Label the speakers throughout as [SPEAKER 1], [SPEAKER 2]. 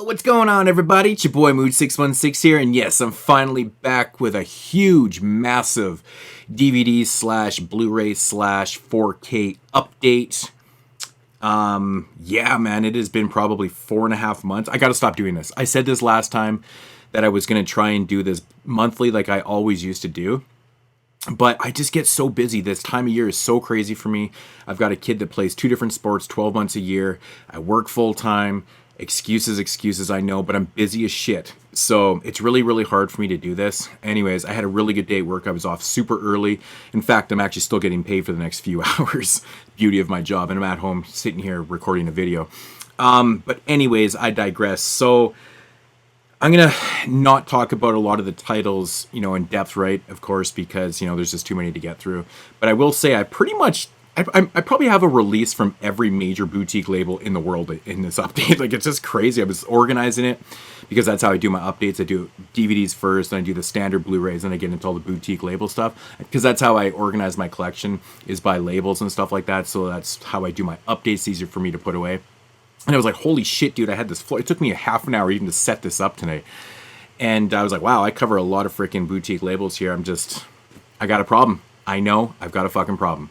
[SPEAKER 1] What's going on, everybody? It's your boy Mood616 here, and yes, I'm finally back with a huge, massive DVD slash Blu-ray slash 4K update. Yeah, man, it has been probably 4.5 months. I gotta stop doing this. I said this last time that I was gonna try and do this monthly like I always used to do. But I just get so busy. This time of year is so crazy for me. I've got a kid that plays 2 different sports 12 months a year. I work full time. Excuses, I know, but I'm busy as shit. So it's really, really hard for me to do this. Anyways, I had a really good day at work. I was off super early. In fact, I'm actually still getting paid for the next few hours. Beauty of my job. And I'm at home sitting here recording a video. But anyways, I digress. So I'm going to not talk about a lot of the titles, in depth, right? Of course, because, there's just too many to get through. But I will say I probably have a release from every major boutique label in the world in this update. Like, it's just crazy. I was organizing it because that's how I do my updates. I do DVDs first, then I do the standard Blu-rays, then I get into all the boutique label stuff. Because that's how I organize my collection, is by labels and stuff like that. So that's how I do my updates, easier for me to put away. And I was like, holy shit, dude, I had this floor. It took me a half an hour even to set this up tonight. And I was like, wow, I cover a lot of freaking boutique labels here. I got a problem. I know, I've got a fucking problem.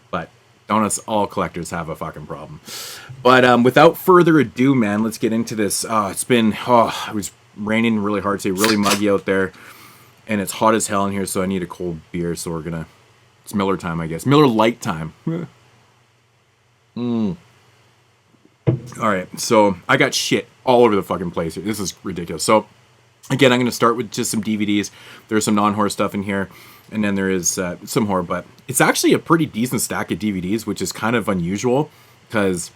[SPEAKER 1] But don't us all collectors have a fucking problem? But without further ado, man, let's get into this. It was raining really hard today, really muggy out there. And it's hot as hell in here, so I need a cold beer. So it's Miller time, I guess. Miller Lite time. Alright, so I got shit all over the fucking place here. This is ridiculous. So, again, I'm going to start with just some DVDs. There's some non-horror stuff in here, and then there is some horror, but it's actually a pretty decent stack of DVDs, which is kind of unusual, because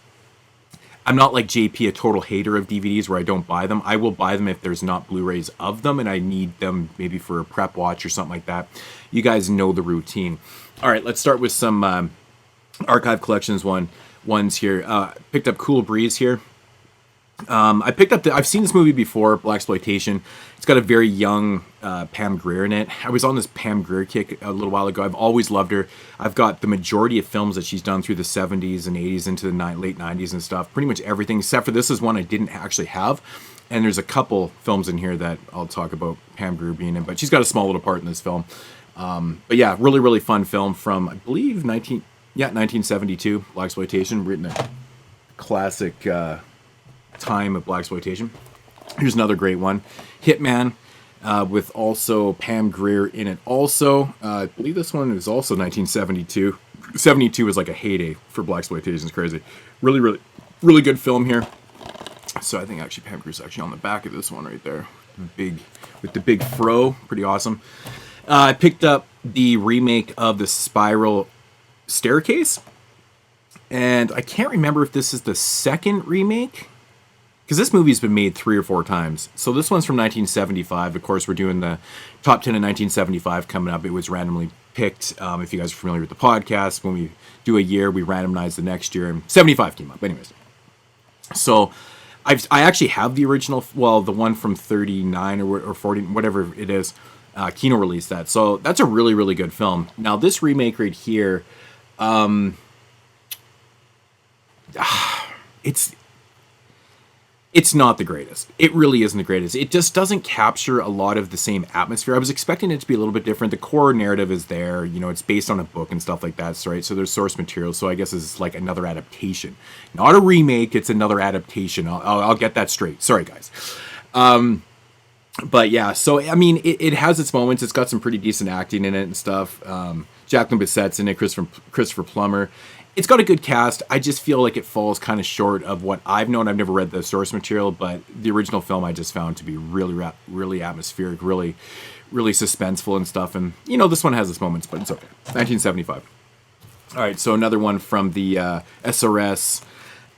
[SPEAKER 1] I'm not like JP, a total hater of DVDs where I don't buy them. I will buy them if there's not Blu-rays of them, and I need them maybe for a prep watch or something like that. You guys know the routine. Alright, let's start with some archive collections ones here. Picked up Cool Breeze here. I've seen this movie before, Blaxploitation. It's got a very young Pam Grier in it. I was on this Pam Grier kick a little while ago. I've always loved her. I've got the majority of films that she's done through the 70s and 80s into the late 90s and stuff. Pretty much everything, except for this is one I didn't actually have. And there's a couple films in here that I'll talk about Pam Grier being in, but she's got a small little part in this film. But yeah, really, really fun film from, I believe, 1972, Blaxploitation, written a classic time of Blaxploitation. Here's another great one, Hitman, with also Pam Grier in it. Also, I believe this one is also 1972. 72 was like a heyday for Blaxploitation. It's crazy. Really, really, really good film here. So I think actually Pam Grier's actually on the back of this one right there, with the big fro. Pretty awesome. I picked up the remake of The Spiral Staircase, and I can't remember if this is the second remake, because this movie's been made 3 or 4 times. So this one's from 1975. Of course, we're doing the top 10 of 1975 coming up. It was randomly picked. If you guys are familiar with the podcast, when we do a year, we randomize the next year, and 75 came up. Anyways, so I actually have the original, well, the one from 39 or 40, whatever it is. Kino released that. So that's a really, really good film. Now, this remake right here, it's not the greatest. It really isn't the greatest. It just doesn't capture a lot of the same atmosphere. I was expecting it to be a little bit different. The core narrative is there. It's based on a book and stuff like that, right? So there's source material. So I guess it's like another adaptation. Not a remake, it's another adaptation. I'll get that straight. Sorry, guys. But yeah, so I mean, it has its moments. It's got some pretty decent acting in it and stuff. Jacqueline Bisset's in it, Christopher Plummer. It's got a good cast. I just feel like it falls kind of short of what I've known. I've never read the source material, but the original film I just found to be really, really atmospheric, really, really suspenseful and stuff. And this one has its moments, but it's okay. 1975. All right, so another one from the SRS.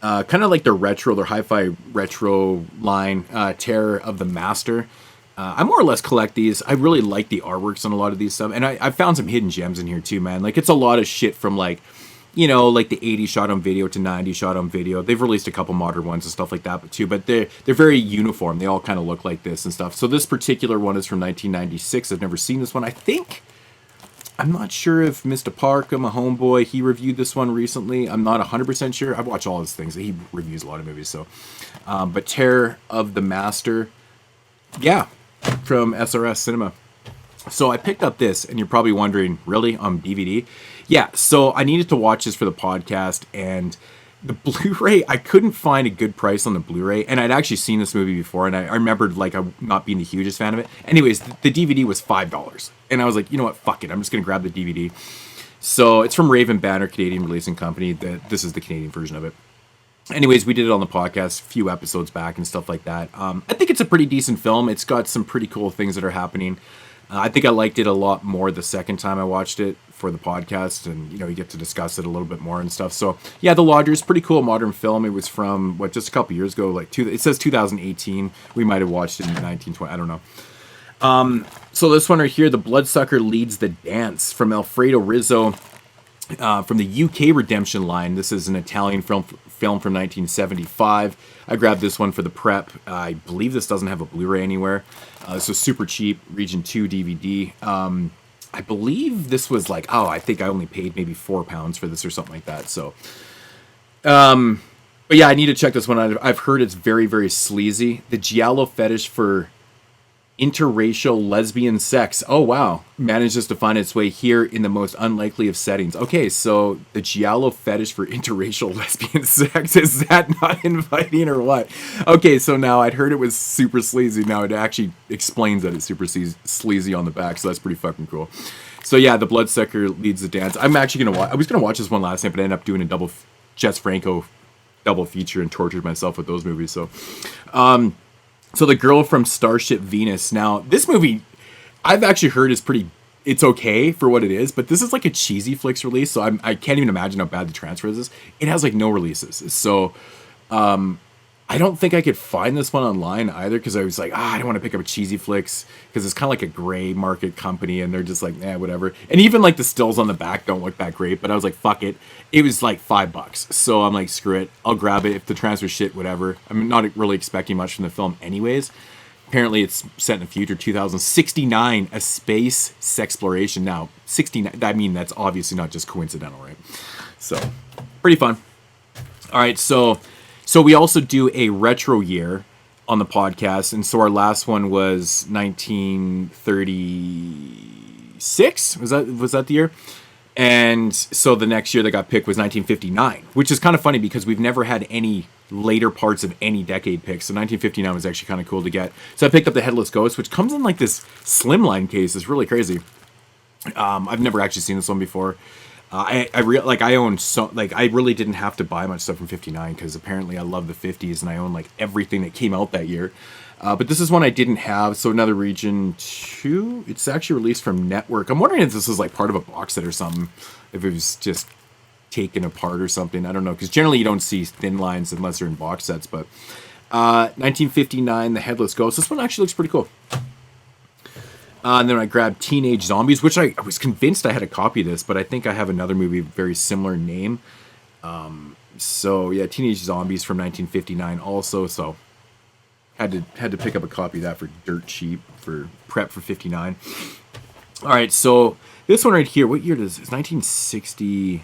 [SPEAKER 1] Kind of like their hi-fi retro line, Terror of the Master. I more or less collect these. I really like the artworks on a lot of these stuff. And I found some hidden gems in here too, man. Like, it's a lot of shit from like the 80s shot on video to 90s shot on video. They've released a couple modern ones and stuff like that but they're very uniform. They all kind of look like this and stuff. So this particular one is from 1996. I've never seen this one. I think I'm not sure if Mr. Parkham, a homeboy, he reviewed this one recently. I'm not 100% sure. I watch all his things. He reviews a lot of movies, so. But Terror of the Master, yeah, from SRS Cinema. So I picked up this, and you're probably wondering, really, on DVD? Yeah, so I needed to watch this for the podcast, and the Blu-ray, I couldn't find a good price on the Blu-ray, and I'd actually seen this movie before, and I remembered, like, I'm not being the hugest fan of it. Anyways, the DVD was $5, and I was like, you know what, fuck it, I'm just gonna grab the DVD. So it's from Raven Banner Canadian Releasing Company. This is the Canadian version of it. Anyways, we did it on the podcast a few episodes back and stuff like that. I think it's a pretty decent film. It's got some pretty cool things that are happening. I think I liked it a lot more the second time I watched it for the podcast, and you get to discuss it a little bit more and stuff. So yeah, The Lodgers, pretty cool modern film. It was from just a couple years ago, it says 2018. We might have watched it in 1920. I don't know. So this one right here, The Bloodsucker Leads the Dance, from Alfredo Rizzo, from the UK Redemption line. This is an Italian film from 1975. I grabbed this one for the prep. I believe this doesn't have a Blu-ray anywhere. So super cheap, Region 2 DVD. I believe this was I think I only paid maybe £4 for this or something like that. So, but yeah, I need to check this one out. I've heard it's very, very sleazy. The Giallo fetish for interracial lesbian sex. Oh, wow. Manages to find its way here in the most unlikely of settings. Okay, so the Giallo fetish for interracial lesbian sex, is that not inviting or what? Okay, so now I'd heard it was super sleazy. Now it actually explains that it's super sleazy on the back, so that's pretty fucking cool. So yeah, The Bloodsucker Leads the Dance. I'm actually going to watch... I was going to watch this one last night, but I ended up doing a double... Jess Franco double feature and tortured myself with those movies, so... So The Girl from Starship Venus. Now, this movie, I've actually heard is it's okay for what it is, but this is like a cheesy flicks release, so I can't even imagine how bad the transfer is. It has no releases. So, I don't think I could find this one online either, because I was like, I don't want to pick up a cheesy flicks, because it's kind of like a gray market company, and they're just like, whatever. And even the stills on the back don't look that great, but I was like, fuck it. It was $5. So I'm like, screw it. I'll grab it. If the transfer shit, whatever. I'm not really expecting much from the film anyways. Apparently it's set in the future, 2069, a space sexploration. Now, 69, I mean, that's obviously not just coincidental, right? So, pretty fun. All right, so we also do a retro year on the podcast, and so our last one was 1936. Was that the year? And so the next year that got picked was 1959, which is kind of funny because we've never had any later parts of any decade picks. So 1959 was actually kind of cool to get. So I picked up The Headless Ghost, which comes in this slimline case. It's really crazy. I've never actually seen this one before. I really didn't have to buy much stuff from 59 because apparently I love the 50s and I own everything that came out that year. But this is one I didn't have, so another Region 2. It's actually released from Network. I'm wondering if this is part of a box set or something, if it was just taken apart or something. I don't know, because generally you don't see thin lines unless they're in box sets. But 1959, The Headless Ghost. This one actually looks pretty cool. And then I grabbed Teenage Zombies, which I was convinced I had a copy of this, but I think I have another movie with very similar name. So yeah, Teenage Zombies from 1959 also, so had to pick up a copy of that for dirt cheap for prep for 59. All right, so this one right here, what year does it's 1960?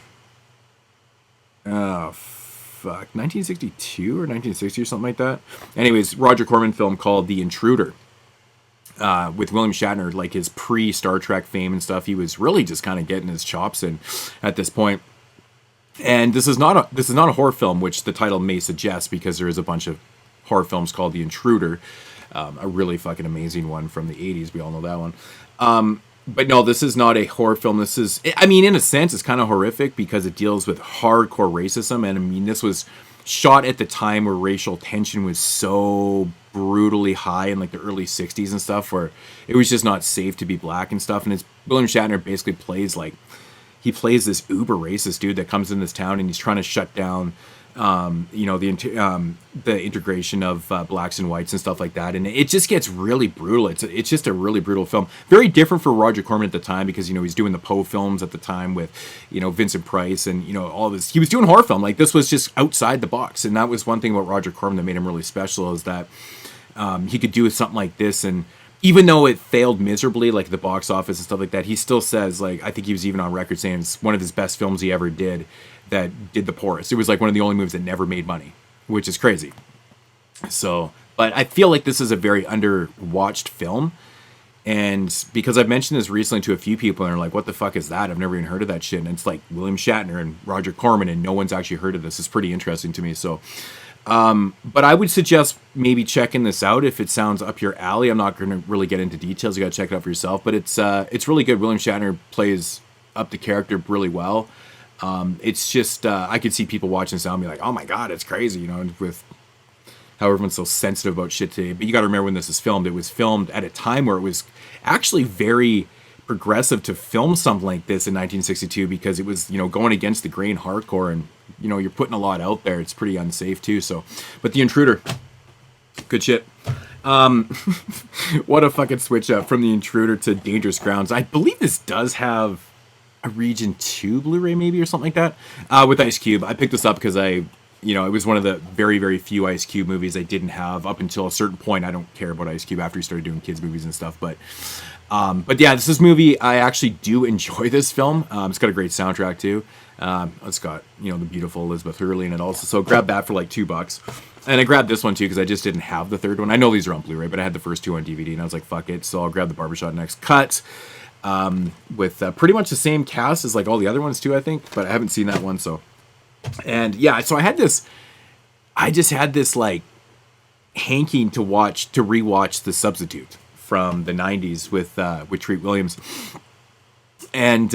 [SPEAKER 1] Oh fuck, 1962 or 1960 or something like that. Anyways, Roger Corman film called The Intruder. With William Shatner, his pre-Star Trek fame and stuff, he was really just kind of getting his chops in at this point. And this is not a horror film, which the title may suggest, because there is a bunch of horror films called The Intruder, a really fucking amazing one from the 80s. We all know that one. But no, this is not a horror film. This is, I mean, in a sense, it's kind of horrific because it deals with hardcore racism. And I mean, this was shot at the time where racial tension was so brutally high in the early 60s and stuff, where it was just not safe to be black and stuff. And it's William Shatner basically plays he plays this uber racist dude that comes in this town and he's trying to shut down the integration of blacks and whites and stuff like that, and it just gets really brutal. It's just a really brutal film. Very different for Roger Corman at the time, because he's doing the Poe films at the time with Vincent Price and all this. He was doing horror film. This was just outside the box, and that was one thing about Roger Corman that made him really special, is that he could do something like this. And even though it failed miserably, like the box office and stuff like that, he still says, like, I think he was even on record saying it's one of his best films he ever did that did the poorest. It was like one of the only movies that never made money, which is crazy. So, but I feel like this is a very underwatched film. And because I've mentioned this recently to a few people and they're like, what the fuck is that? I've never even heard of that shit. And it's like William Shatner and Roger Corman and no one's actually heard of this. It's pretty interesting to me. So, but I would suggest maybe checking this out if it sounds up your alley. I'm not going to really get into details. You got to check it out for yourself. But it's really good. William Shatner plays up the character really well. It's just I could see people watching this and be like, oh my god, it's crazy, you know, with how everyone's so sensitive about shit today. But you got to remember when this is filmed. It was filmed at a time where it was actually very progressive to film something like this in 1962 because it was, you know, going against the grain hardcore and, you know, you're putting a lot out there. It's pretty unsafe too. So, but The Intruder, good shit. What a fucking switch up from The Intruder to Dangerous Grounds. I believe this does have a Region 2 Blu-ray maybe or something like that with Ice Cube. I picked this up because it was one of the very, very few Ice Cube movies I didn't have up until a certain point. I don't care about Ice Cube after he started doing kids movies and stuff, but yeah, this movie, I actually do enjoy this film. It's got a great soundtrack too. It's got, you know, the beautiful Elizabeth Hurley in it also. So grab that for like $2. And I grabbed this one too because I just didn't have the third one. I know these are on Blu-ray, but I had the first two on DVD and I was like, fuck it. So I'll grab the Barbershop Next Cut with pretty much the same cast as like all the other ones too, I think, but I haven't seen that one. So, and yeah, so I just had this like hanking to rewatch The Substitute from the 90s with Treat Williams. And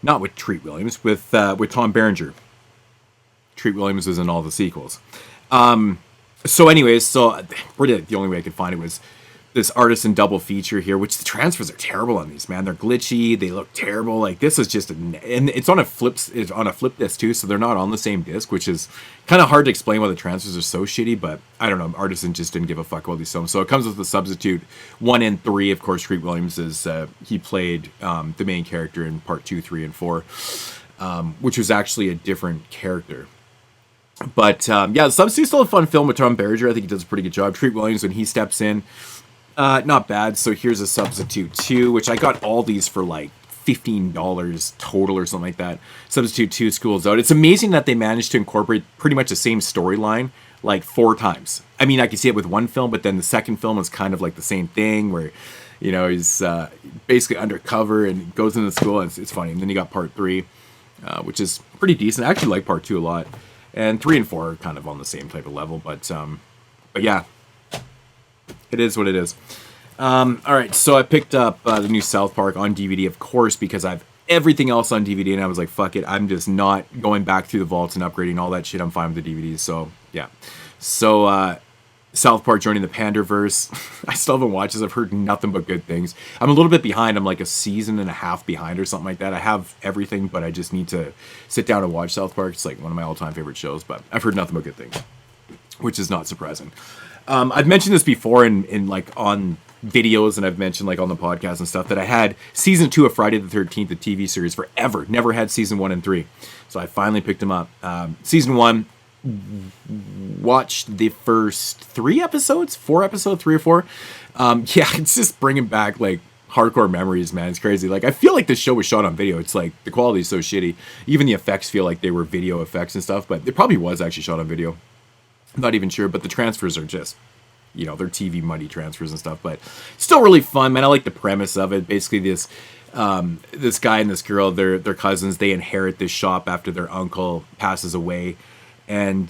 [SPEAKER 1] not with Treat Williams, with Tom Berenger. Treat Williams was in all the sequels. So anyways, really the only way I could find it was this artisan double feature here, which the transfers are terrible on these, man. They're glitchy. They look terrible. Like this is just and it's on a flip disc too, so they're not on the same disc, which is kind of hard to explain why the transfers are so shitty. But I don't know. Artisan just didn't give a fuck about these films. So it comes with The Substitute 1 and 3. Of course, Treat Williams is he played the main character in part 2, 3, and 4, which was actually a different character. But yeah, The Substitute's still a fun film with Tom Berenger. I think he does a pretty good job. Treat Williams when he steps in. Not bad. So here's A Substitute 2, which I got all these for like $15 total or something like that. Substitute 2, School's Out. It's amazing that they managed to incorporate pretty much the same storyline like 4 times. I mean, I can see it with one film, but then the second film is kind of like the same thing where, you know, he's basically undercover and goes into school. And it's funny. And then you got part 3, which is pretty decent. I actually like part 2 a lot. And 3 and 4 are kind of on the same type of level. But yeah. It is what it is. All right, so I picked up the new South Park on DVD, of course, because I have everything else on DVD, and I was like, fuck it, I'm just not going back through the vaults and upgrading all that shit. I'm fine with the DVDs, so yeah. So South Park joining the Panderverse. I still haven't watched this. I've heard nothing but good things. I'm a little bit behind. I'm like a season and a half behind or something like that. I have everything, but I just need to sit down and watch South Park. It's like one of my all-time favorite shows, but I've heard nothing but good things, which is not surprising. I've mentioned this before in like on videos, and I've mentioned like on the podcast and stuff that I had season 2 of Friday the 13th, the TV series, forever. Never had season 1 and 3, so I finally picked them up. Season 1, watched the first 3 episodes, 4 episodes, 3 or 4. Yeah, it's just bringing back like hardcore memories, man. It's crazy. Like I feel like this show was shot on video. It's like the quality is so shitty. Even the effects feel like they were video effects and stuff, but it probably was actually shot on video. I'm not even sure, but the transfers are just, you know, they're TV money transfers and stuff, but still really fun, man. I like the premise of it. Basically, this guy and this girl, they're cousins. They inherit this shop after their uncle passes away, and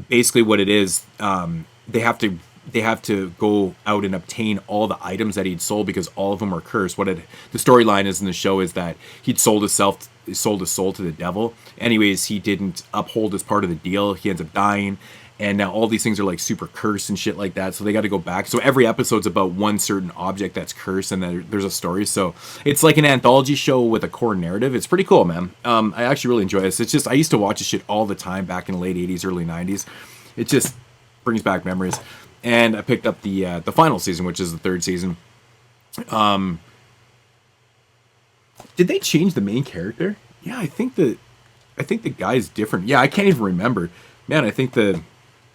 [SPEAKER 1] basically what it is, they have to go out and obtain all the items that he'd sold because all of them were cursed. The storyline is in the show is that he'd sold his soul to the devil. Anyways, he didn't uphold his part of the deal. He ends up dying, and now all these things are like super cursed and shit like that. So they got to go back. So every episode's about one certain object that's cursed, and then there's a story. So it's like an anthology show with a core narrative. It's pretty cool, man. I actually really enjoy this. It's just I used to watch this shit all the time back in the late 80s, early 90s. It just brings back memories. And I picked up the final season, which is the 3rd season. Did they change the main character? Yeah, I think the guy's different. Yeah, I can't even remember. Man, I think the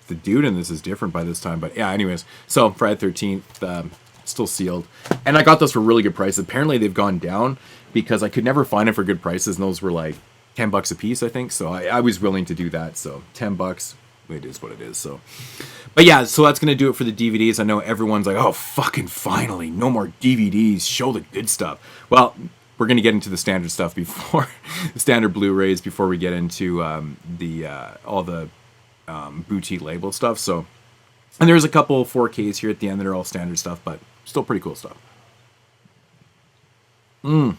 [SPEAKER 1] the dude in this is different by this time. But yeah, anyways, so Friday 13th, still sealed, and I got those for really good prices. Apparently they've gone down because I could never find them for good prices, and those were like $10 a piece, I think. So I was willing to do that. So $10, it is what it is. So, but yeah, so that's gonna do it for the DVDs. I know everyone's like, oh, fucking finally, no more DVDs. Show the good stuff. Well, we're going to get into the standard stuff before the standard Blu-rays before we get into all the boutique label stuff. So, and there's a couple 4Ks here at the end that are all standard stuff, but still pretty cool stuff. Oh,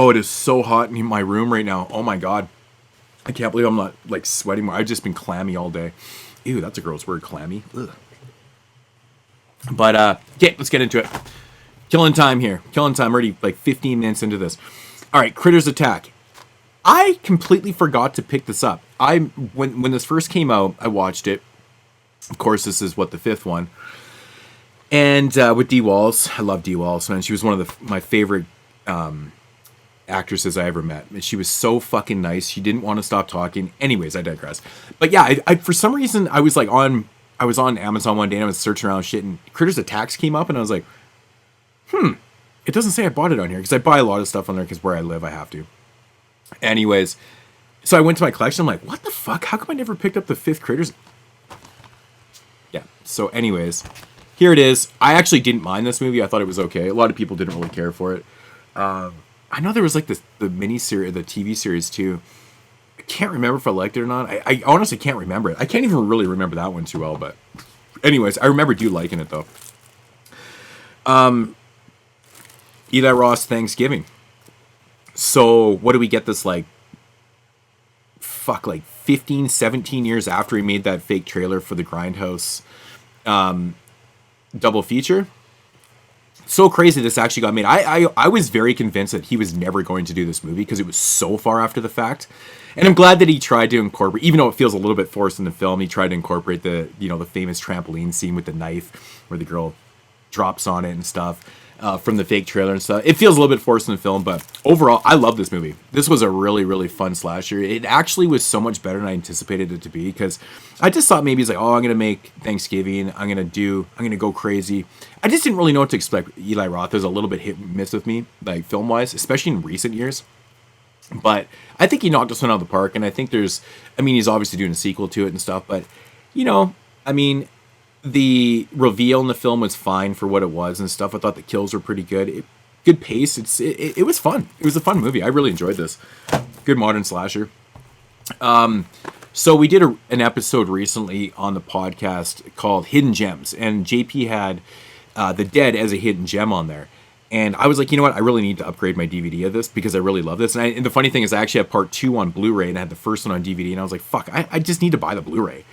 [SPEAKER 1] it is so hot in my room right now. Oh my god, I can't believe I'm not like sweating more. I've just been clammy all day. Ew, that's a gross word, clammy. Ugh. But okay, let's get into it. Killing time here. Killing time. Already like 15 minutes into this. All right, Critters Attack. I completely forgot to pick this up. When this first came out, I watched it. Of course, this is the fifth one. And with Dee Walls, I love Dee Walls, man. She was one of my favorite actresses I ever met. She was so fucking nice. She didn't want to stop talking. Anyways, I digress. But yeah, I for some reason I was on Amazon one day and I was searching around shit, and Critters Attacks came up, and I was like, it doesn't say I bought it on here, because I buy a lot of stuff on there because where I live I have to. Anyways, so I went to my collection. I'm like, what the fuck? How come I never picked up the fifth Critters? Yeah. So anyways, here it is. I actually didn't mind this movie. I thought it was okay. A lot of people didn't really care for it. I know there was like the mini series, the TV series too. I can't remember if I liked it or not. I honestly can't remember it. I can't even really remember that one too well. But anyways, I remember you liking it though. Eli Roth Thanksgiving. So what do we get this like 15, 17 years after he made that fake trailer for the Grindhouse double feature? So crazy this actually got made. I was very convinced that he was never going to do this movie because it was so far after the fact. And I'm glad that he tried to incorporate, even though it feels a little bit forced in the film, he tried to incorporate the famous trampoline scene with the knife where the girl drops on it and stuff. From the fake trailer and stuff. It feels a little bit forced in the film, but overall, I love this movie. This was a really, really fun slasher. It actually was so much better than I anticipated it to be, because I just thought maybe it's like, oh, I'm going to make Thanksgiving. I'm going to go crazy. I just didn't really know what to expect. Eli Roth is a little bit hit and miss with me, like film-wise, especially in recent years. But I think he knocked this one out of the park, and I think he's obviously doing a sequel to it and stuff, but, the reveal in the film was fine for what it was and stuff. I thought the kills were pretty good. Good pace. It was fun. It was a fun movie. I really enjoyed this. Good modern slasher. So we did an episode recently on the podcast called Hidden Gems, and JP had The Dead as a hidden gem on there. And I was like, you know what? I really need to upgrade my DVD of this because I really love this. And the funny thing is I actually have part 2 on Blu-ray, and I had the first one on DVD, and I was like, fuck, I just need to buy the Blu-ray.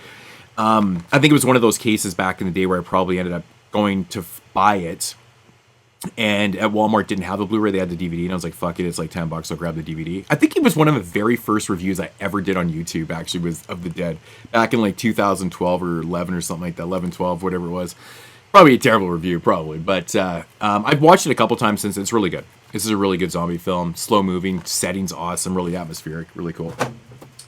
[SPEAKER 1] I think it was one of those cases back in the day where I probably ended up going to buy it, and at Walmart didn't have the Blu-ray, they had the DVD, and I was like, fuck it, it's like $10, I'll grab the DVD. I think it was one of the very first reviews I ever did on YouTube, actually, was of The Dead, back in like 2012 or 11 or something like that, 11, 12, whatever it was. Probably a terrible review, probably, but I've watched it a couple times since. It's really good. This is a really good zombie film, slow-moving, setting's awesome, really atmospheric, really cool.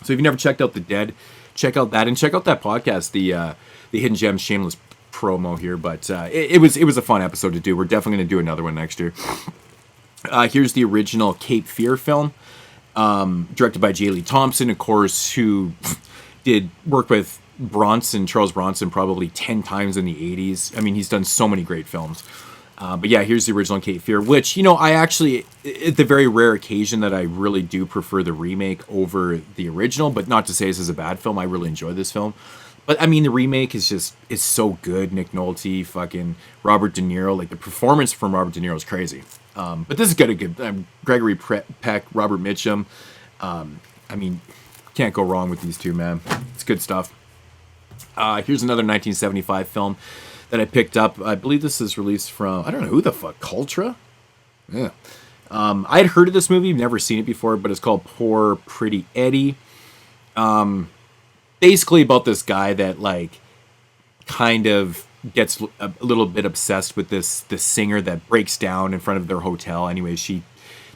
[SPEAKER 1] So if you've never checked out The Dead, check out that, and check out that podcast, the Hidden Gems shameless promo here. But it was a fun episode to do. We're definitely going to do another one next year. Here's the original Cape Fear film, directed by J. Lee Thompson, of course, who did work with Charles Bronson, probably 10 times in the 80s. I mean, he's done so many great films. But yeah, here's the original Cape Fear, which, I actually, at the very rare occasion that I really do prefer the remake over the original, but not to say this is a bad film. I really enjoy this film. But I mean, the remake is so good. Nick Nolte, fucking Robert De Niro, like the performance from Robert De Niro is crazy. But this is good. Gregory Peck, Robert Mitchum. Can't go wrong with these two, man. It's good stuff. Here's another 1975 film that I picked up. I believe this is released from, I don't know who the fuck, Cultra? Yeah. I had heard of this movie, never seen it before, but it's called Poor Pretty Eddie. Basically about this guy that, like, kind of gets a little bit obsessed with this singer that breaks down in front of their hotel. Anyway, she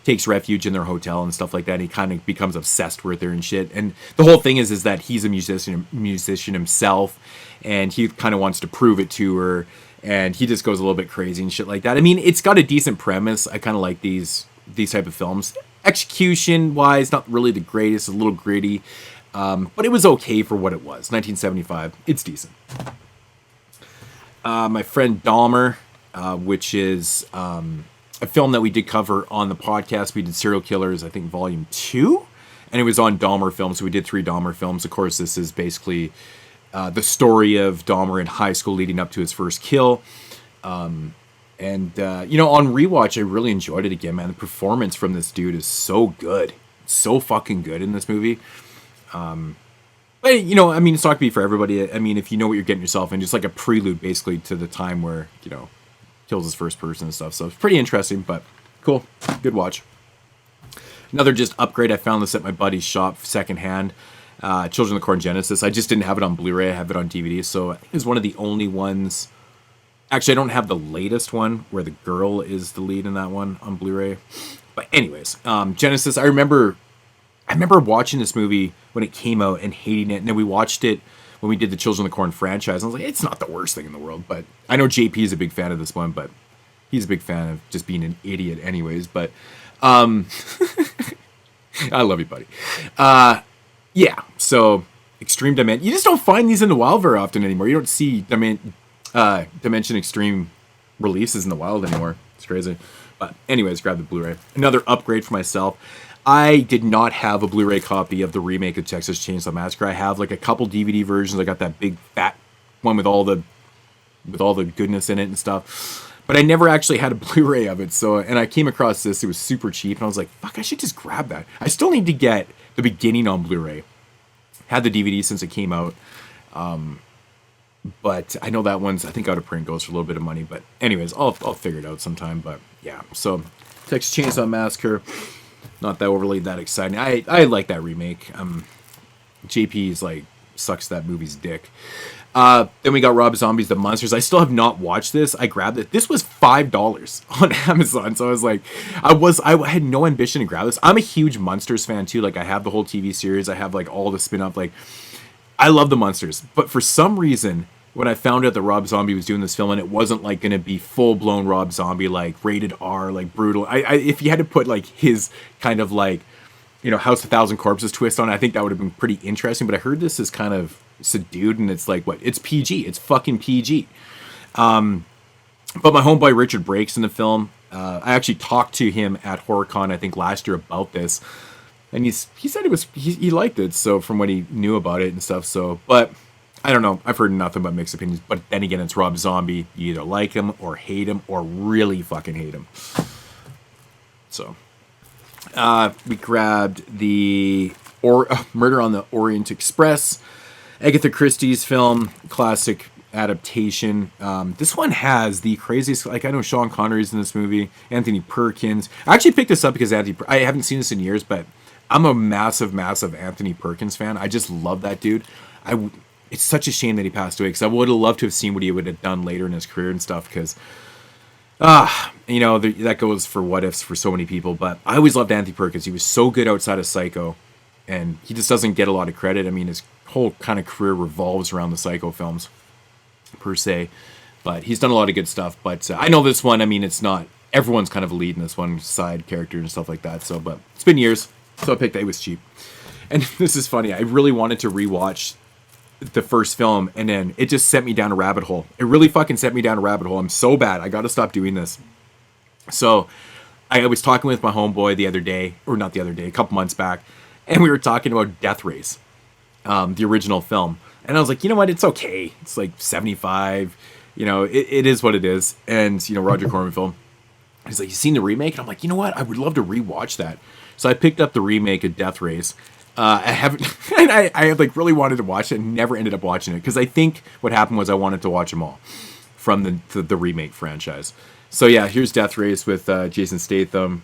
[SPEAKER 1] takes refuge in their hotel and stuff like that. And he kind of becomes obsessed with her and shit. And the whole thing is that he's a musician himself, and he kind of wants to prove it to her. And he just goes a little bit crazy and shit like that. I mean, it's got a decent premise. I kind of like these type of films. Execution wise, not really the greatest. A little gritty, but it was okay for what it was. 1975. It's decent. My friend Dahmer, which is a film that we did cover on the podcast. We did Serial Killers, I think, Volume 2, and it was on Dahmer films. So we did 3 Dahmer films. Of course, this is basically the story of Dahmer in high school leading up to his first kill. On rewatch, I really enjoyed it again, man. The performance from this dude is so good. So fucking good in this movie. But, I mean, it's not going to be for everybody. I mean, if you know what you're getting yourself in, just like a prelude, basically, to the time where, kills his first person and stuff. So it's pretty interesting, but cool. Good watch. Another just upgrade. I found this at my buddy's shop secondhand. Children of the Corn Genesis. I just didn't have it on Blu-ray. I have it on DVD. So I think it's one of the only ones. Actually, I don't have the latest one where the girl is the lead in that one on Blu-ray. But anyways, Genesis. I remember watching this movie when it came out and hating it. And then we watched it when we did the Children of the Corn franchise. I was like, it's not the worst thing in the world. But I know JP is a big fan of this one, but he's a big fan of just being an idiot anyways. But I love you, buddy. Yeah, so Extreme Dimension. You just don't find these in the wild very often anymore. You don't see Dimension Extreme releases in the wild anymore. It's crazy. But anyways, grab the Blu-ray. Another upgrade for myself. I did not have a Blu-ray copy of the remake of Texas Chainsaw Massacre. I have like a couple DVD versions. I got that big fat one with all the goodness in it and stuff. But I never actually had a Blu-ray of it. And I came across this. It was super cheap, and I was like, fuck, I should just grab that. I still need to get the beginning on Blu-ray. Had the DVD since it came out. But I know that one's, I think, out of print, goes for a little bit of money. But anyways, I'll figure it out sometime. But yeah, so Texas Chainsaw Massacre. Not that overly that exciting. I like that remake. JP's like sucks that movie's dick. Then we got Rob Zombie's The Monsters. I still have not watched this. I grabbed it. This was $5 on Amazon. So I was like, I had no ambition to grab this. I'm a huge Monsters fan too. Like I have the whole TV series. I have like all the spin-off. Like I love the Monsters. But for some reason, when I found out that Rob Zombie was doing this film and it wasn't like going to be full-blown Rob Zombie, like rated R, like brutal. If you had to put like his kind of like, House of 1,000 Corpses twist on it, I think that would have been pretty interesting. But I heard this is kind of subdued and it's like, what? It's PG. It's fucking PG. But my homeboy Richard Breaks in the film. I actually talked to him at HorrorCon, I think last year, about this. And he said he liked it. So from what he knew about it and stuff. So, but I don't know. I've heard nothing but mixed opinions. But then again, it's Rob Zombie. You either like him or hate him or really fucking hate him. So, we grabbed the Murder on the Orient Express, Agatha Christie's film, classic adaptation. This one has the craziest. Like I know Sean Connery's in this movie. Anthony Perkins. I actually picked this up because I haven't seen this in years, but I'm a massive, massive Anthony Perkins fan. I just love that dude. It's such a shame that he passed away because I would have loved to have seen what he would have done later in his career and stuff because, that goes for what ifs for so many people. But I always loved Anthony Perkins. He was so good outside of Psycho, and he just doesn't get a lot of credit. I mean, his whole kind of career revolves around the Psycho films, per se. But he's done a lot of good stuff. But I know this one, I mean, it's not, everyone's kind of a lead in this one, side character and stuff like that. So, but it's been years, so I picked that. It was cheap. And this is funny. I really wanted to rewatch the first film, and then it just sent me down a rabbit hole. It really fucking sent me down a rabbit hole. I'm so bad. I got to stop doing this. So I was talking with my homeboy a couple months back, and we were talking about Death Race, the original film. And I was like, you know what? It's okay. It's like 75. It is what it is. And, Roger Corman film. He's like, you seen the remake? And I'm like, you know what? I would love to rewatch that. So I picked up the remake of Death Race. I haven't, and I had like really wanted to watch it and never ended up watching it because I think what happened was I wanted to watch them all from the remake franchise. So yeah, here's Death Race with Jason Statham,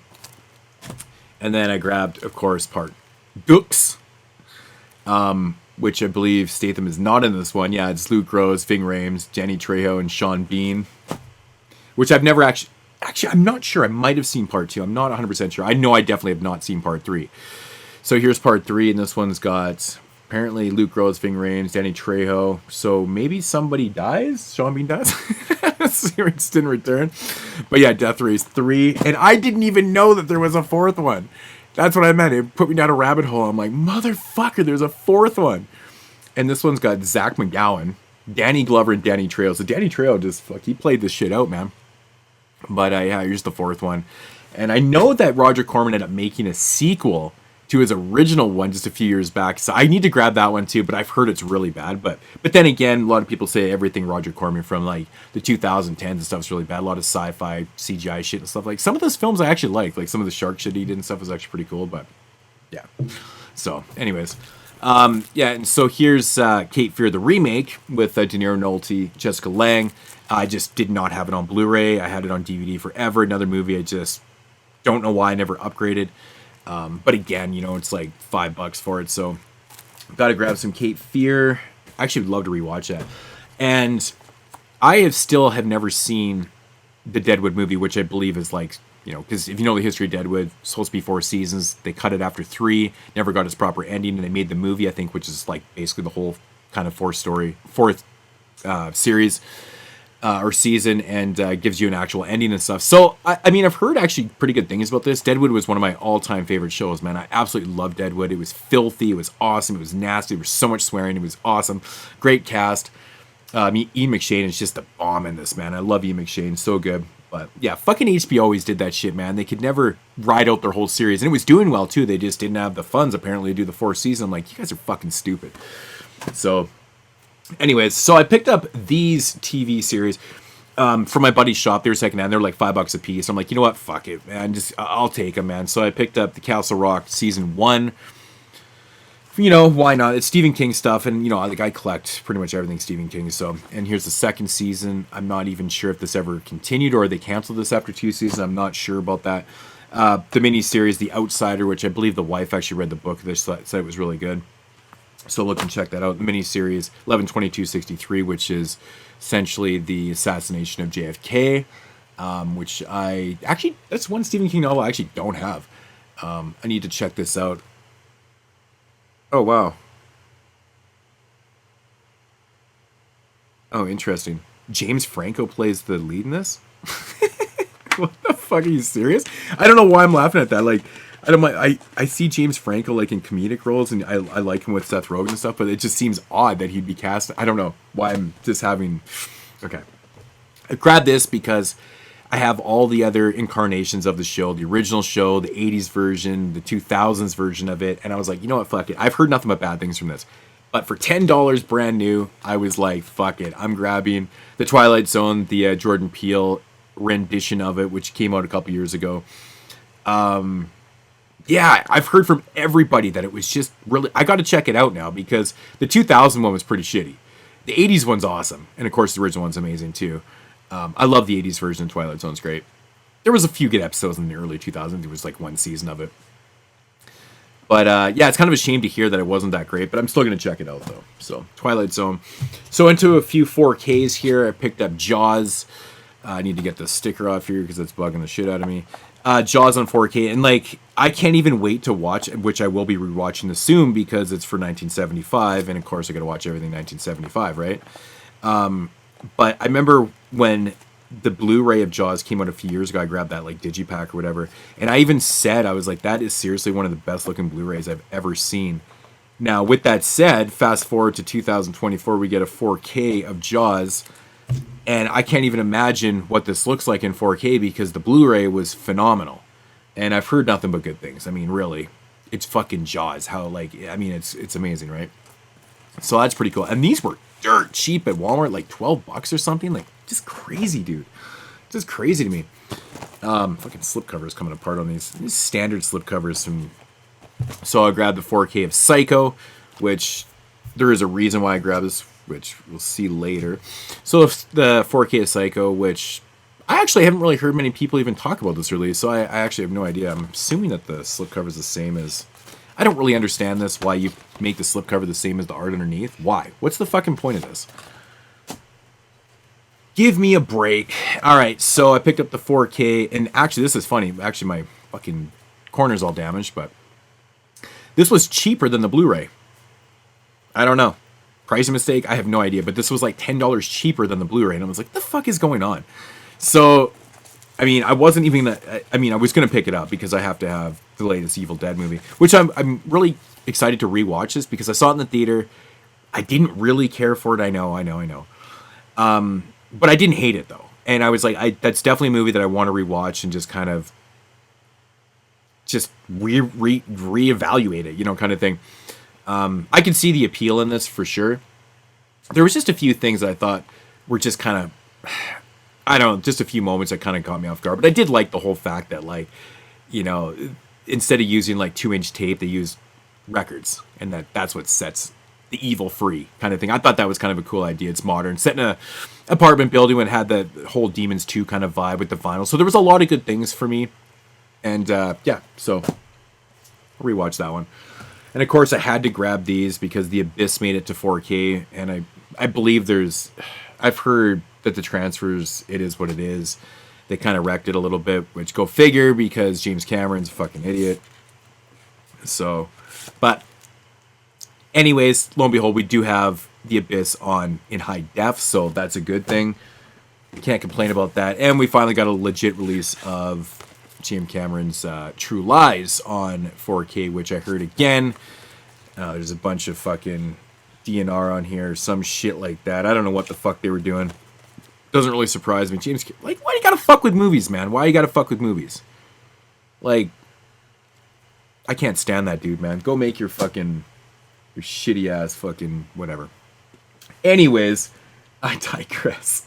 [SPEAKER 1] and then I grabbed, of course, part Dux, which I believe Statham is not in this one. Yeah, it's Luke Rose, Ving Rhames, Jenny Trejo, and Sean Bean, which I've never actually. Actually, I'm not sure. I might have seen part 2. I'm not 100% sure. I know I definitely have not seen part 3. So here's part 3, and this one's got apparently Luke Rose, Ving Rhames, Danny Trejo. So maybe somebody dies? Sean Bean dies? Series didn't return. But yeah, Death Race 3. And I didn't even know that there was a 4th one. That's what I meant. It put me down a rabbit hole. I'm like, motherfucker, there's a 4th one. And this one's got Zach McGowan, Danny Glover, and Danny Trejo. So Danny Trejo just, he played this shit out, man. But yeah, here's the 4th one. And I know that Roger Corman ended up making a sequel to his original one just a few years back. So I need to grab that one too, but I've heard it's really bad. But then again, a lot of people say everything Roger Corman from like the 2010s and stuff is really bad. A lot of sci-fi, CGI shit and stuff. Like some of those films I actually like some of the shark shit he did and stuff was actually pretty cool, but yeah. So anyways, yeah, and so here's Cape Fear, the remake with De Niro, Nolte, Jessica Lange. I just did not have it on Blu-ray. I had it on DVD forever. Another movie I just don't know why I never upgraded. But again, you know, it's like $5 for it. So got to grab some Cape Fear. I actually would love to rewatch that. And I have never seen the Deadwood movie, which I believe is like, you know, because if you know the history of Deadwood, it's supposed to be 4 seasons. They cut it after 3, never got its proper ending. And they made the movie, I think, which is like basically the whole kind of 4th series. Or season, and gives you an actual ending and stuff. So, I mean, I've heard actually pretty good things about this. Deadwood was one of my all-time favorite shows, man. I absolutely loved Deadwood. It was filthy. It was awesome. It was nasty. There was so much swearing. It was awesome. Great cast. Ian McShane is just a bomb in this, man. I love Ian McShane. So good. But, yeah, fucking HBO always did that shit, man. They could never ride out their whole series. And it was doing well, too. They just didn't have the funds, apparently, to do the 4th season. I'm like, you guys are fucking stupid. So... anyways, so I picked up these TV series from my buddy's shop. They were secondhand. They were like $5 a piece. I'm like, you know what? Fuck it, man. I'll take them, man. So I picked up the Castle Rock season 1. You know, why not? It's Stephen King stuff, and you know, like I collect pretty much everything Stephen King. So, and here's the 2nd season. I'm not even sure if this ever continued or they canceled this after 2 seasons. I'm not sure about that. The miniseries, The Outsider, which I believe the wife actually read the book. They said it was really good. So look and check that out. The miniseries 11/22/63, which is essentially the assassination of JFK, which that's one Stephen King novel I actually don't have. I need to check this out. Oh, wow. Oh, interesting. James Franco plays the lead in this? What the fuck? Are you serious? I don't know why I'm laughing at that. Like, I see James Franco like in comedic roles, and I like him with Seth Rogen and stuff, but it just seems odd that he'd be cast. I don't know why I'm just having... Okay. I grabbed this because I have all the other incarnations of the show, the original show, the 80s version, the 2000s version of it, and I was like, you know what, fuck it. I've heard nothing but bad things from this. But for $10 brand new, I was like, fuck it. I'm grabbing The Twilight Zone, the Jordan Peele rendition of it, which came out a couple years ago. Yeah, I've heard from everybody that it was just really... I got to check it out now because the 2000 one was pretty shitty. The 80s one's awesome. And, of course, the original one's amazing, too. I love the 80s version of Twilight Zone's great. There was a few good episodes in the early 2000s. There was, like, 1 season of it. But, yeah, it's kind of a shame to hear that it wasn't that great. But I'm still going to check it out, though. So, Twilight Zone. So, into a few 4Ks here. I picked up Jaws. I need to get the sticker off here because it's bugging the shit out of me. Jaws on 4K, and like I can't even wait to watch, which I will be rewatching this soon because it's for 1975, and of course I got to watch everything 1975, right? But I remember when the Blu-ray of Jaws came out a few years ago. I grabbed that like digipack or whatever, and I even said I was like, that is seriously one of the best looking Blu-rays I've ever seen. Now, with that said, fast forward to 2024, we get a 4K of Jaws. And I can't even imagine what this looks like in 4K because the Blu-ray was phenomenal. And I've heard nothing but good things. I mean, really, it's fucking Jaws. How, like, I mean, it's amazing, right? So that's pretty cool. And these were dirt cheap at Walmart, like $12 or something. Like, just crazy, dude. Just crazy to me. Fucking slipcovers coming apart on these standard slipcovers. So I grabbed the 4K of Psycho, which there is a reason why I grabbed this, which we'll see later. So the 4K of Psycho, which I actually haven't really heard many people even talk about this release, so I actually have no idea. I'm assuming that the slipcover is the same as... I don't really understand this, why you make the slipcover the same as the art underneath. Why? What's the fucking point of this? Give me a break. All right, so I picked up the 4K, and actually, this is funny. Actually, my fucking corner's all damaged, but this was cheaper than the Blu-ray. I don't know. Price mistake? I have no idea, but this was like $10 cheaper than the Blu-ray, and I was like, the fuck is going on? So, I mean, I wasn't even... I mean, I was going to pick it up because I have to have the latest Evil Dead movie, which I'm really excited to rewatch this because I saw it in the theater. I didn't really care for it. I know. But I didn't hate it, though. And I was like, that's definitely a movie that I want to rewatch and just kind of just reevaluate it, you know, kind of thing. I can see the appeal in this for sure. There was just a few things that I thought were just kind of, I don't know, just a few moments that kind of caught me off guard. But I did like the whole fact that, like, you know, instead of using like 2-inch tape, they used records, and that's what sets the evil free kind of thing. I thought that was kind of a cool idea. It's modern, set in a apartment building when it had the whole Demons 2 kind of vibe with the vinyl. So there was a lot of good things for me. And yeah, so I'll rewatch that one. And of course I had to grab these because The Abyss made it to 4K, and I believe I've heard that the transfers, it is what it is. They kind of wrecked it a little bit, which go figure because James Cameron's a fucking idiot. So, but anyways, lo and behold, we do have The Abyss on in high def, so that's a good thing. Can't complain about that. And we finally got a legit release of James Cameron's True Lies on 4K, which I heard again. There's a bunch of fucking DNR on here, some shit like that. I don't know what the fuck they were doing. Doesn't really surprise me. James, like, why you gotta fuck with movies, man? Why you gotta fuck with movies? Like, I can't stand that dude, man. Go make your shitty ass fucking whatever. Anyways, I digress.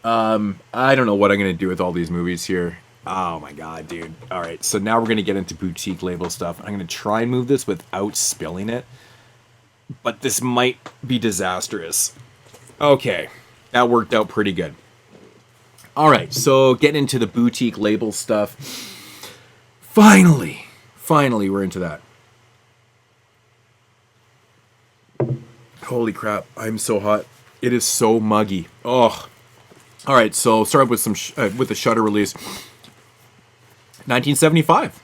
[SPEAKER 1] I don't know what I'm gonna do with all these movies here. Oh my god, dude. Alright, so now we're gonna get into boutique label stuff. I'm gonna try and move this without spilling it, but this might be disastrous. Okay, that worked out pretty good. Alright, so getting into the boutique label stuff. Finally we're into that. Holy crap, I'm so hot. It is so muggy. Oh. Alright, so start with with the Shudder release. 1975.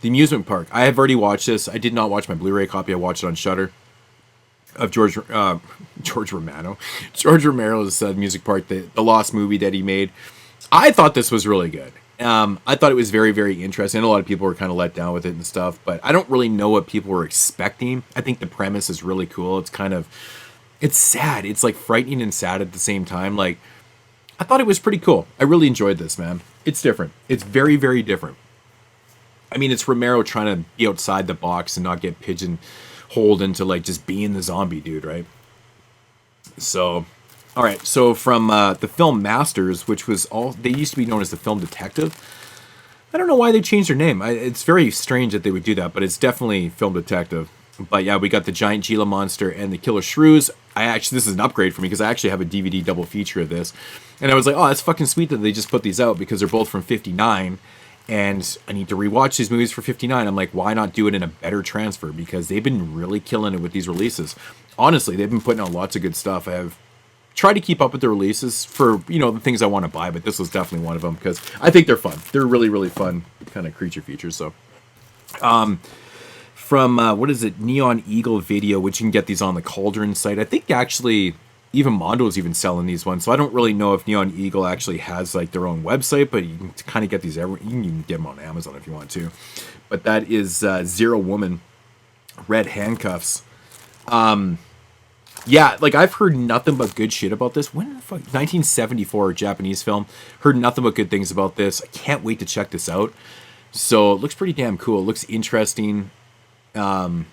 [SPEAKER 1] The Amusement Park. I have already watched this. I did not watch my Blu-ray copy. I watched it on Shudder. Of George Romano. George Romero's Music Park, the lost movie that he made. I thought this was really good. I thought it was very, very interesting. A lot of people were kind of let down with it and stuff, but I don't really know what people were expecting. I think the premise is really cool. It's sad. It's like frightening and sad at the same time. Like, I thought it was pretty cool. I really enjoyed this, man. It's different. It's very, very different. I mean, it's Romero trying to be outside the box and not get pigeonholed into like just being the zombie dude, right? So, all right. So from the film Masters, which was they used to be known as the Film Detective. I don't know why they changed their name. It's very strange that they would do that, but it's definitely Film Detective. But yeah, we got the Giant Gila Monster and the Killer Shrews. This is an upgrade for me because I actually have a DVD double feature of this. And I was like, oh, that's fucking sweet that they just put these out because they're both from 59. And I need to rewatch these movies for 59. I'm like, why not do it in a better transfer? Because they've been really killing it with these releases. Honestly, they've been putting out lots of good stuff. I have tried to keep up with the releases for, you know, the things I want to buy, but this was definitely one of them because I think they're fun. They're really, really fun kind of creature features. So, from, what is it, Neon Eagle Video, which you can get these on the Cauldron site. I think actually even Mondo's even selling these ones, so I don't really know if Neon Eagle actually has like their own website, but you can kind of get these you can get them on Amazon if you want to. But that is Zero Woman, Red Handcuffs. Yeah, like I've heard nothing but good shit about this. When the fuck? 1974, Japanese film. Heard nothing but good things about this. I can't wait to check this out. So it looks pretty damn cool. It looks interesting. And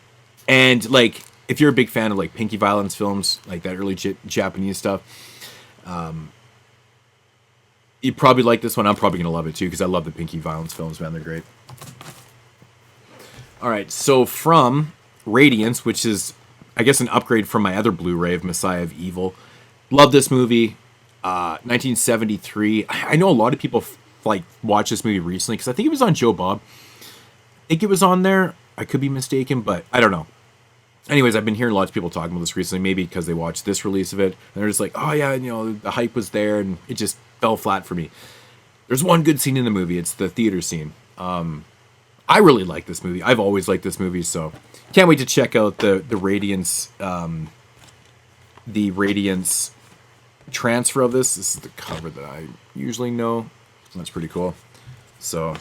[SPEAKER 1] like, if you're a big fan of like Pinky Violence films, like that early Japanese stuff, you probably like this one. I'm probably gonna love it too because I love the Pinky Violence films, man. They're great. All right, so from Radiance, which is, I guess, an upgrade from my other Blu-ray of Messiah of Evil. Love this movie. 1973. I know a lot of people like watched this movie recently because I think it was on Joe Bob. I think it was on there. I could be mistaken, but I don't know. Anyways, I've been hearing lots of people talking about this recently, maybe because they watched this release of it, and they're just like, oh yeah, you know, the hype was there, and it just fell flat for me. There's one good scene in the movie. It's the theater scene. I really like this movie. I've always liked this movie, so can't wait to check out the Radiance transfer of this. This is the cover that I usually know. That's pretty cool. So,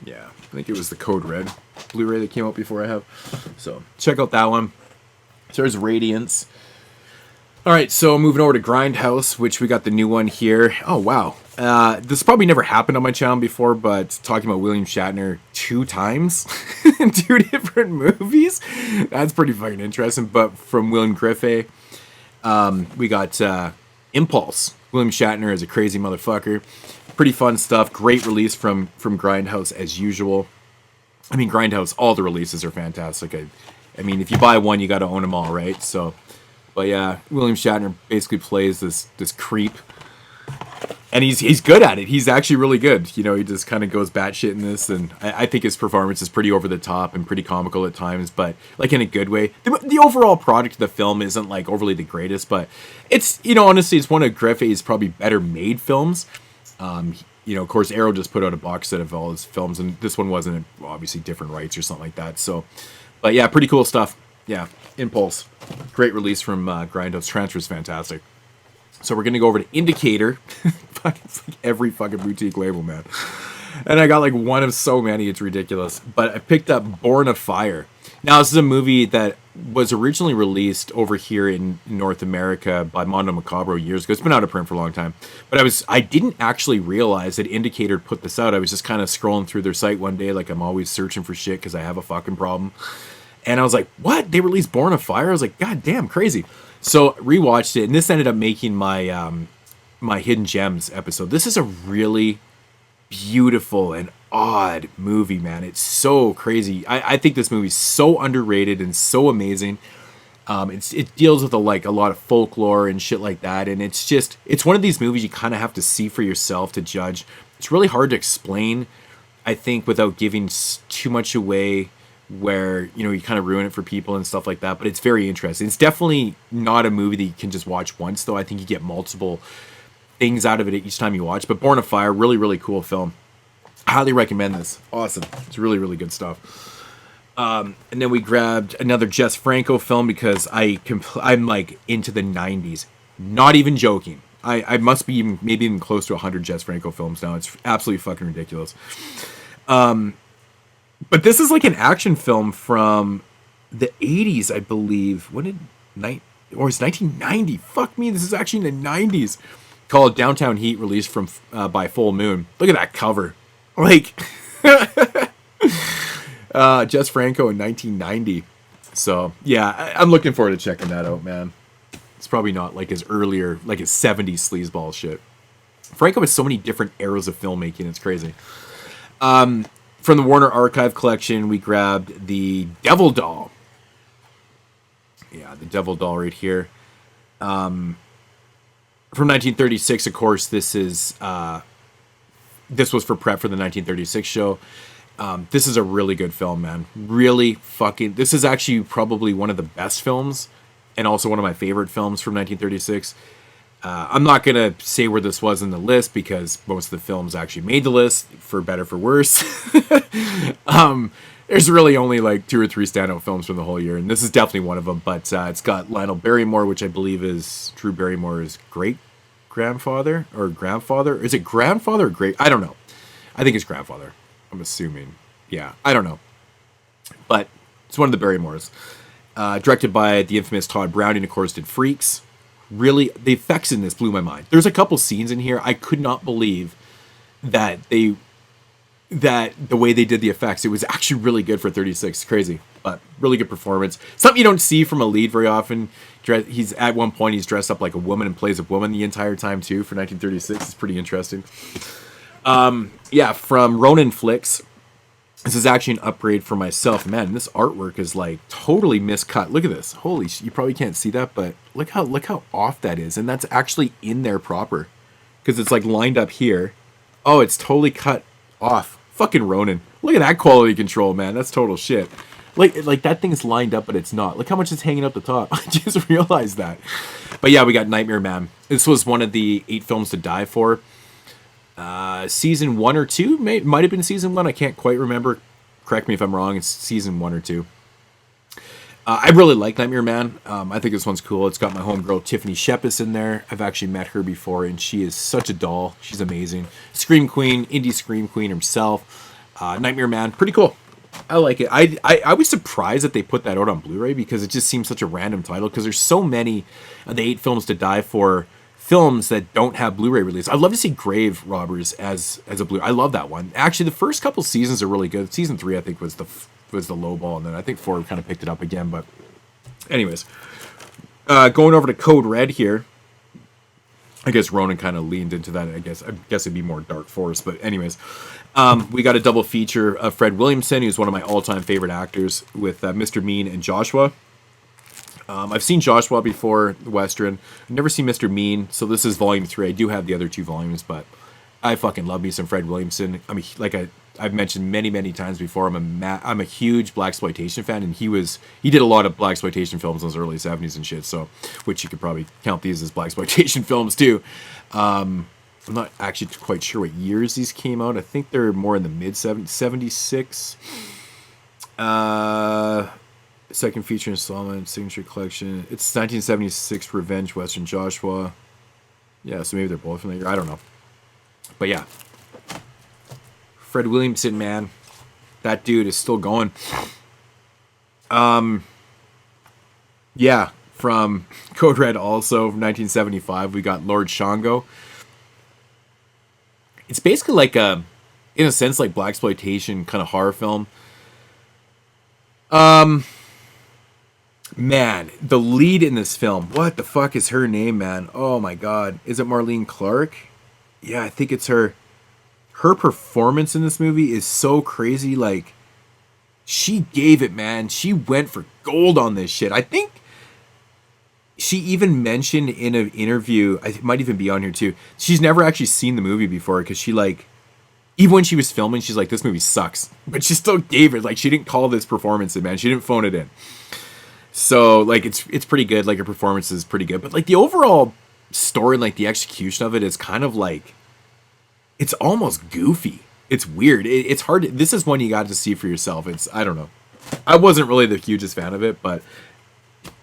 [SPEAKER 1] yeah, I think it was the Code Red Blu-ray that came out before I have. So, check out that one. So there's Radiance. All right, so moving over to Grindhouse, which we got the new one here. Oh, wow. This probably never happened on my channel before, but talking about William Shatner 2 times in 2 different movies. That's pretty fucking interesting. But from William Griffey, we got Impulse. William Shatner is a crazy motherfucker. Pretty fun stuff. Great release from Grindhouse as usual. I mean, Grindhouse, all the releases are fantastic. I mean, if you buy one, you got to own them all, right? So, but yeah, William Shatner basically plays this creep, and he's good at it. He's actually really good. You know, he just kind of goes batshit in this, and I think his performance is pretty over the top and pretty comical at times, but like in a good way. The overall product of the film isn't like overly the greatest, but it's, you know, honestly, it's one of Griffey's probably better made films. You know, of course, Arrow just put out a box set of all his films, and this one wasn't obviously different rights or something like that. So, but yeah, pretty cool stuff. Yeah, Impulse, great release from Grindhouse. Transfer is fantastic. So we're gonna go over to Indicator. It's like every fucking boutique label, man. And I got like one of so many, it's ridiculous. But I picked up Born of Fire. Now, this is a movie that was originally released over here in North America by Mondo Macabro years ago. It's been out of print for a long time. But I didn't actually realize that Indicator put this out. I was just kind of scrolling through their site one day, like I'm always searching for shit because I have a fucking problem. And I was like, what? They released Born of Fire? I was like, god damn, crazy. So rewatched it, and this ended up making my my Hidden Gems episode. This is a really beautiful and odd movie, man. It's so crazy. I think this movie's so underrated and so amazing. It deals with a lot of folklore and shit like that, and it's one of these movies you kind of have to see for yourself to judge. It's really hard to explain, I think, without giving too much away, where, you know, you kind of ruin it for people and stuff like that. But it's very interesting. It's definitely not a movie that you can just watch once, though. I think you get multiple things out of it each time you watch. But Born of Fire, really, really cool film. Highly recommend this. Awesome. It's really, really good stuff. And then we grabbed another Jess Franco film because I'm like into the 90s. Not even joking. I must be maybe even close to 100 Jess Franco films now. It's absolutely fucking ridiculous. But this is like an action film from the 80s, I believe. Or it's 1990. Fuck me, this is actually in the 90s. Called Downtown Heat, released from by Full Moon. Look at that cover. Like, Jess Franco in 1990. So, yeah, I'm looking forward to checking that out, man. It's probably not like his earlier, like his 70s sleazeball shit. Franco has so many different eras of filmmaking, it's crazy. From the Warner Archive collection, we grabbed the Devil Doll. Yeah, the Devil Doll right here. From 1936, of course, this was for prep for the 1936 show. This is a really good film, man. Really fucking... This is actually probably one of the best films, and also one of my favorite films from 1936. I'm not going to say where this was in the list because most of the films actually made the list, for better for worse. There's really only like 2 or 3 standout films from the whole year, and this is definitely one of them. But it's got Lionel Barrymore, which I believe is Drew Barrymore's great-grandfather or grandfather. Is it grandfather or great? I don't know. I think it's grandfather. I'm assuming. Yeah, I don't know. But it's one of the Barrymores. Directed by the infamous Todd Browning, of course, did Freaks. Really, the effects in this blew my mind. There's a couple scenes in here I could not believe that the way they did the effects. It was actually really good for 36. Crazy, but really good performance. Something you don't see from a lead very often. He's at one point he's dressed up like a woman and plays a woman the entire time too for 1936. It's pretty interesting. Yeah, from Ronin Flicks. This is actually an upgrade for myself. Man, this artwork is like totally miscut. Look at this. Holy you probably can't see that, but look how off that is. And that's actually in there proper. Because it's like lined up here. Oh, it's totally cut off. Fucking Ronin. Look at that quality control, man. That's total shit. Like that thing's lined up, but it's not. Look how much is hanging up the top. I just realized that. But yeah, we got Nightmare Man. This was one of the 8 films to die for. Season 1 or 2, might have been season 1. I can't quite remember. Correct me if I'm wrong. It's season 1 or 2. I really like Nightmare Man. I think this one's cool. It's got my homegirl Tiffany Shepis in there. I've actually met her before, and she is such a doll. She's amazing. Scream Queen, indie Scream Queen herself. Nightmare Man, pretty cool. I like it. I was surprised that they put that out on Blu-ray because it just seems such a random title because there's so many of the 8 films to die for films that don't have Blu-ray release. I'd love to see Grave Robbers as a Blu-ray. I love that one. Actually, the first couple seasons are really good. Season 3, I think, was the low ball, and then I think 4 kind of picked it up again. But anyways, going over to Code Red here. I guess Ronan kind of leaned into that. I guess it'd be more Dark Force. But anyways, we got a double feature of Fred Williamson, who's one of my all-time favorite actors, with Mr. Mean and Joshua. I've seen Joshua before, the Western. I've never seen Mr. Mean, so this is volume 3. I do have the other 2 volumes, but I fucking love me some Fred Williamson. I mean, like I've mentioned many times before, I'm a huge blaxploitation fan, and he did a lot of blaxploitation films in those early 70s and shit. So, which you could probably count these as blaxploitation films too. I'm not actually quite sure what years these came out. I think they're more in the mid 76. Second feature installment, signature collection. It's 1976 Revenge Western Joshua. Yeah, so maybe they're both from the year. I don't know, but yeah. Fred Williamson, man, that dude is still going. Yeah, from Code Red also, from 1975, we got Lord Shango. It's basically like in a sense, like blaxploitation kind of horror film. Man, the lead in this film, what the fuck is her name, man? Oh my god, is it Marlene Clark? Yeah, I think it's her. Her performance in this movie is so crazy. Like, she gave it, man. She went for gold on this shit. I think she even mentioned in an interview, it might even be on here too, she's never actually seen the movie before because she, like, even when she was filming, she's like, this movie sucks. But she still gave it. Like, she didn't call this performance in, man. She didn't phone it in. So, like, it's pretty good. Like, her performance is pretty good. But, like, the overall story and, like, the execution of it is kind of, like, it's almost goofy. It's weird. It's hard. This is one you got to see for yourself. I don't know. I wasn't really the hugest fan of it, but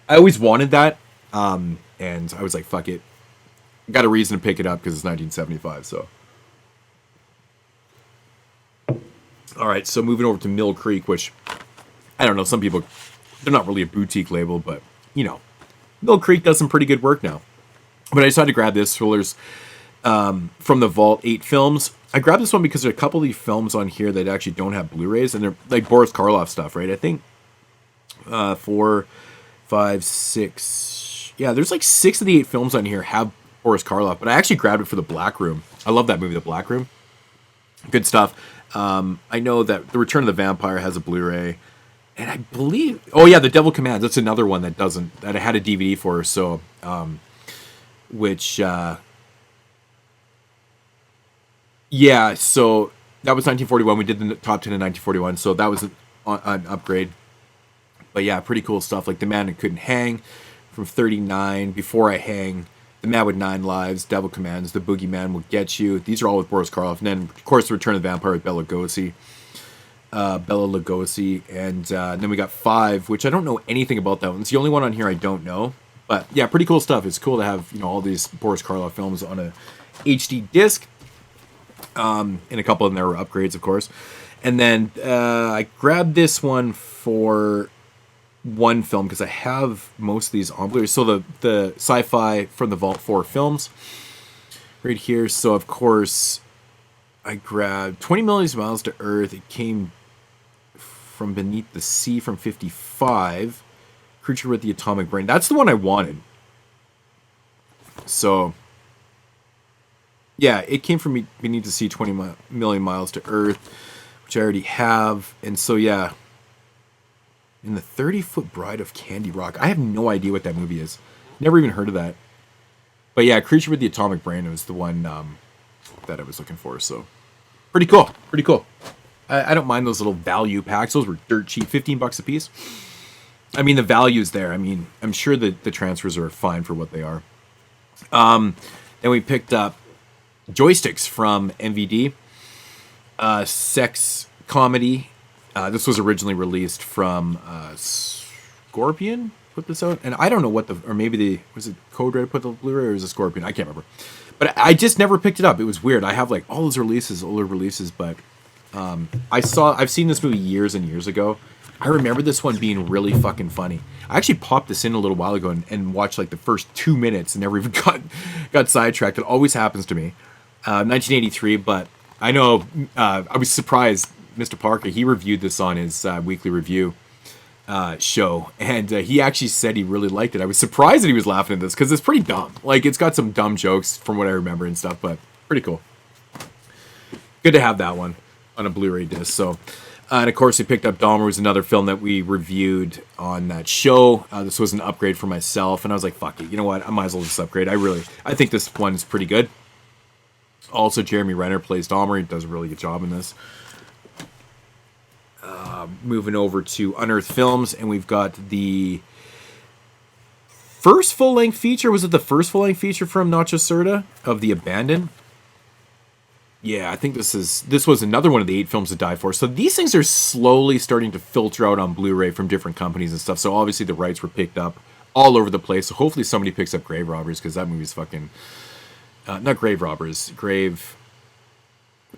[SPEAKER 1] I always wanted that. And I was like, fuck it. Got a reason to pick it up because it's 1975, so. All right, so moving over to Mill Creek, which, I don't know, some people, they're not really a boutique label, but, you know, Mill Creek does some pretty good work now. But I decided to grab this. So there's from the Vault 8 films. I grabbed this one because there are a couple of these films on here that actually don't have Blu-rays, and they're like Boris Karloff stuff, right? I think 4, 5, 6. Yeah, there's like 6 of the 8 films on here have Boris Karloff, but I actually grabbed it for The Black Room. I love that movie, The Black Room. Good stuff. I know that The Return of the Vampire has a Blu-ray, and I believe, oh yeah, The Devil Commands. That's another one that doesn't, that I had a DVD for. So, which. Yeah, so that was 1941. We did the top 10 in 1941, so that was an upgrade. But yeah, pretty cool stuff. Like The Man Who Couldn't Hang from 39, Before I Hang, The Man with 9 Lives, Devil Commands, The Boogeyman Will Get You. These are all with Boris Karloff. And then, of course, The Return of the Vampire with Bela Lugosi. And then we got 5, which I don't know anything about that one. It's the only one on here I don't know. But yeah, pretty cool stuff. It's cool to have, you know, all these Boris Karloff films on a HD disc. And a couple of them there were upgrades, of course. And then I grabbed this one for one film because I have most of these on Blu-ray. So the sci-fi from the Vault 4 films right here. So, of course, I grabbed 20 Million Miles to Earth. It came from Beneath the Sea from 55. Creature with the Atomic Brain. That's the one I wanted. So... yeah, it came from Beneath the Sea, 20 Million Miles to Earth, which I already have. And so, yeah, in the 30-Foot Bride of Candy Rock. I have no idea what that movie is. Never even heard of that. But yeah, Creature with the Atomic Brain was the one that I was looking for. So, pretty cool. Pretty cool. I don't mind those little value packs. Those were dirt cheap, $15 a piece. I mean, the value's there. I mean, I'm sure that the transfers are fine for what they are. Then we picked up Joysticks from MVD. Sex comedy. This was originally released from Scorpion. Put this out, and I don't know what or maybe was it Code Red put the Blu-ray, or was it Scorpion? I can't remember. But I just never picked it up. It was weird. I have like all those releases, older releases, but I've seen this movie years and years ago. I remember this one being really fucking funny. I actually popped this in a little while ago and watched like the first 2 minutes and never even got sidetracked. It always happens to me. 1983, but I know I was surprised. Mr. Parker, he reviewed this on his weekly review show, and he actually said he really liked it. I was surprised that he was laughing at this because it's pretty dumb. Like, it's got some dumb jokes from what I remember and stuff, but pretty cool. Good to have that one on a Blu-ray disc. So, and of course, we picked up Dahmer, was another film that we reviewed on that show. This was an upgrade for myself, and I was like, fuck it, you know what? I might as well just upgrade. I think this one's pretty good. Also, Jeremy Renner plays Dahmer. He does a really good job in this. Moving over to Unearthed Films, and we've got the first full-length feature. Was it the first full-length feature from Nacho Cerda of The Abandoned? Yeah, I think this was another one of the 8 films to die for. So these things are slowly starting to filter out on Blu-ray from different companies and stuff. So obviously the rights were picked up all over the place. So hopefully somebody picks up Grave Robbers, because that movie's fucking... not Grave Robbers. What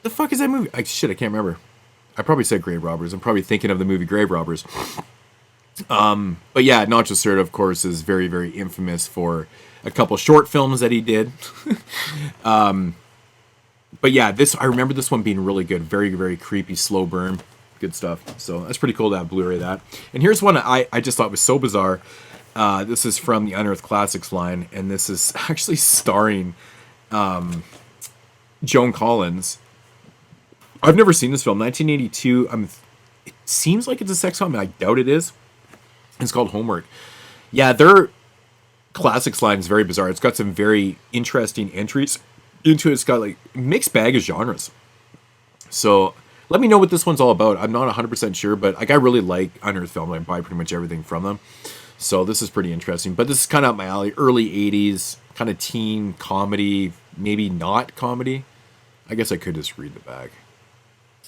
[SPEAKER 1] the fuck is that movie? Shit, I can't remember. I probably said Grave Robbers. I'm probably thinking of the movie Grave Robbers. But yeah, Nacho Cerda, of course, is very, very infamous for a couple short films that he did. But yeah, I remember this one being really good. Very, very creepy, slow burn. Good stuff. So that's pretty cool to have Blu-ray that. And here's one I just thought was so bizarre. This is from the Unearthed Classics line, and this is actually starring Joan Collins. I've never seen this film. 1982. It seems like it's a sex comedy. I doubt it is. It's called Homework. Yeah, their Classics line is very bizarre. It's got some very interesting entries into it. It's got like mixed bag of genres. So let me know what this one's all about. I'm not 100% sure, but like I really like Unearthed Film. I buy pretty much everything from them. So this is pretty interesting. But this is kind of up my alley. Early 80s, kind of teen comedy, maybe not comedy. I guess I could just read the back.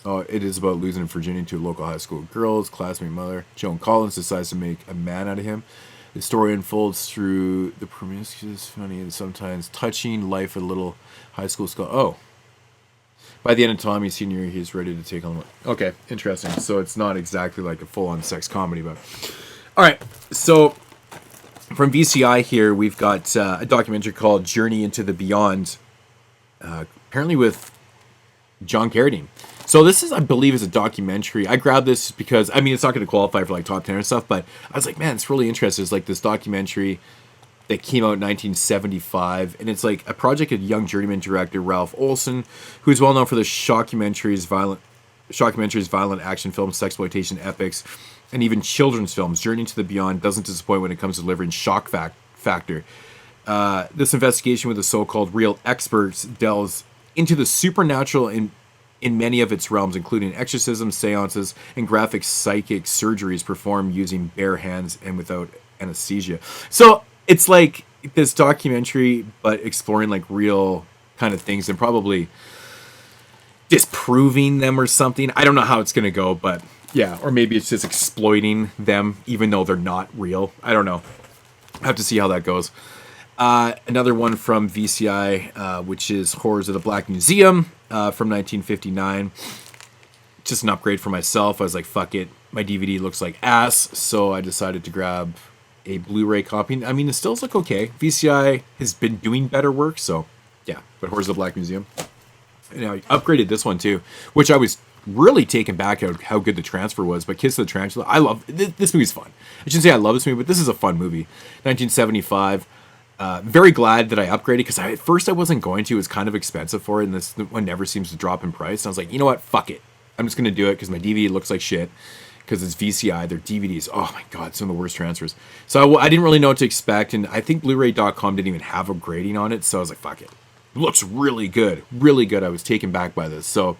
[SPEAKER 1] Oh, it is about losing virginity to a local high school girl's classmate mother. Joan Collins decides to make a man out of him. The story unfolds through the promiscuous, funny, and sometimes touching life of a little high school scholar. Oh. By the end of Tommy's senior year, he's ready to take on... Okay, interesting. So it's not exactly like a full-on sex comedy, but... Alright, so from VCI here, we've got a documentary called Journey into the Beyond. Apparently with John Carradine. So this is, I believe, is a documentary. I grabbed this because, I mean, it's not going to qualify for like top 10 and stuff, but I was like, man, it's really interesting. It's like this documentary that came out in 1975, and it's like a project of young journeyman director Ralph Olson, who's well known for the shockumentaries, violent action films, sexploitation epics, and even children's films. Journey to the Beyond doesn't disappoint when it comes to delivering shock factor. This investigation with the so-called real experts delves into the supernatural in many of its realms, including exorcisms, seances, and graphic psychic surgeries performed using bare hands and without anesthesia. So it's like this documentary, but exploring like real kind of things and probably disproving them or something. I don't know how it's going to go, but yeah, or maybe it's just exploiting them even though they're not real. I don't know. I have to see how that goes. Another one from VCI, which is Horrors of the Black Museum from 1959. Just an upgrade for myself. I was like, fuck it. My DVD looks like ass. So I decided to grab a Blu-ray copy. I mean, it still look okay. VCI has been doing better work. So yeah, but Horrors of the Black Museum. And I upgraded this one too, which I was really taken back at how good the transfer was. But Kiss of the Tarantula, I love this movie's fun. I shouldn't say I love this movie, but this is a fun movie. 1975. Very glad that I upgraded, because at first I wasn't going to. It was kind of expensive for it, and this one never seems to drop in price. And I was like, you know what? Fuck it. I'm just going to do it because my DVD looks like shit. Because it's VCI. Their DVDs, oh my God, some of the worst transfers. So I didn't really know what to expect, and I think Blu-ray.com didn't even have a grading on it, so I was like, fuck it. It looks really good. Really good. I was taken back by this. So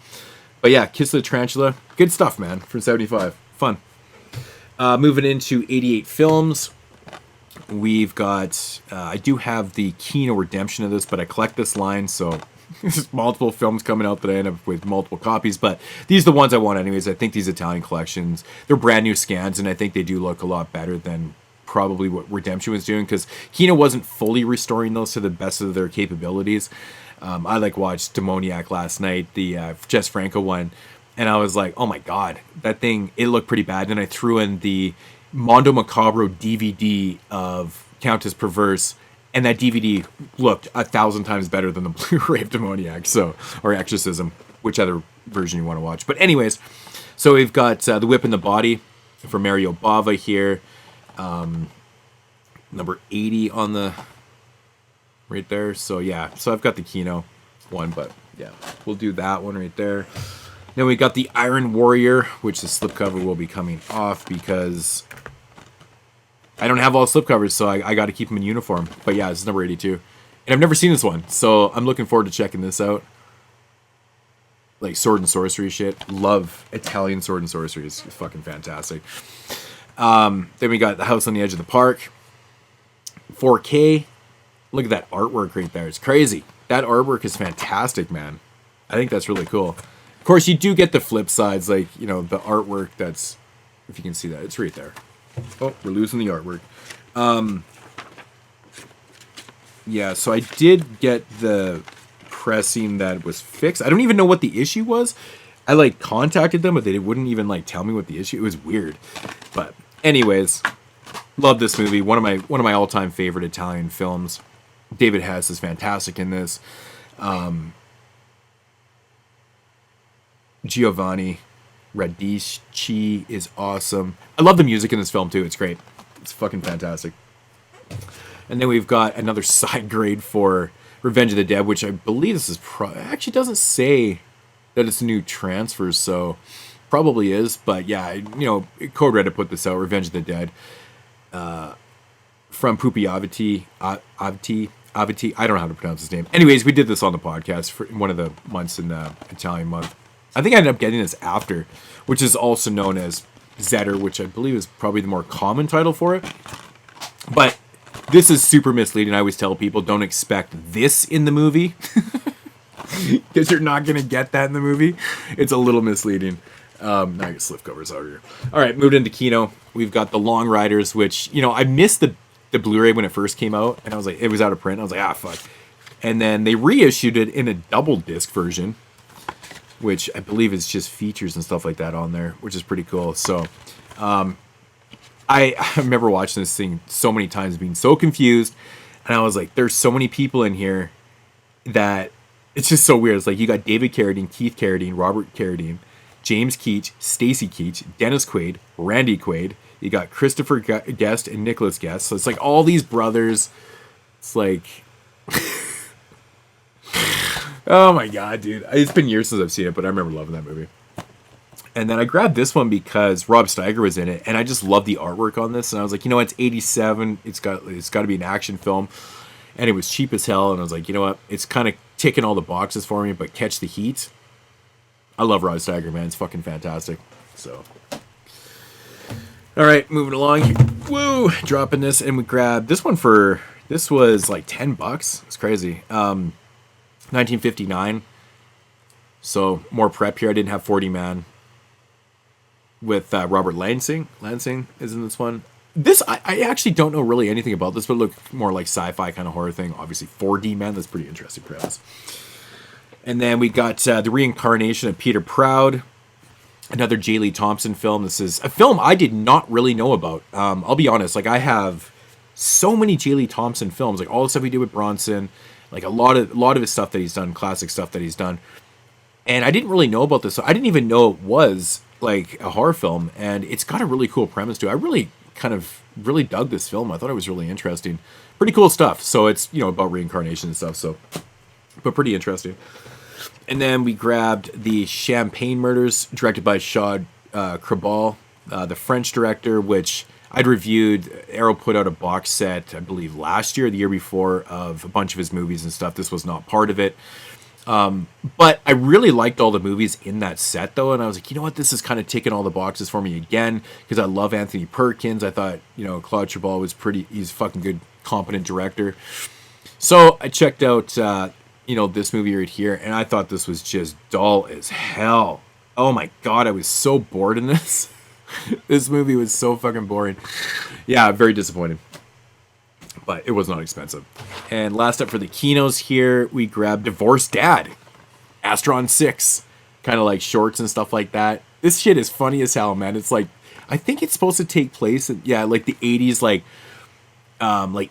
[SPEAKER 1] But yeah, Kiss of the Tarantula, good stuff, man. From 75, fun. Moving into 88 films, we've got. I do have the Kino redemption of this, but I collect this line, so there's multiple films coming out that I end up with multiple copies. But these are the ones I want, anyways. I think these Italian collections, they're brand new scans, and I think they do look a lot better than probably what Redemption was doing, because Kino wasn't fully restoring those to the best of their capabilities. I watched Demoniac last night, the Jess Franco one, and I was like, oh my god, that thing, it looked pretty bad. Then I threw in the Mondo Macabro DVD of Countess Perverse, and that DVD looked 1,000 times better than the Blu-ray of Demoniac, or Exorcism, whichever version you want to watch. But anyways, so we've got The Whip and the Body for Mario Bava here, number 80 on the right there. So yeah, so I've got the Kino one, but yeah, we'll do that one right there. Then we got the Iron Warrior, which the slipcover will be coming off because I don't have all the slipcovers, so I got to keep them in uniform. But yeah, this is number 82. And I've never seen this one, so I'm looking forward to checking this out. Like sword and sorcery shit. Love Italian sword and sorcery. It's fucking fantastic. Then we got The House on the Edge of the Park. 4K. Look at that artwork right there. It's crazy. That artwork is fantastic, man. I think that's really cool. Of course, you do get the flip sides, like, you know, the artwork that's, if you can see that, it's right there. Oh, we're losing the artwork. Yeah, so I did get the pressing that was fixed. I don't even know what the issue was. I contacted them, but they wouldn't even tell me what the issue. It was weird. But anyways, love this movie. One of my all-time favorite Italian films. David Hess is fantastic in this. Giovanni Radici is awesome. I love the music in this film too. It's great. It's fucking fantastic. And then we've got another side grade for Revenge of the Dead, which I believe this is actually doesn't say that it's a new transfer, so probably is. But yeah, you know, Code Red to put this out. Revenge of the Dead, from Pupi Avati. Avati. I don't know how to pronounce his name. Anyways, we did this on the podcast for one of the months in the Italian month. I think I ended up getting this after, which is also known as Zetter, which I believe is probably the more common title for it. But this is super misleading. I always tell people, don't expect this in the movie, because you're not going to get that in the movie. It's a little misleading. Now I get slipcovers out here. All right, moved into Kino. We've got the Long Riders, which, you know, I missed the Blu-ray when it first came out, and I was like, it was out of print. I was like, fuck. And then they reissued it in a double disc version, which I believe is just features and stuff like that on there, which is pretty cool. So, I remember watching this thing so many times, being so confused, and I was like, there's so many people in here that it's just so weird. It's like you got David Carradine, Keith Carradine, Robert Carradine, James Keach, Stacy Keach, Dennis Quaid, Randy Quaid. You got Christopher Guest and Nicholas Guest. So it's like all these brothers. It's like, oh my god, dude! It's been years since I've seen it, but I remember loving that movie. And then I grabbed this one because Rob Steiger was in it, and I just love the artwork on this. And I was like, you know what? It's 87. It's got to be an action film, and it was cheap as hell. And I was like, you know what? It's kind of ticking all the boxes for me, but Catch the Heat. I love Rob Steiger, man. It's fucking fantastic. So, all right, moving along here. Woo! Dropping this, and we grabbed this one for, this was like $10. It's crazy. 1959. So, more prep here. I didn't have 40 Man. With Robert Lansing. Lansing is in this one. This, I actually don't know really anything about this, but it looked more like sci-fi kind of horror thing. Obviously, 4D Man. That's pretty interesting premise. And then we got The Reincarnation of Peter Proud. Another J. Lee Thompson film. This is a film I did not really know about. I'll be honest. Like, I have so many J. Lee Thompson films. Like, all the stuff he did with Bronson. Like, a lot of his stuff that he's done. Classic stuff that he's done. And I didn't really know about this. So I didn't even know it was like a horror film, and it's got a really cool premise too. I really dug this film. I thought it was really interesting. Pretty cool stuff. So it's, you know, about reincarnation and stuff, so, but pretty interesting. And then we grabbed the Champagne Murders, directed by Shad Krabal, the French director, which I'd reviewed. Arrow put out a box set, I believe last year, the year before, of a bunch of his movies and stuff. This was not part of it. But I really liked all the movies in that set, though, and I was like, you know what, this is kind of ticking all the boxes for me again, because I love Anthony Perkins. I thought, Claude Chabrol was he's a fucking good, competent director. So I checked out, this movie right here, and I thought this was just dull as hell. Oh my god, I was so bored in this. This movie was so fucking boring. Yeah, very disappointed. But it was not expensive. And last up for the kinos here, we grabbed Divorced Dad, Astron 6, kind of like shorts and stuff like that. This shit is funny as hell, man. It's like, I think it's supposed to take place in, like the 80s, like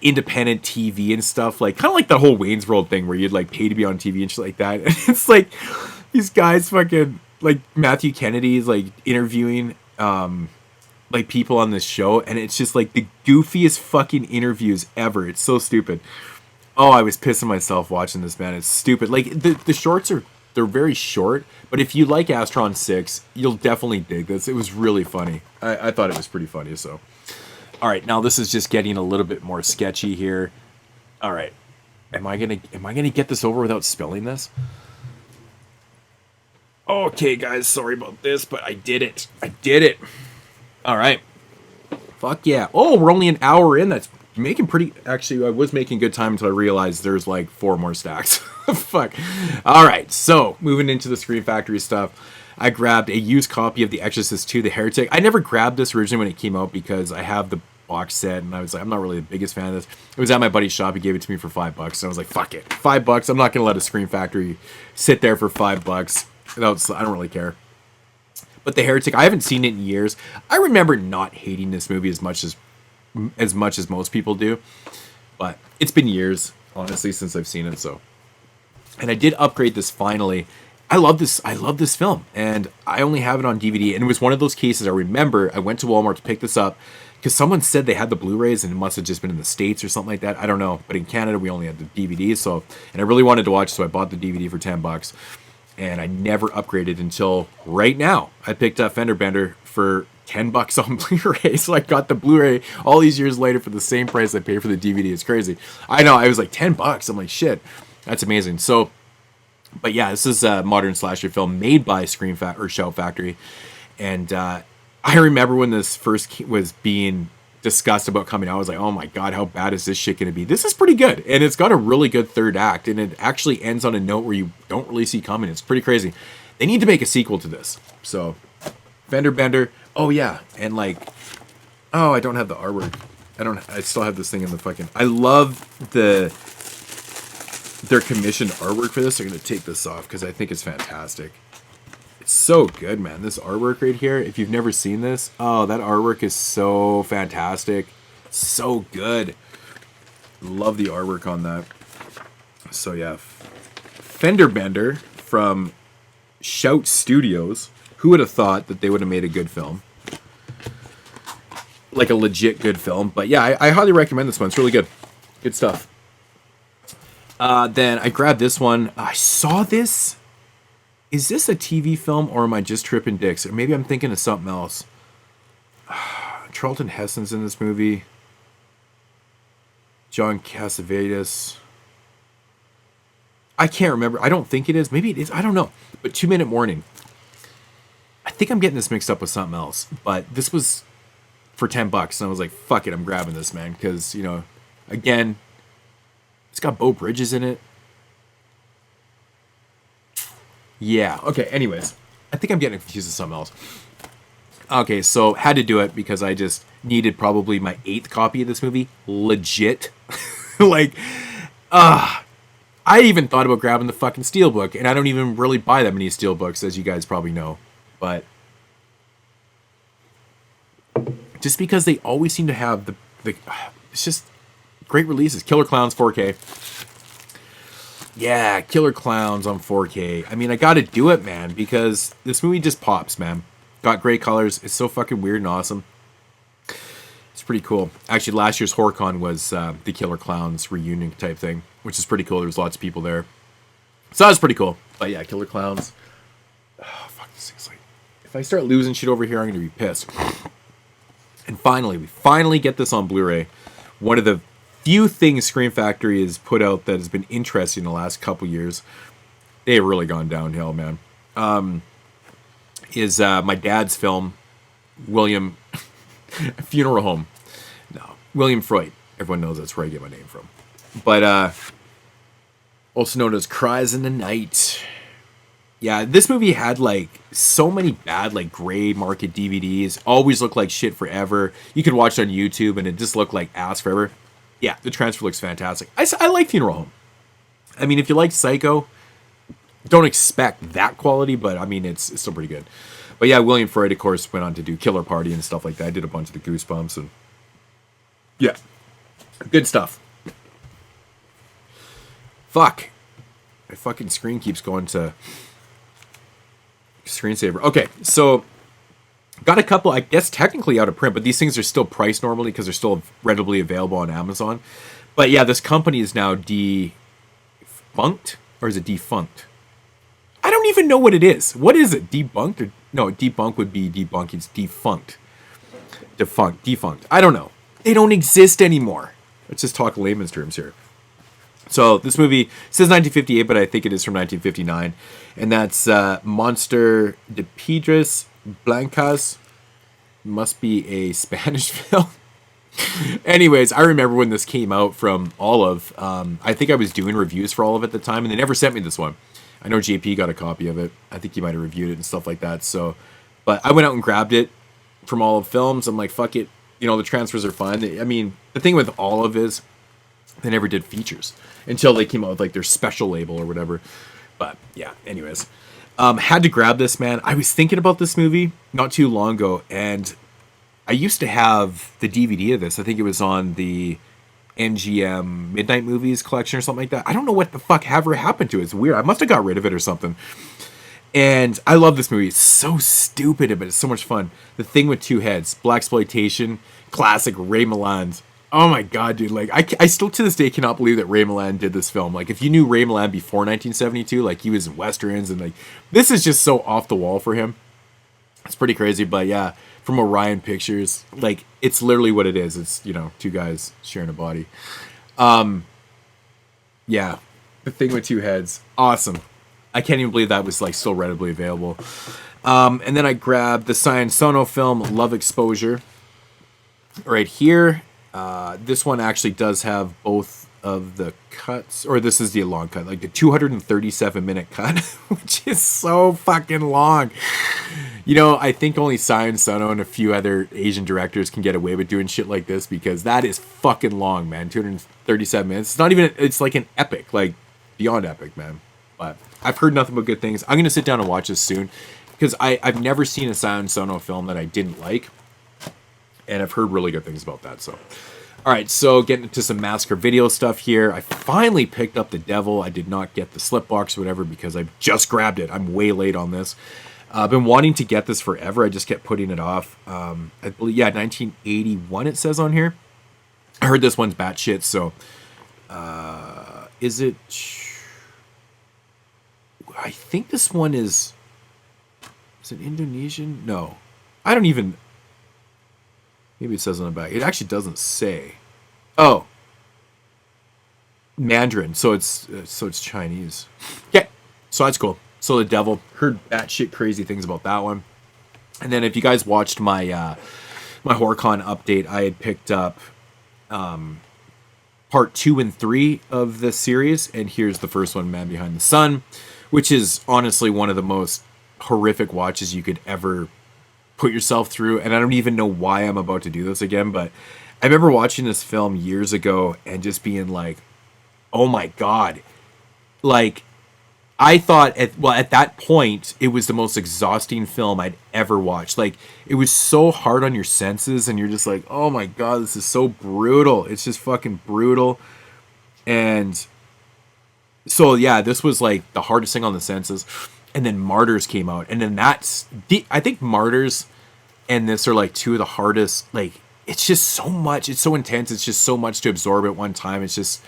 [SPEAKER 1] independent TV and stuff, like kind of like the whole Wayne's World thing where you'd like pay to be on TV and shit like that. And it's like these guys fucking, like Matthew Kennedy's like interviewing like people on this show, and it's just like the goofiest fucking interviews ever. It's so stupid. Oh, I was pissing myself watching this, man. It's stupid. Like the shorts they're very short, but if you like Astron 6, you'll definitely dig this. It was really funny. I thought it was pretty funny. So, all right, now this is just getting a little bit more sketchy here. All right, am I gonna get this over without spelling this? Okay, guys, sorry about this, but I did it. All right. Fuck yeah. Oh, we're only an hour in. That's making pretty... Actually, I was making good time until I realized there's like 4 more stacks. Fuck. All right, so moving into the Scream Factory stuff, I grabbed a used copy of The Exorcist 2, The Heretic. I never grabbed this originally when it came out because I have the box set, and I was like, I'm not really the biggest fan of this. It was at my buddy's shop. He gave it to me for $5, and I was like, fuck it. $5. I'm not going to let a Scream Factory sit there for $5. I don't really care. But The Heretic, I haven't seen it in years. I remember not hating this movie as much as most people do. But it's been years, honestly, since I've seen it. So, and I did upgrade this finally. I love this film, and I only have it on DVD. And it was one of those cases I remember I went to Walmart to pick this up because someone said they had the Blu-rays, and it must have just been in the States or something like that. I don't know. But in Canada, we only had the DVDs. So, and I really wanted to watch, so I bought the DVD for $10. And I never upgraded until right now. I picked up Fender Bender for $10 on Blu-ray, so I got the Blu-ray all these years later for the same price I paid for the DVD. It's crazy. I know, I was like $10. I'm like, shit, that's amazing. So, but yeah, this is a modern slasher film made by Shout Factory, and I remember when this first was being discussed about coming out, I was like, oh my god, how bad is this shit gonna be? This is pretty good, and it's got a really good third act, and it actually ends on a note where you don't really see coming. It's pretty crazy. They need to make a sequel to this. So, Fender Bender. Oh yeah, and like, oh, I don't have the artwork. I still have this thing in the fucking... I love their commissioned artwork for this. I'm gonna take this off because I think it's fantastic. So good, man. This artwork right here, if you've never seen this, oh, that artwork is so fantastic. So good. Love the artwork on that. So yeah, Fender Bender from Shout Studios. Who would have thought that they would have made a good film? Like a legit good film. But yeah, I highly recommend this one. It's really good. Good stuff. Then I grabbed this one. I saw this. Is this a TV film, or am I just tripping dicks? Or maybe I'm thinking of something else. Charlton Heston's in this movie. John Cassavetes. I can't remember. I don't think it is. Maybe it is. I don't know. But 2 Minute Warning. I think I'm getting this mixed up with something else. But this was for $10. And I was like, fuck it, I'm grabbing this, man. Because, again, it's got Beau Bridges in it. Yeah, okay, anyways. I think I'm getting confused with something else. Okay, so had to do it because I just needed probably my 8th copy of this movie. Legit. Like, I even thought about grabbing the fucking Steelbook, and I don't even really buy that many Steelbooks, as you guys probably know. But just because they always seem to have the it's just great releases. Killer Clowns 4K. Yeah, Killer Clowns on 4K. I mean, I gotta do it, man, because this movie just pops, man. Got great colors. It's so fucking weird and awesome. It's pretty cool. Actually, last year's HorrorCon was the Killer Clowns reunion type thing, which is pretty cool. There was lots of people there. So that was pretty cool. But yeah, Killer Clowns. Oh, fuck, this thing's like... If I start losing shit over here, I'm gonna be pissed. And finally, we finally get this on Blu-ray. One of the few things Scream Factory has put out that has been interesting in the last couple years. They've really gone downhill, man. Is my dad's film, William Funeral Home. No, William Freud. Everyone knows that's where I get my name from. But also known as Cries in the Night. Yeah, this movie had like so many bad like gray market DVDs. Always looked like shit forever. You could watch it on YouTube and it just looked like ass forever. Yeah, the transfer looks fantastic. I like Funeral Home. I mean, if you like Psycho, don't expect that quality, but I mean, it's still pretty good. But yeah, William Freud, of course, went on to do Killer Party and stuff like that. I did a bunch of the Goosebumps and yeah, good stuff. Fuck. My fucking screen keeps going to screensaver. Okay, so got a couple, I guess, technically out of print, but these things are still priced normally because they're still readily available on Amazon. But yeah, this company is now defunct, or is it defunct? I don't even know what it is. What is it? Debunked? Or no, debunk would be debunk. It's defunct. Defunct. I don't know. They don't exist anymore. Let's just talk layman's terms here. So this movie says 1958, but I think it is from 1959. And that's Monster de Piedras Blancas. Must be a Spanish film. Anyways, I remember when this came out from Olive. I think I was doing reviews for Olive at the time, and they never sent me this one. I know JP got a copy of it. I think he might have reviewed it and stuff like that. So, but I went out and grabbed it from Olive Films. I'm like, fuck it. You know, the transfers are fine. I mean, the thing with Olive is they never did features until they came out with like their special label or whatever. But yeah, anyways, had to grab this, man. I was thinking about this movie not too long ago, and I used to have the DVD of this. I think it was on the NGM Midnight Movies collection or something like that. I don't know what the fuck ever happened to it. It's weird. I must have got rid of it or something. And I love this movie. It's so stupid, but it's so much fun. The Thing with Two Heads, blaxploitation, classic Ray Milland. Oh my god, dude! Like I still to this day cannot believe that Ray Milland did this film. Like if you knew Ray Milland before 1972, like he was in westerns and like this is just so off the wall for him. It's pretty crazy, but yeah, from Orion Pictures, like it's literally what it is. It's, you know, two guys sharing a body. Yeah, The Thing with Two Heads, awesome. I can't even believe that was like still readily available. And then I grabbed the Sion Sono film Love Exposure right here. This one actually does have both of the cuts, or this is the long cut, like the 237-minute cut, which is so fucking long. You know, I think only Sion Sono and a few other Asian directors can get away with doing shit like this because that is fucking long, man. 237 minutes. It's not even, it's like an epic, like beyond epic, man. But I've heard nothing but good things. I'm going to sit down and watch this soon because I've never seen a Sion Sono film that I didn't like. And I've heard really good things about that. So, all right. So getting into some Massacre video stuff here. I finally picked up The Devil. I did not get the slip box or whatever because I just grabbed it. I'm way late on this. I've been wanting to get this forever. I just kept putting it off. I believe, yeah, 1981 it says on here. I heard this one's batshit. So, is it? I think this one is it Indonesian? No, I don't even. Maybe it says on the back. It actually doesn't say. Oh, Mandarin. So it's Chinese. Yeah, so that's cool. So The Devil, heard batshit crazy things about that one. And then if you guys watched my my HorrorCon update, I had picked up part 2 and 3 of the series, and here's the first one, Man Behind the Sun, which is honestly one of the most horrific watches you could ever put yourself through. And I don't even know why I'm about to do this again, but I remember watching this film years ago and just being like, oh my god. Like, I thought at that point it was the most exhausting film I'd ever watched. Like, it was so hard on your senses and you're just like, oh my god, this is so brutal. It's just fucking brutal. And so yeah, this was like the hardest thing on the senses. And then Martyrs came out, and then I think Martyrs and this are like two of the hardest. Like, it's just so much. It's so intense. It's just so much to absorb at one time. It's just,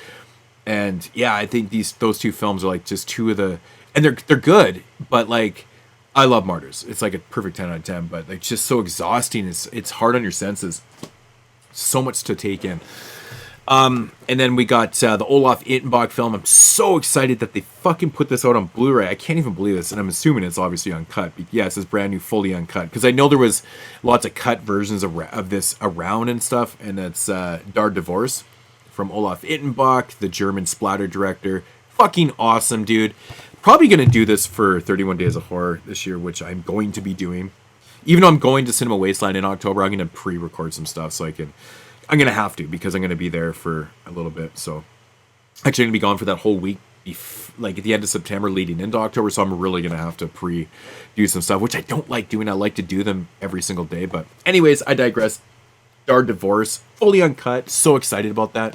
[SPEAKER 1] and yeah, I think those two films are like just two of the, and they're good, but like, I love Martyrs. It's like a perfect 10 out of 10, but like just so exhausting. It's hard on your senses. So much to take in. And then we got the Olaf Ittenbach film. I'm so excited that they fucking put this out on Blu-ray. I can't even believe this, and I'm assuming it's obviously uncut. Yeah, it says brand new, fully uncut. Because I know there was lots of cut versions of this around and stuff, and it's Dar Divorce from Olaf Ittenbach, the German splatter director. Fucking awesome, dude. Probably going to do this for 31 Days of Horror this year, which I'm going to be doing. Even though I'm going to Cinema Wasteland in October, I'm going to pre-record some stuff so I can... I'm going to have to, because I'm going to be there for a little bit. So, actually going to be gone for that whole week, like at the end of September leading into October. So I'm really going to have to do some stuff, which I don't like doing. I like to do them every single day. But anyways, I digress. Dar Divorce, fully uncut. So excited about that.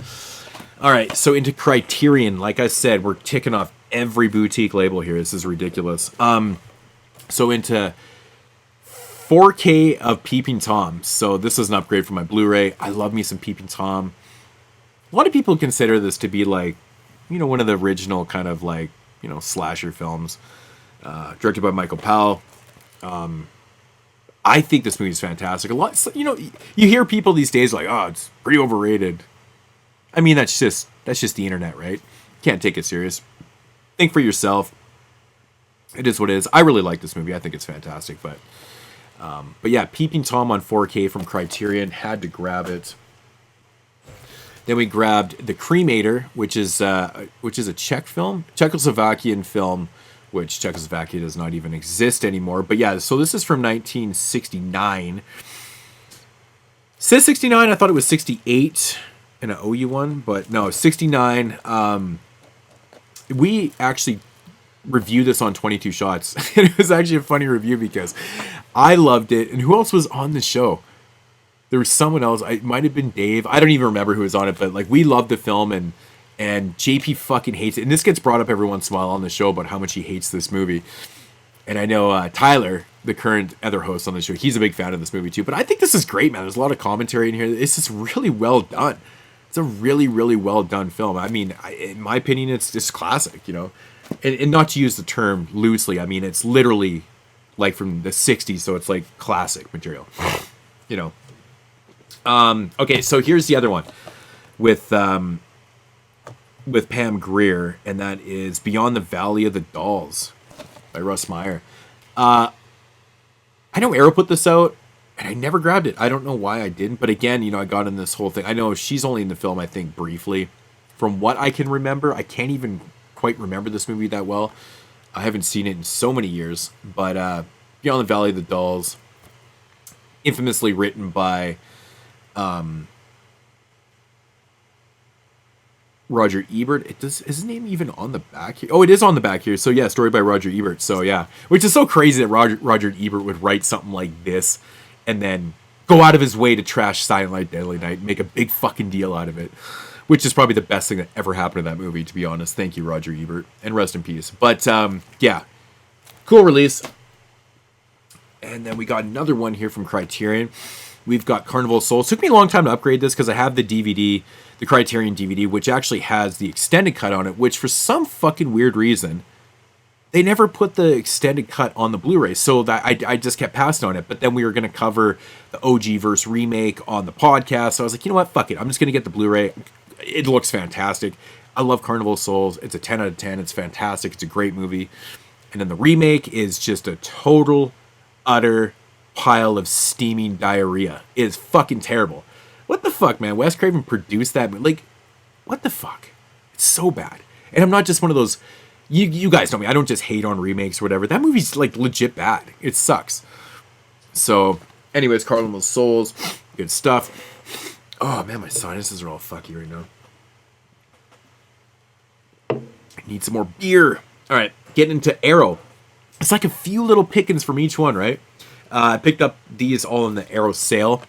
[SPEAKER 1] All right, so into Criterion. Like I said, we're ticking off every boutique label here. This is ridiculous. So into 4K of Peeping Tom. So this is an upgrade from my Blu-ray. I love me some Peeping Tom. A lot of people consider this to be like, you know, one of the original kind of like, you know, slasher films. Directed by Michael Powell. I think this movie is fantastic. A lot, you know, you hear people these days like, oh, it's pretty overrated. I mean, that's just the internet, right? Can't take it serious. Think for yourself. It is what it is. I really like this movie. I think it's fantastic, but yeah, Peeping Tom on 4K from Criterion, had to grab it. Then we grabbed The Cremator, which is a Czech film, Czechoslovakian film, which Czechoslovakia does not even exist anymore. But yeah, so this is from 1969. It says 69. I thought it was 68, and I owe you one, but no, 69. We actually reviewed this on 22 Shots. It was actually a funny review because I loved it. And who else was on the show? There was someone else. It might have been Dave. I don't even remember who was on it, but like we loved the film, and JP fucking hates it. And this gets brought up every once in a while on the show about how much he hates this movie. And I know Tyler, the current other host on the show, he's a big fan of this movie too. But I think this is great, man. There's a lot of commentary in here. It's just really well done. It's a really, really well done film. I mean, in my opinion, it's just classic, you know. And not to use the term loosely, I mean, it's literally like from the 60s, so it's like classic material, you know. Okay, so here's the other one with Pam Grier, and that is Beyond the Valley of the Dolls by Russ Meyer. I know Arrow put this out, and I never grabbed it. I don't know why I didn't, but again, you know, I got in this whole thing. I know she's only in the film, I think, briefly. From what I can remember, I can't even quite remember this movie that well. I haven't seen it in so many years, but Beyond the Valley of the Dolls, infamously written by Roger Ebert. Is his name even on the back here? Oh, it is on the back here. So yeah, story by Roger Ebert. So yeah, which is so crazy that Roger Ebert would write something like this and then go out of his way to trash Silent Night, Deadly Night, and make a big fucking deal out of it. Which is probably the best thing that ever happened to that movie, to be honest. Thank you, Roger Ebert, and rest in peace. But yeah, cool release. And then we got another one here from Criterion. We've got Carnival of Souls. It took me a long time to upgrade this because I have the DVD, the Criterion DVD, which actually has the extended cut on it, which for some fucking weird reason, they never put the extended cut on the Blu-ray. So that I just kept passing on it. But then we were going to cover the OG verse remake on the podcast. So I was like, you know what? Fuck it. I'm just going to get the Blu-ray. It looks fantastic. I love Carnival of Souls. It's a 10 out of 10. It's fantastic. It's a great movie. And then the remake is just a total, utter pile of steaming diarrhea. It is fucking terrible. What the fuck, man? Wes Craven produced that movie. Like, what the fuck? It's so bad. And I'm not just one of those... You guys know me. I don't just hate on remakes or whatever. That movie's, like, legit bad. It sucks. So, anyways, Carnival of Souls. Good stuff. Oh, man, my sinuses are all fucky right now. I need some more beer. All right, getting into Arrow. It's like a few little pickings from each one, right? I picked up these all in the Arrow sale.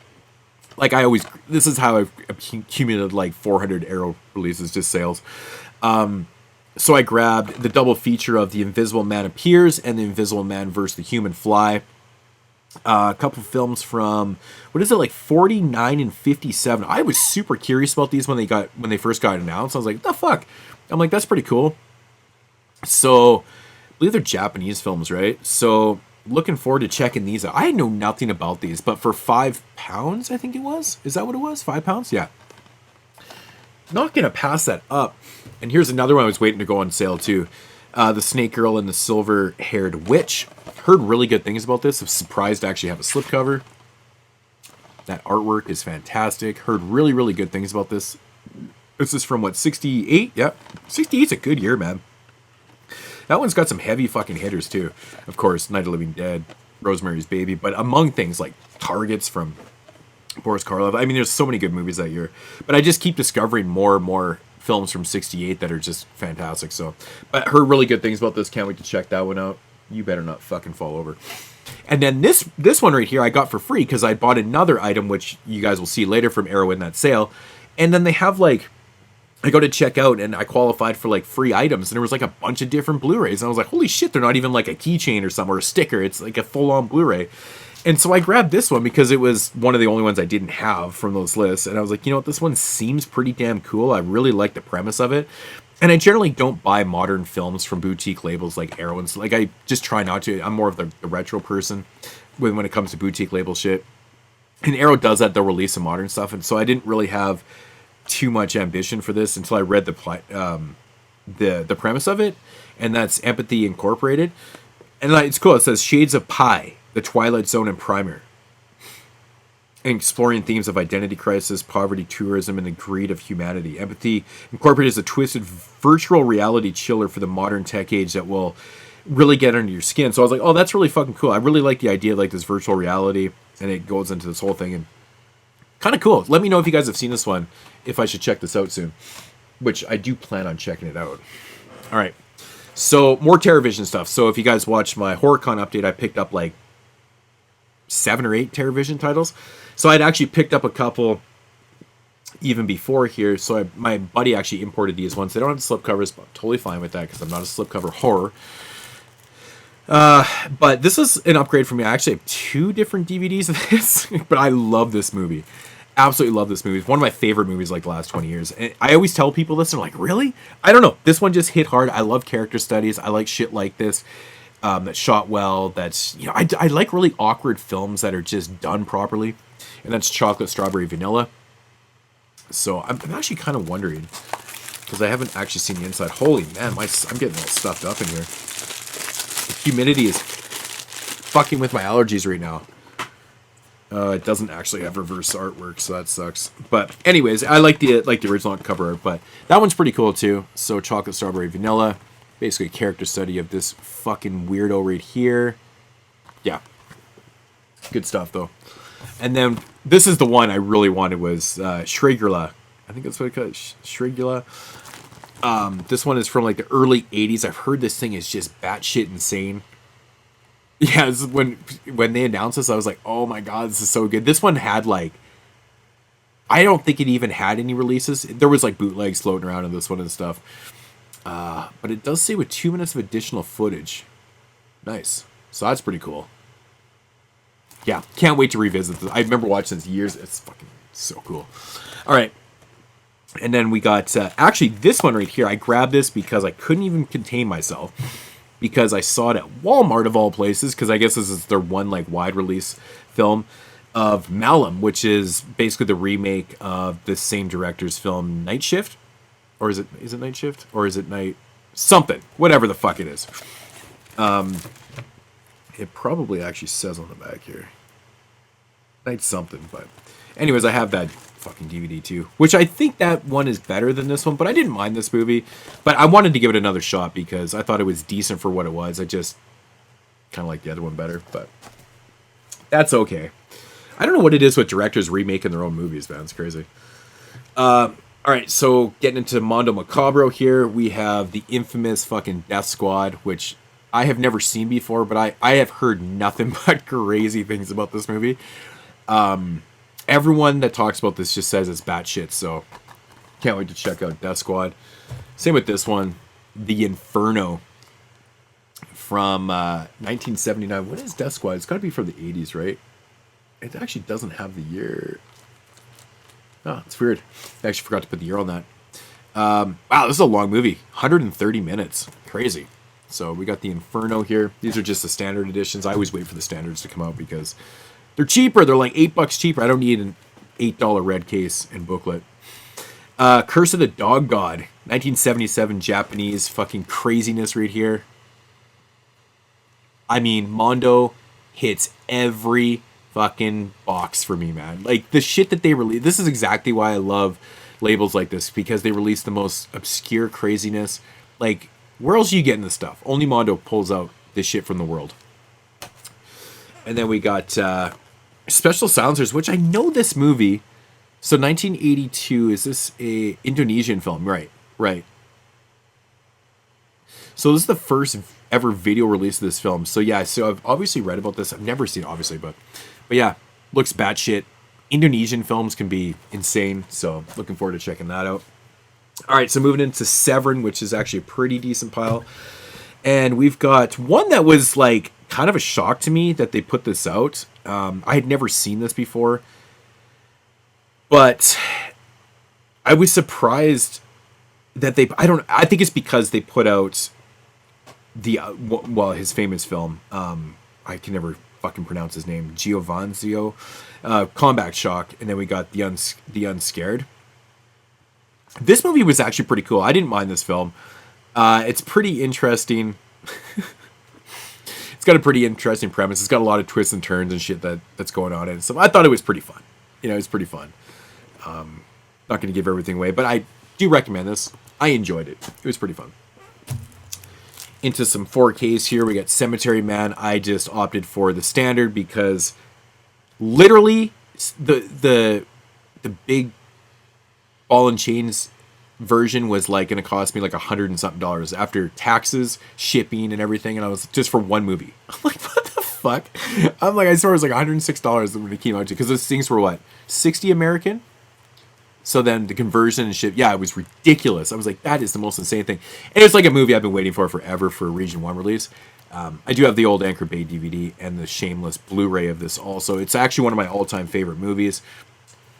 [SPEAKER 1] Like I always... This is how I've accumulated like 400 Arrow releases, just sales. So I grabbed the double feature of The Invisible Man Appears and The Invisible Man vs. The Human Fly. A couple of films from, what is it, like 49 and 57. I was super curious about these when they first got announced. I was like, what the fuck? I'm like, that's pretty cool. So, I believe they're Japanese films, right? So, looking forward to checking these out. I know nothing about these, but for £5, I think it was. Is that what it was? £5? Yeah. not going to pass that up. And here's another one I was waiting to go on sale too. The Snake Girl and the Silver-Haired Witch. Heard really good things about this. I'm surprised to actually have a slipcover. That artwork is fantastic. Heard really, really good things about this. This is from, what, 68? Yep. 68's a good year, man. That one's got some heavy fucking hitters, too. Of course, Night of the Living Dead, Rosemary's Baby. But among things like Targets from Boris Karloff. I mean, there's so many good movies that year. But I just keep discovering more and more films from 68 that are just fantastic. So, but heard really good things about this. Can't wait to check that one out. You better not fucking fall over. And then this one right here I got for free because I bought another item, which you guys will see later from Arrow in that sale. And then they have like, I go to check out and I qualified for like free items. And there was like a bunch of different Blu-rays. And I was like, holy shit, they're not even like a keychain or something or a sticker. It's like a full-on Blu-ray. And so I grabbed this one because it was one of the only ones I didn't have from those lists. And I was like, you know what, this one seems pretty damn cool. I really like the premise of it. And I generally don't buy modern films from boutique labels like Arrow. And so, like, I just try not to. I'm more of the retro person when it comes to boutique label shit. And Arrow does that. They'll release some modern stuff. And so I didn't really have too much ambition for this until I read the premise of it. And that's Empathy Incorporated. And it's cool. It says Shades of Pie, The Twilight Zone and Primer. Exploring themes of identity crisis, poverty, tourism, and the greed of humanity. Empathy Incorporated is a twisted virtual reality chiller for the modern tech age that will really get under your skin. So I was like, oh, that's really fucking cool. I really like the idea of like this virtual reality, and it goes into this whole thing, and kind of cool. Let me know if you guys have seen this one, if I should check this out soon, which I do plan on checking it out. All right, so more TerrorVision stuff. So if you guys watched my HorrorCon update, I picked up like 7 or 8 TerrorVision titles. So I'd actually picked up a couple even before here. So my buddy actually imported these ones. They don't have slipcovers, but I'm totally fine with that because I'm not a slipcover horror. But this is an upgrade for me. I actually have 2 different DVDs of this, but I love this movie. Absolutely love this movie. It's one of my favorite movies like the last 20 years. And I always tell people this, and they're like, really? I don't know. This one just hit hard. I love character studies. I like shit like this. That's shot well. That's, you know, I like really awkward films that are just done properly. And that's Chocolate, Strawberry, Vanilla. So I'm actually kind of wondering, because I haven't actually seen the inside. Holy man, I'm getting all stuffed up in here. The humidity is fucking with my allergies right now. It doesn't actually have reverse artwork, so that sucks. But anyways, I like the original cover art, but that one's pretty cool too. So Chocolate, Strawberry, Vanilla. Basically a character study of this fucking weirdo right here. Yeah. Good stuff though. And then this is the one I really wanted was Shrigula. I think that's what it called. Shrigula. This one is from like the early 80s. I've heard this thing is just batshit insane. Yeah, this is when they announced this, I was like, oh my god, this is so good. This one had like, I don't think it even had any releases. There was like bootlegs floating around in this one and stuff. But it does say with 2 minutes of additional footage. Nice. So that's pretty cool. Yeah, can't wait to revisit this. I remember watching this years. It's fucking so cool. All right. And then we got, actually, this one right here. I grabbed this because I couldn't even contain myself. Because I saw it at Walmart, of all places. Because I guess this is their one, like, wide release film of Malum. Which is basically the remake of the same director's film, Night Shift. Or is it Night Shift? Or is it Night... something. Whatever the fuck it is. It probably actually says on the back here. Night something, but... anyways, I have that fucking DVD too. Which I think that one is better than this one, but I didn't mind this movie. But I wanted to give it another shot because I thought it was decent for what it was. I just kind of like the other one better, but... that's okay. I don't know what it is with directors remaking their own movies, man. It's crazy. Alright, so getting into Mondo Macabro here, we have the infamous fucking Death Squad, which I have never seen before, but I have heard nothing but crazy things about this movie. Everyone that talks about this just says it's batshit, so can't wait to check out Death Squad. Same with this one, The Inferno from 1979. What is Death Squad? It's got to be from the 80s, right? It actually doesn't have the year. Oh, it's weird. I actually forgot to put the year on that. Wow, this is a long movie. 130 minutes. Crazy. So we got the Inferno here. These are just the standard editions. I always wait for the standards to come out because they're cheaper. They're like $8 cheaper. I don't need an $8 red case and booklet. Curse of the Dog God, 1977 Japanese fucking craziness right here. I mean, Mondo hits every fucking box for me, man. Like, the shit that they release, this is exactly why I love labels like this, because they release the most obscure craziness. Like, where else are you getting this stuff? Only Mondo pulls out this shit from the world. And then we got Special Silencers, which I know this movie. So 1982, is this a Indonesian film? Right, right. So this is the first ever video release of this film. So yeah, so I've obviously read about this. I've never seen it, obviously, but yeah, looks batshit. Indonesian films can be insane, so looking forward to checking that out. All right, so moving into Severin, which is actually a pretty decent pile. And we've got one that was like kind of a shock to me that they put this out. I had never seen this before, but I was surprised that I think it's because they put out his famous film. I can never fucking pronounce his name. Giovanzio, Combat Shock, and then we got the Unscared. This movie was actually pretty cool. I didn't mind this film. It's pretty interesting. It's got a pretty interesting premise. It's got a lot of twists and turns and shit that's going on in it. So I thought it was pretty fun. You know, it's pretty fun. Not going to give everything away, but I do recommend this. I enjoyed it. It was pretty fun. Into some 4Ks here. We got Cemetery Man. I just opted for the standard because literally the big ball and chains version was like going to cost me like $100 and something after taxes, shipping, and everything, and I was just for one movie. I'm like, what the fuck? I'm like, I saw it was like $106 when it came out to, because those things were what, 60 American. So then the conversion and shit, yeah, it was ridiculous. I was like, that is the most insane thing. And it's like a movie I've been waiting for forever for a Region 1 release. I do have the old Anchor Bay DVD and the Shameless Blu-ray of this also. It's actually one of my all-time favorite movies.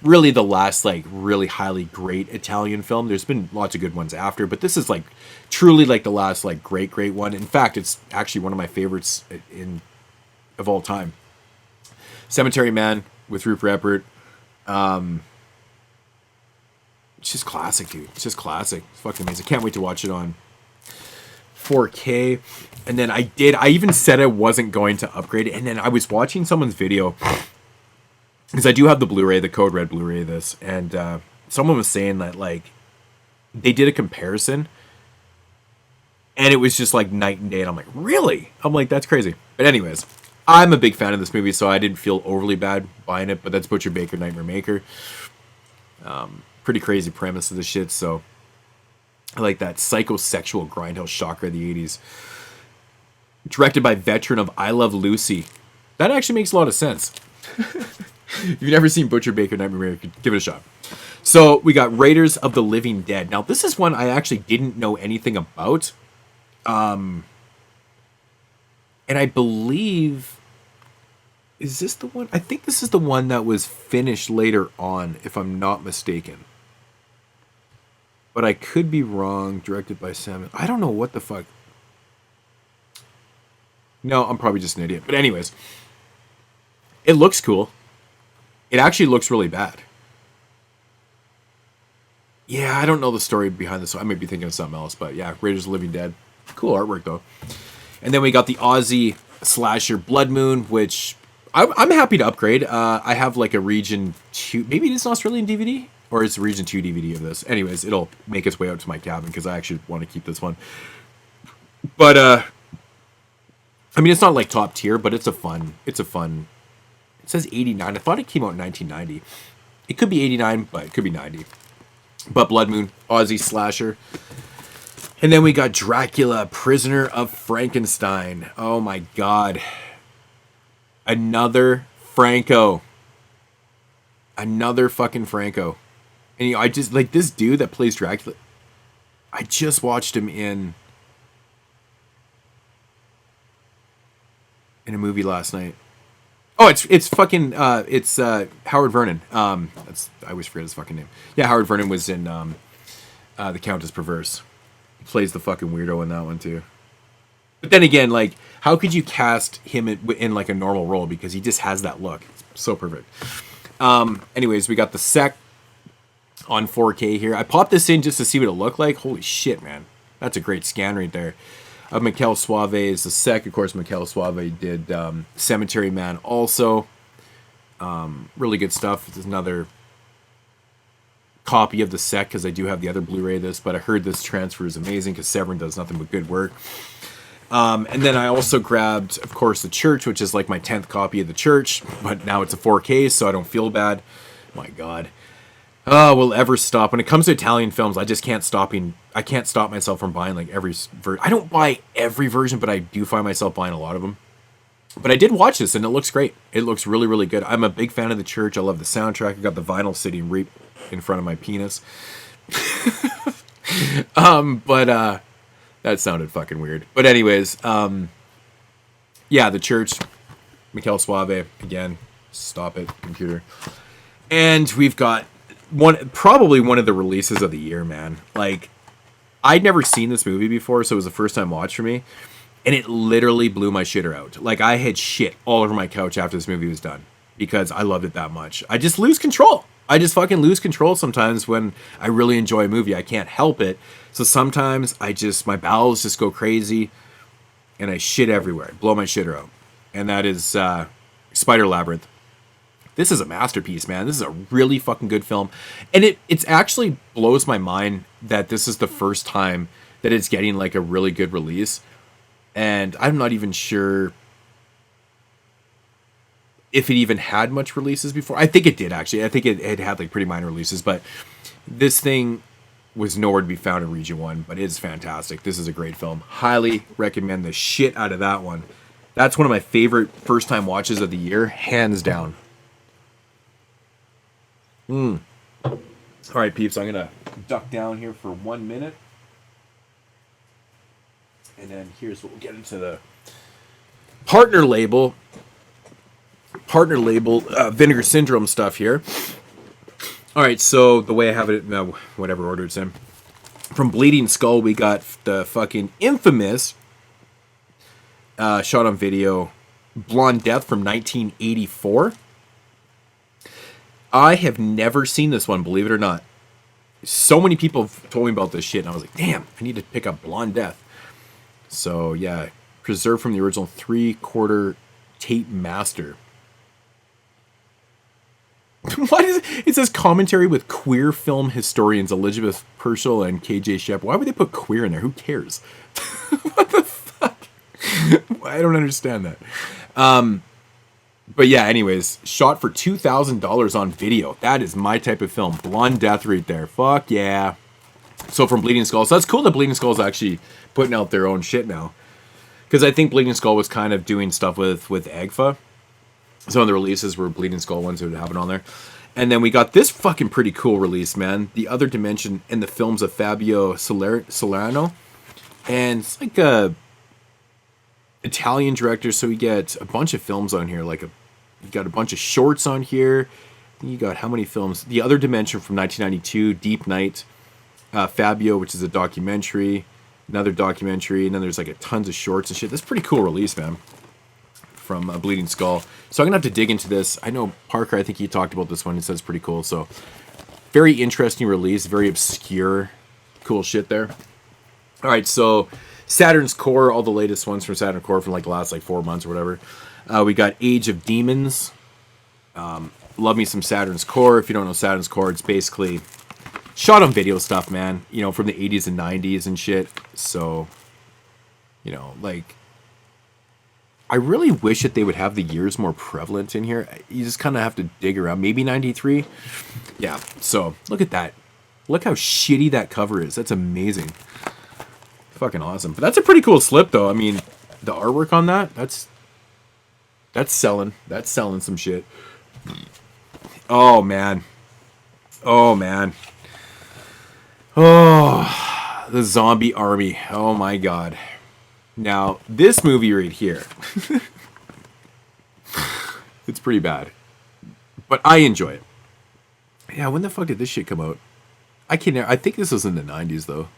[SPEAKER 1] Really the last, like, really highly great Italian film. There's been lots of good ones after, but this is, like, truly, like, the last, like, great one. In fact, it's actually one of my favorites of all time. Cemetery Man with Rupert Everett. It's just classic, dude. It's just classic. It's fucking amazing. Can't wait to watch it on 4K. And then I even said I wasn't going to upgrade it. And then I was watching someone's video, because I do have the Blu-ray, the Code Red Blu-ray of this. And someone was saying that, like, they did a comparison. And it was just, like, night and day. And I'm like, really? I'm like, that's crazy. But anyways, I'm a big fan of this movie, so I didn't feel overly bad buying it. But that's Butcher Baker, Nightmare Maker. Pretty crazy premise of the shit, so I like that psychosexual grindhouse shocker of the 80s. Directed by veteran of I Love Lucy. That actually makes a lot of sense. If you've never seen Butcher Baker Nightmare Maker, give it a shot. So we got Raiders of the Living Dead. Now this is one I actually didn't know anything about. And I believe... Is this the one? I think this is the one that was finished later on, if I'm not mistaken. But I could be wrong. Directed by Sam. I don't know what the fuck. No, I'm probably just an idiot. But anyways, it looks cool. It actually looks really bad. Yeah, I don't know the story behind this. So I may be thinking of something else. But yeah, Raiders of the Living Dead. Cool artwork, though. And then we got the Aussie slasher Blood Moon, which... I'm happy to upgrade. I have like a Region 2... Maybe it's an Australian DVD? Or it's a Region 2 DVD of this. Anyways, it'll make its way out to my cabin because I actually want to keep this one. But, I mean, it's not like top tier, but it's a fun... It says 89. I thought it came out in 1990. It could be 89, but it could be 90. But Blood Moon, Aussie slasher. And then we got Dracula, Prisoner of Frankenstein. Oh my god. Another Franco. Another fucking Franco. And, you know, I just, like, this dude that plays Dracula, I just watched him in a movie last night. Oh, it's fucking, it's Howard Vernon. I always forget his fucking name. Yeah, Howard Vernon was in The Countess Perverse. He plays the fucking weirdo in that one, too. But then again, like, how could you cast him in like a normal role? Because he just has that look. It's so perfect. Anyways, we got the Sect. on 4K here. I popped this in just to see what it looked like. Holy shit, man. That's a great scan right there. Mikel Suave is the sec. Of course, Mikel Suave did Cemetery Man also. Really good stuff. This is another copy of the sec because I do have the other Blu-ray of this, but I heard this transfer is amazing because Severin does nothing but good work. And then I also grabbed, of course, The Church, which is like my 10th copy of The Church, but now it's a 4K, so I don't feel bad. My God. Will ever stop. When it comes to Italian films, I just can't stop myself from buying like every version. I don't buy every version, but I do find myself buying a lot of them. But I did watch this, and it looks great. It looks really, really good. I'm a big fan of The Church. I love the soundtrack. I got the vinyl sitting right in front of my penis. But that sounded fucking weird. But anyways, yeah, The Church, Mikel Suave, again, stop it, computer. And we've got probably one of the releases of the year, man. Like, I'd never seen this movie before, so it was the first time watch for me. And it literally blew my shitter out. Like, I had shit all over my couch after this movie was done. Because I loved it that much. I just lose control. I just fucking lose control sometimes when I really enjoy a movie. I can't help it. So sometimes my bowels just go crazy. And I shit everywhere. Blow my shitter out. And that is Spider Labyrinth. This is a masterpiece, man. This is a really fucking good film. And it's actually blows my mind that this is the first time that it's getting like a really good release. And I'm not even sure if it even had much releases before. I think it did, actually. I think it had like pretty minor releases. But this thing was nowhere to be found in Region 1. But it's fantastic. This is a great film. Highly recommend the shit out of that one. That's one of my favorite first-time watches of the year. Hands down. All right, peeps, I'm going to duck down here for 1 minute. And then here's what we'll get into the partner label Vinegar Syndrome stuff here. All right, so the way I have it, whatever order it's in. From Bleeding Skull, we got the fucking infamous shot on video Blonde Death from 1984. I have never seen this one, believe it or not. So many people have told me about this shit, and I was like, damn, I need to pick up Blonde Death. So, yeah, preserved from the original 3/4 tape master. What is it? It says commentary with queer film historians Elizabeth Purcell and KJ Shep. Why would they put queer in there? Who cares? What the fuck? I don't understand that. But yeah, anyways, shot for $2,000 on video. That is my type of film. Blonde Death right there. Fuck yeah. So from Bleeding Skull. So that's cool that Bleeding Skull is actually putting out their own shit now. Because I think Bleeding Skull was kind of doing stuff with AGFA. Some of the releases were Bleeding Skull ones who would have it on there. And then we got this fucking pretty cool release, man. The Other Dimension and the Films of Fabio Salerno. And it's like a Italian director, so we get a bunch of films on here. You got a bunch of shorts on here. You got how many films? The Other Dimension from 1992, Deep Night. Fabio, which is a documentary. Another documentary. And then there's like a tons of shorts and shit. That's a pretty cool release, man. From Bleeding Skull. So I'm going to have to dig into this. I know Parker, I think he talked about this one. He says pretty cool. So very interesting release. Very obscure. Cool shit there. All right, so Saturn's Core, all the latest ones from Saturn Core from like the last like 4 months or whatever. We got Age of Demons. Love me some Saturn's Core. If you don't know Saturn's Core, it's basically shot on video stuff, man. You know, from the 80s and 90s and shit. So, you know, like, I really wish that they would have the years more prevalent in here. You just kind of have to dig around. Maybe 93? Yeah, so look at that. Look how shitty that cover is. That's amazing. Fucking awesome. But that's a pretty cool slip, though. I mean, the artwork on that's selling. That's selling some shit. Oh, man. Oh, man. Oh, the Zombie Army. Oh, my God. Now, this movie right here, it's pretty bad. But I enjoy it. Yeah, when the fuck did this shit come out? I think this was in the 90s, though.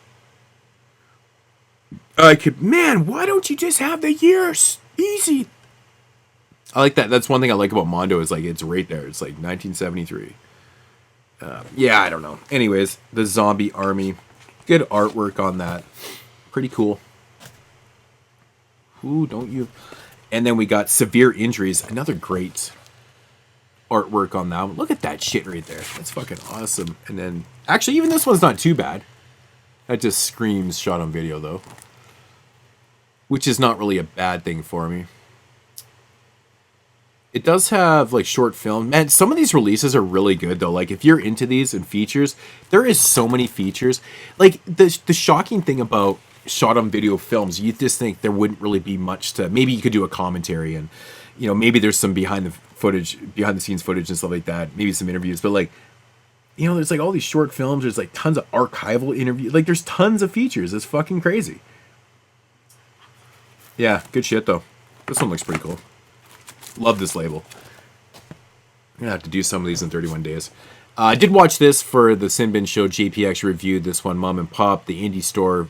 [SPEAKER 1] Man, why don't you just have the years? Easy. I like that. That's one thing I like about Mondo is like it's right there. It's like 1973. Yeah, I don't know. Anyways, the zombie army. Good artwork on that. Pretty cool. Ooh, don't you... And then we got severe injuries. Another great artwork on that one. Look at that shit right there. That's fucking awesome. And then... Actually, even this one's not too bad. That just screams shot on video, though. Which is not really a bad thing for me. It does have, like, short film. Man, some of these releases are really good, though. Like, if you're into these and features, there is so many features. Like, the shocking thing about shot-on-video films, you just think there wouldn't really be much to... Maybe you could do a commentary and, you know, maybe there's some behind-the-scenes footage and stuff like that. Maybe some interviews. But, like, you know, there's, like, all these short films. There's, like, tons of archival interviews. Like, there's tons of features. It's fucking crazy. Yeah, good shit, though. This one looks pretty cool. Love this label. I'm gonna have to do some of these in 31 days. I did watch this for the Sin Bin show. JPX reviewed this one, Mom and Pop, the indie store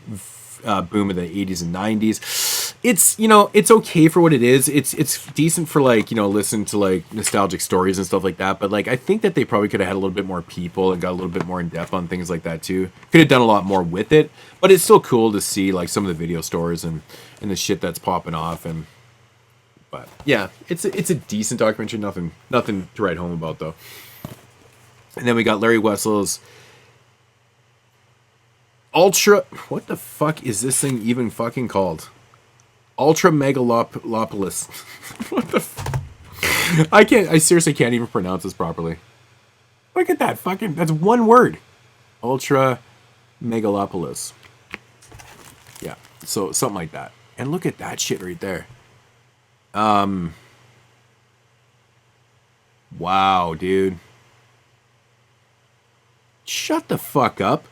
[SPEAKER 1] boom of the 80s and 90s. It's, you know, it's okay for what it is. It's decent for, like, you know, listen to, like, nostalgic stories and stuff like that. But, like, I think that they probably could have had a little bit more people and got a little bit more in depth on things like that too. Could have done a lot more with it. But it's still cool to see, like, some of the video stores and the shit that's popping off. And but yeah, it's a decent documentary. Nothing to write home about, though. And then we got Larry Wessel's Ultra... What the fuck is this thing even fucking called? Ultra Megalopolis. What the I seriously can't even pronounce this properly. Look at that fucking... That's one word. Ultra Megalopolis. Yeah, so something like that. And look at that shit right there. Wow, dude. Shut the fuck up.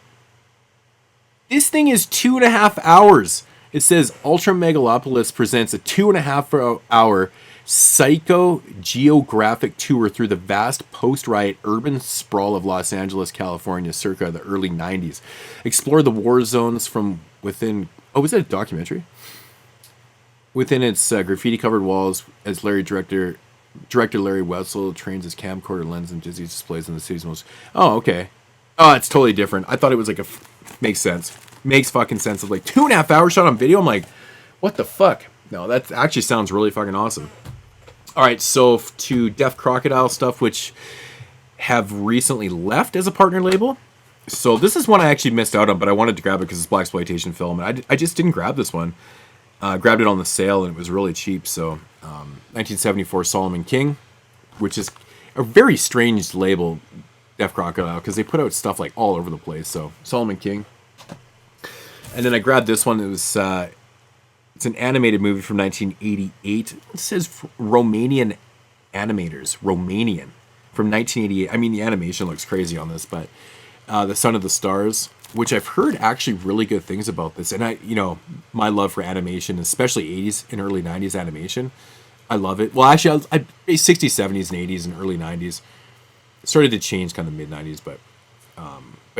[SPEAKER 1] This thing is 2.5 hours. It says Ultra Megalopolis presents a 2.5 hour psychogeographic tour through the vast post-riot urban sprawl of Los Angeles, California, circa the early 90s. Explore the war zones from within... Oh, was that a documentary? Within its graffiti-covered walls, as director Larry Wessel trains his camcorder lens and Disney displays in the city's most... Oh, okay. Oh, it's totally different. I thought it was like a... Makes sense. Makes fucking sense. Of like 2.5 hours shot on video. I'm like, what the fuck? No, that actually sounds really fucking awesome. All right, so to Deaf Crocodile stuff, which have recently left as a partner label. So this is one I actually missed out on, but I wanted to grab it because it's blaxploitation film, and I just didn't grab this one. Grabbed it on the sale, and it was really cheap. So 1974 Solomon King, which is a very strange label, Deaf Crocodile, because they put out stuff like all over the place. So Solomon King. And then I grabbed this one. It was it's an animated movie from 1988. It says Romanian animators. Romanian. From 1988. I mean, the animation looks crazy on this, but The Son of the Stars, which I've heard actually really good things about this. And I, you know, my love for animation, especially 80s and early 90s animation, I love it. Well, actually, I 60s, 70s, and 80s and early 90s. It started to change kind of mid 90s, but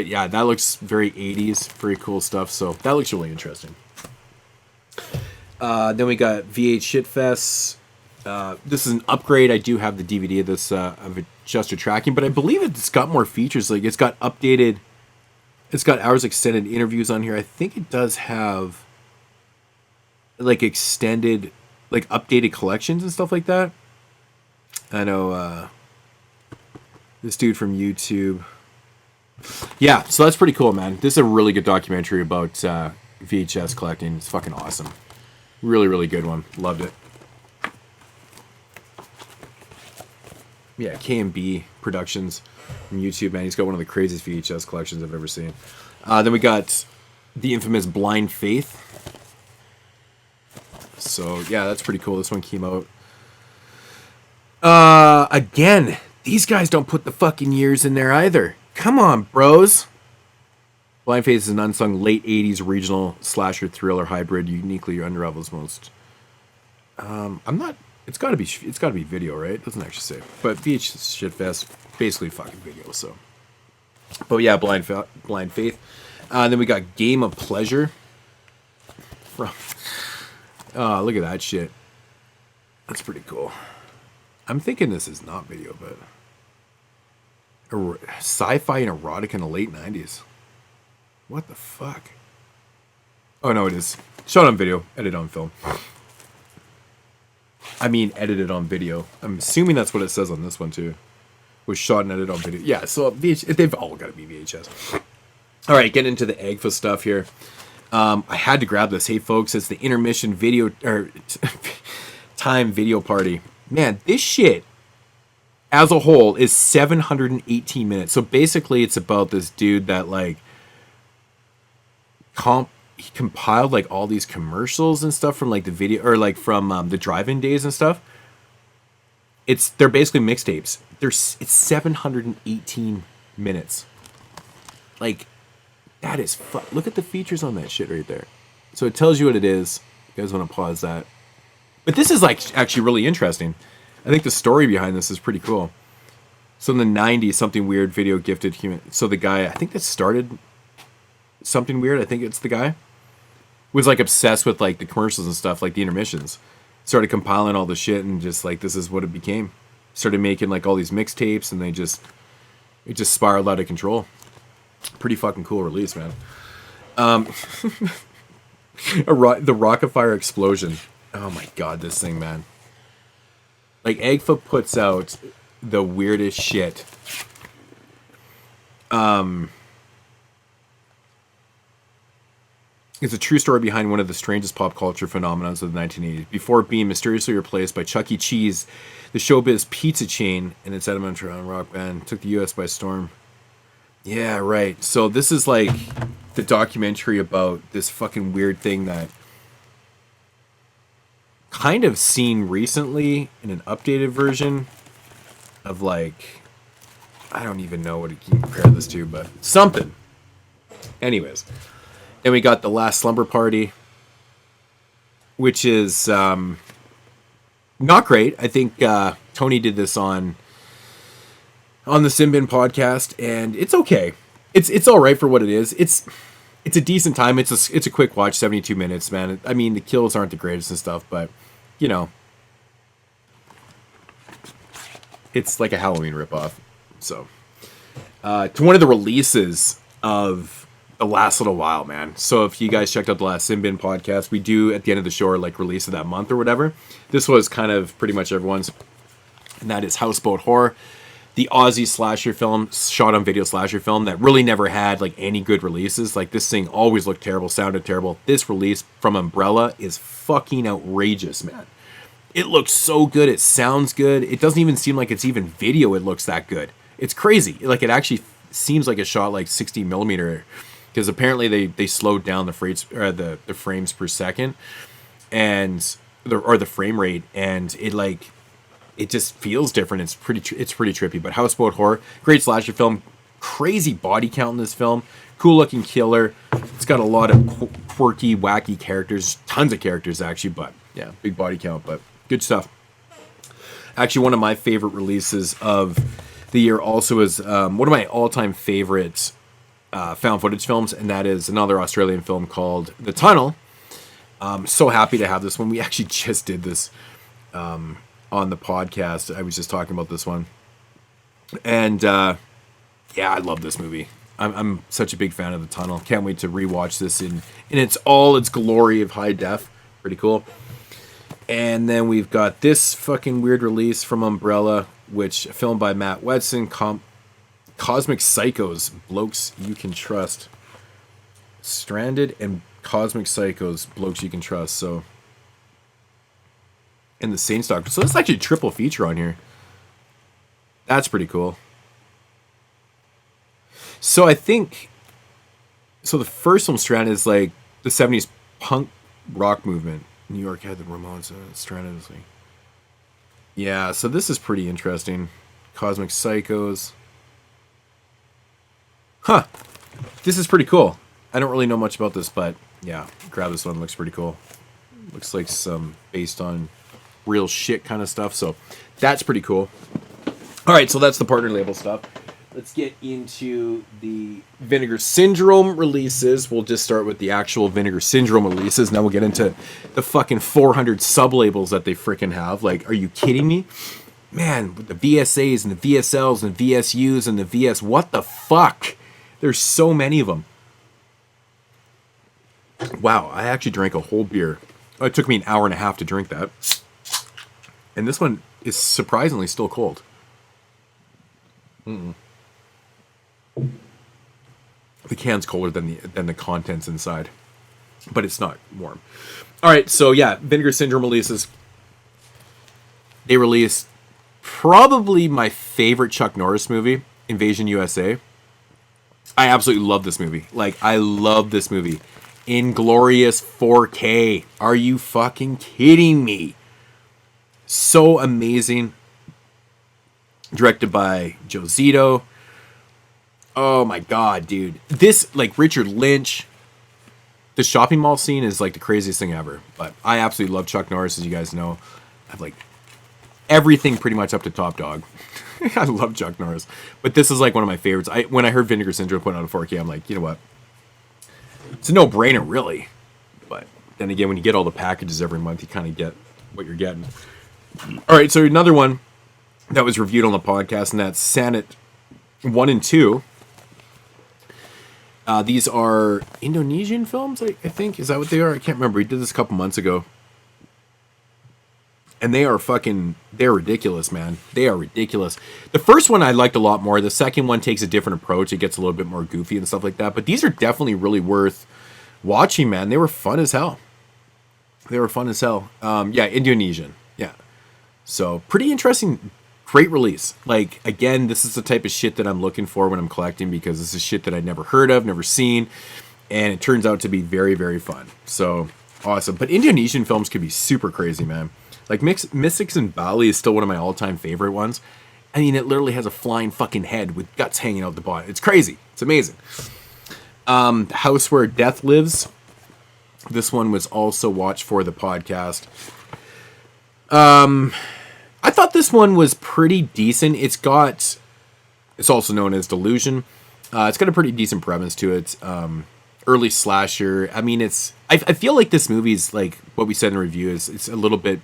[SPEAKER 1] yeah, that looks very 80s, very cool stuff. So that looks really interesting. Then we got V8 Shitfest. This is an upgrade. I do have the DVD of this of adjusted tracking, but I believe it's got more features. Like it's got updated. It's got hours extended interviews on here. I think it does have like extended, like updated collections and stuff like that. I know this dude from YouTube. Yeah, so that's pretty cool, man. This is a really good documentary about VHS collecting. It's fucking awesome. Really, really good one. Loved it. Yeah, KMB Productions from YouTube, man. He's got one of the craziest VHS collections I've ever seen. Then we got the infamous Blind Faith. So, yeah, that's pretty cool. This one came out. Again, these guys don't put the fucking years in there either. Come on, bros. Blind Faith is an unsung late 80s regional slasher thriller hybrid, uniquely unravels most. I'm not... It's gotta be video, right? It doesn't actually say. But VH Shitfest, basically fucking video, so. But yeah, Blind Faith. Then we got Game of Pleasure. Oh, look at that shit. That's pretty cool. I'm thinking this is not video, but... Sci-fi and erotic in the late 90s. What the fuck? Oh, no, it is. Shot on video, edited on film. I mean, edited on video. I'm assuming that's what it says on this one, too. Was shot and edited on video. Yeah, so they've all got to be VHS. All right, getting into the AGFA stuff here. I had to grab this. Hey, folks, it's the intermission video, or time video party. Man, this shit, as a whole, is 718 minutes. So basically, it's about this dude that, like, he compiled, like, all these commercials and stuff from, like, the video, or, like, from the drive-in days and stuff. They're basically mixtapes. It's 718 minutes. Like, that is look at the features on that shit right there. So it tells you what it is. You guys want to pause that? But this is, like, actually really interesting. I think the story behind this is pretty cool. So in the 90s, Something Weird video gifted human. So the guy, I think that started Something Weird. I think it's the guy was, like, obsessed with, like, the commercials and stuff, like the intermissions. Started compiling all the shit and just, like, this is what it became. Started making, like, all these mixtapes, and it just spiraled out of control. Pretty fucking cool release, man. The Rockafire Explosion. Oh my god, this thing, man. Like, AGFA puts out the weirdest shit. It's a true story behind one of the strangest pop culture phenomenons of the 1980s. Before being mysteriously replaced by Chuck E. Cheese, the showbiz pizza chain and its elementary rock band took the U.S. by storm. Yeah, right. So this is, like, the documentary about this fucking weird thing that kind of seen recently in an updated version of, like, I don't even know what you can compare this to, but something. Anyways. Then we got The Last Slumber Party, which is not great. I think Tony did this on the Simbin podcast, and it's okay. It's all right for what it is. It's a decent time. It's a quick watch, 72 minutes, man. I mean, the kills aren't the greatest and stuff, but, you know, it's like a Halloween ripoff. So, to one of the releases of the last little while, man. So if you guys checked out the last Simbin podcast, we do at the end of the show, like, release of that month or whatever. This was kind of pretty much everyone's, and that is Houseboat Horror, the Aussie slasher film, shot on video slasher film that really never had, like, any good releases. Like, this thing always looked terrible, sounded terrible. This release from Umbrella is fucking outrageous, man. It looks so good. It sounds good. It doesn't even seem like it's even video. It looks that good. It's crazy. Like, it actually seems like a shot like 60 millimeter. Because apparently they slowed down the frames per second, and the frame rate, and it just feels different. It's pretty trippy. But Houseboat Horror, great slasher film, crazy body count in this film, cool looking killer. It's got a lot of quirky, wacky characters, tons of characters actually, but yeah, big body count, but good stuff. Actually, one of my favorite releases of the year also is one of my all-time favorites found footage films, and that is another Australian film called The Tunnel. So happy to have this one. We actually just did this on the podcast. I was just talking about this one, and yeah, I love this movie. I'm such a big fan of The Tunnel. Can't wait to rewatch this in its glory of high def. Pretty cool. And then we've got this fucking weird release from Umbrella, which filmed by Matt Wedson, Cosmic Psychos, Blokes You Can Trust. Stranded and Cosmic Psychos, Blokes You Can Trust. So, and the Saints Doctor. So that's actually a triple feature on here. That's pretty cool. So I think, so the first film, Stranded, is like the 70s punk rock movement. New York had the Ramones, Stranded is like, yeah, so this is pretty interesting. Cosmic Psychos. Huh. This is pretty cool. I don't really know much about this, but yeah, grab this one. Looks pretty cool. Looks like some based on real shit kind of stuff. So that's pretty cool. All right, so that's the partner label stuff. Let's get into the Vinegar Syndrome releases. We'll just start with the actual Vinegar Syndrome releases. Now we'll get into the fucking 400 sub-labels that they freaking have. Like, are you kidding me? man, with the VSAs and the VSLs and the VSUs and the VS, what the fuck? There's so many of them. Wow, I actually drank a whole beer. It took me an hour and a half to drink that. And this one is surprisingly still cold. The can's colder than the contents inside. But it's not warm. Alright, so yeah, Vinegar Syndrome releases. They released probably my favorite Chuck Norris movie, Invasion USA. I absolutely love this movie. Like, I love this movie. Inglorious 4K. Are you fucking kidding me? So amazing. Directed by Joe Zito. Oh my god, dude. This, like, Richard Lynch. The shopping mall scene is like the craziest thing ever. But I absolutely love Chuck Norris, as you guys know. I've like everything pretty much up to Top Dog. I love Chuck Norris. But this is like one of my favorites. When I heard Vinegar Syndrome put out a 4K, I'm like, you know what? It's a no-brainer, really. But then again, when you get all the packages every month, you kind of get what you're getting. All right, so another one that was reviewed on the podcast, and that's Sanit 1 and 2. These are Indonesian films, I think. Is that what they are? I can't remember. We did this a couple months ago. And they're ridiculous, man. They are ridiculous. The first one I liked a lot more. The second one takes a different approach. It gets a little bit more goofy and stuff like that. But these are definitely really worth watching, man. They were fun as hell. Yeah, Indonesian. Yeah. So, pretty interesting. Great release. Like, again, this is the type of shit that I'm looking for when I'm collecting, because this is shit that I'd never heard of, never seen, and it turns out to be very, very fun. So, awesome. But Indonesian films could be super crazy, man. Like, Mystics in Bali is still one of my all-time favorite ones. I mean, it literally has a flying fucking head with guts hanging out the bottom. It's crazy. It's amazing. The House Where Death Lives. This one was also watched for the podcast. I thought this one was pretty decent. It's also known as Delusion. It's got a pretty decent premise to it. Early slasher. I mean, I feel like this movie's like what we said in the review it's a little bit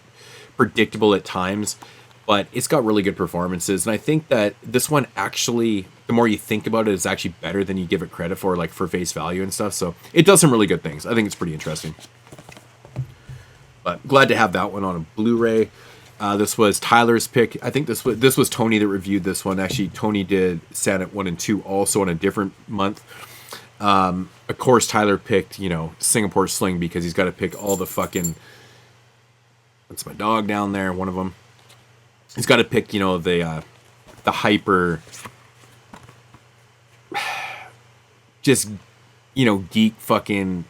[SPEAKER 1] predictable at times, but it's got really good performances. And I think that this one actually, the more you think about it, is actually better than you give it credit for, like for face value and stuff. So it does some really good things. I think it's pretty interesting. But glad to have that one on a Blu-ray. This was Tyler's pick. I think this was Tony that reviewed this one. Actually, Tony did Sanit 1 and 2 also on a different month. Of course, Tyler picked, Singapore Sling, because he's got to pick all the fucking... That's my dog down there, one of them. He's got to pick, the hyper... Just, geek fucking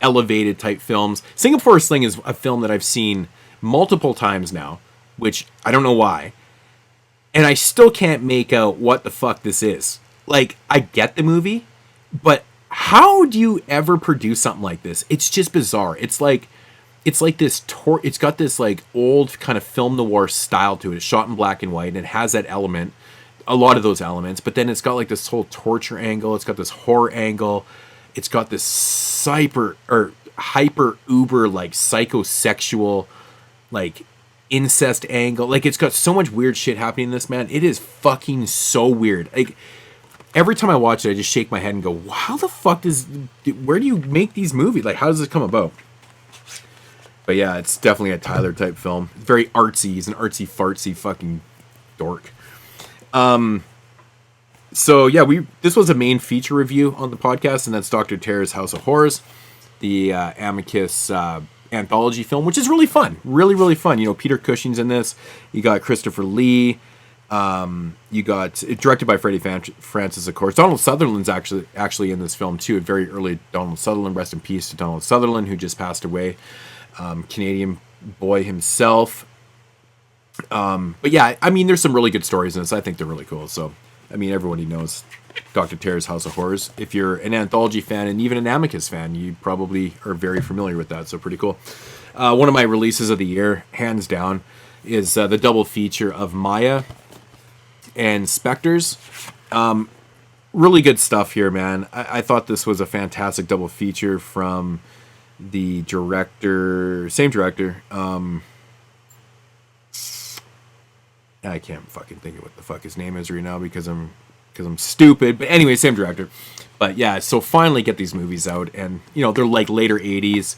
[SPEAKER 1] elevated type films. Singapore Sling is a film that I've seen multiple times now, which I don't know why, and I still can't make out what the fuck this is. Like, I get the movie, but how do you ever produce something like this? It's just bizarre. It's like this it's got this like old kind of film noir style to it. It's shot in black and white, and it has that element, a lot of those elements, but then it's got like this whole torture angle, it's got this horror angle, it's got this hyper uber like psychosexual like incest angle. Like, it's got so much weird shit happening in this, man. It is fucking so weird. Like, every time I watch it, I just shake my head and go, wow, how the fuck where do you make these movies? Like, how does this come about? But yeah, it's definitely a Tyler type film. It's very artsy. He's an artsy fartsy fucking dork. So yeah, this was a main feature review on the podcast, and that's Dr. Terror's House of Horrors, the Amicus anthology film, which is really fun. Really, really fun. Peter Cushing's in this. You got Christopher Lee. You got it directed by Freddie Francis, of course. Donald Sutherland's actually in this film too. A very early Donald Sutherland. Rest in peace to Donald Sutherland, who just passed away. Canadian boy himself. But yeah, I mean, there's some really good stories in this. I think they're really cool. So, I mean, everybody knows Dr. Terror's House of Horrors. If you're an anthology fan and even an Amicus fan, you probably are very familiar with that. So pretty cool. One of my releases of the year, hands down, is the double feature of Maya and Spectres. Really good stuff here, man. I thought this was a fantastic double feature from the same director. I can't fucking think of what the fuck his name is right now because I'm stupid. But anyway, same director. But yeah, so finally get these movies out, and you know they're like later '80s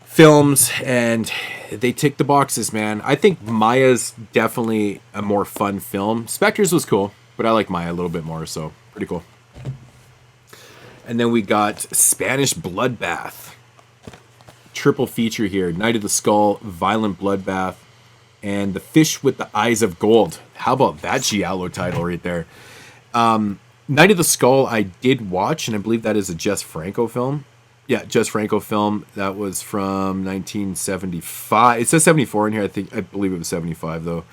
[SPEAKER 1] films, and they tick the boxes, man. I think Maya's definitely a more fun film. Spectres was cool, but I like Maya a little bit more, so pretty cool. And then we got Spanish Bloodbath. Triple feature here. Night of the Skull, Violent Bloodbath, and The Fish with the Eyes of Gold. How about that Giallo title right there? Night of the Skull I did watch, and I believe that is a Jess Franco film. Yeah, Jess Franco film. That was from 1975. It says 74 in here. I believe it was 75, though.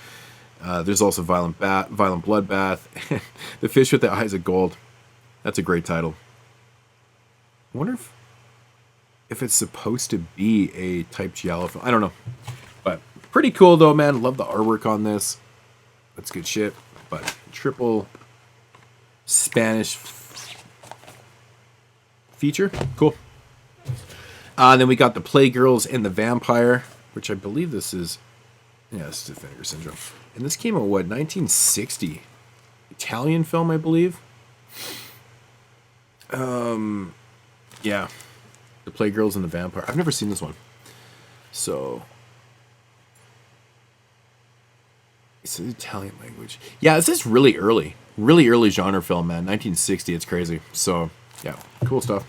[SPEAKER 1] There's also Violent Bloodbath. The Fish with the Eyes of Gold. That's a great title. I wonder if it's supposed to be a type Giallo film. I don't know. But pretty cool, though, man. Love the artwork on this. That's good shit. But triple Spanish feature. Cool. Then we got The Playgirls and the Vampire, which I believe this is... Yeah, this is Vinegar Syndrome. And this came out, what, 1960? Italian film, I believe. Yeah. The Playgirls and the Vampire. I've never seen this one. So... It's an Italian language. Yeah, this is really early. Really early genre film, man. 1960, it's crazy. So, yeah, cool stuff.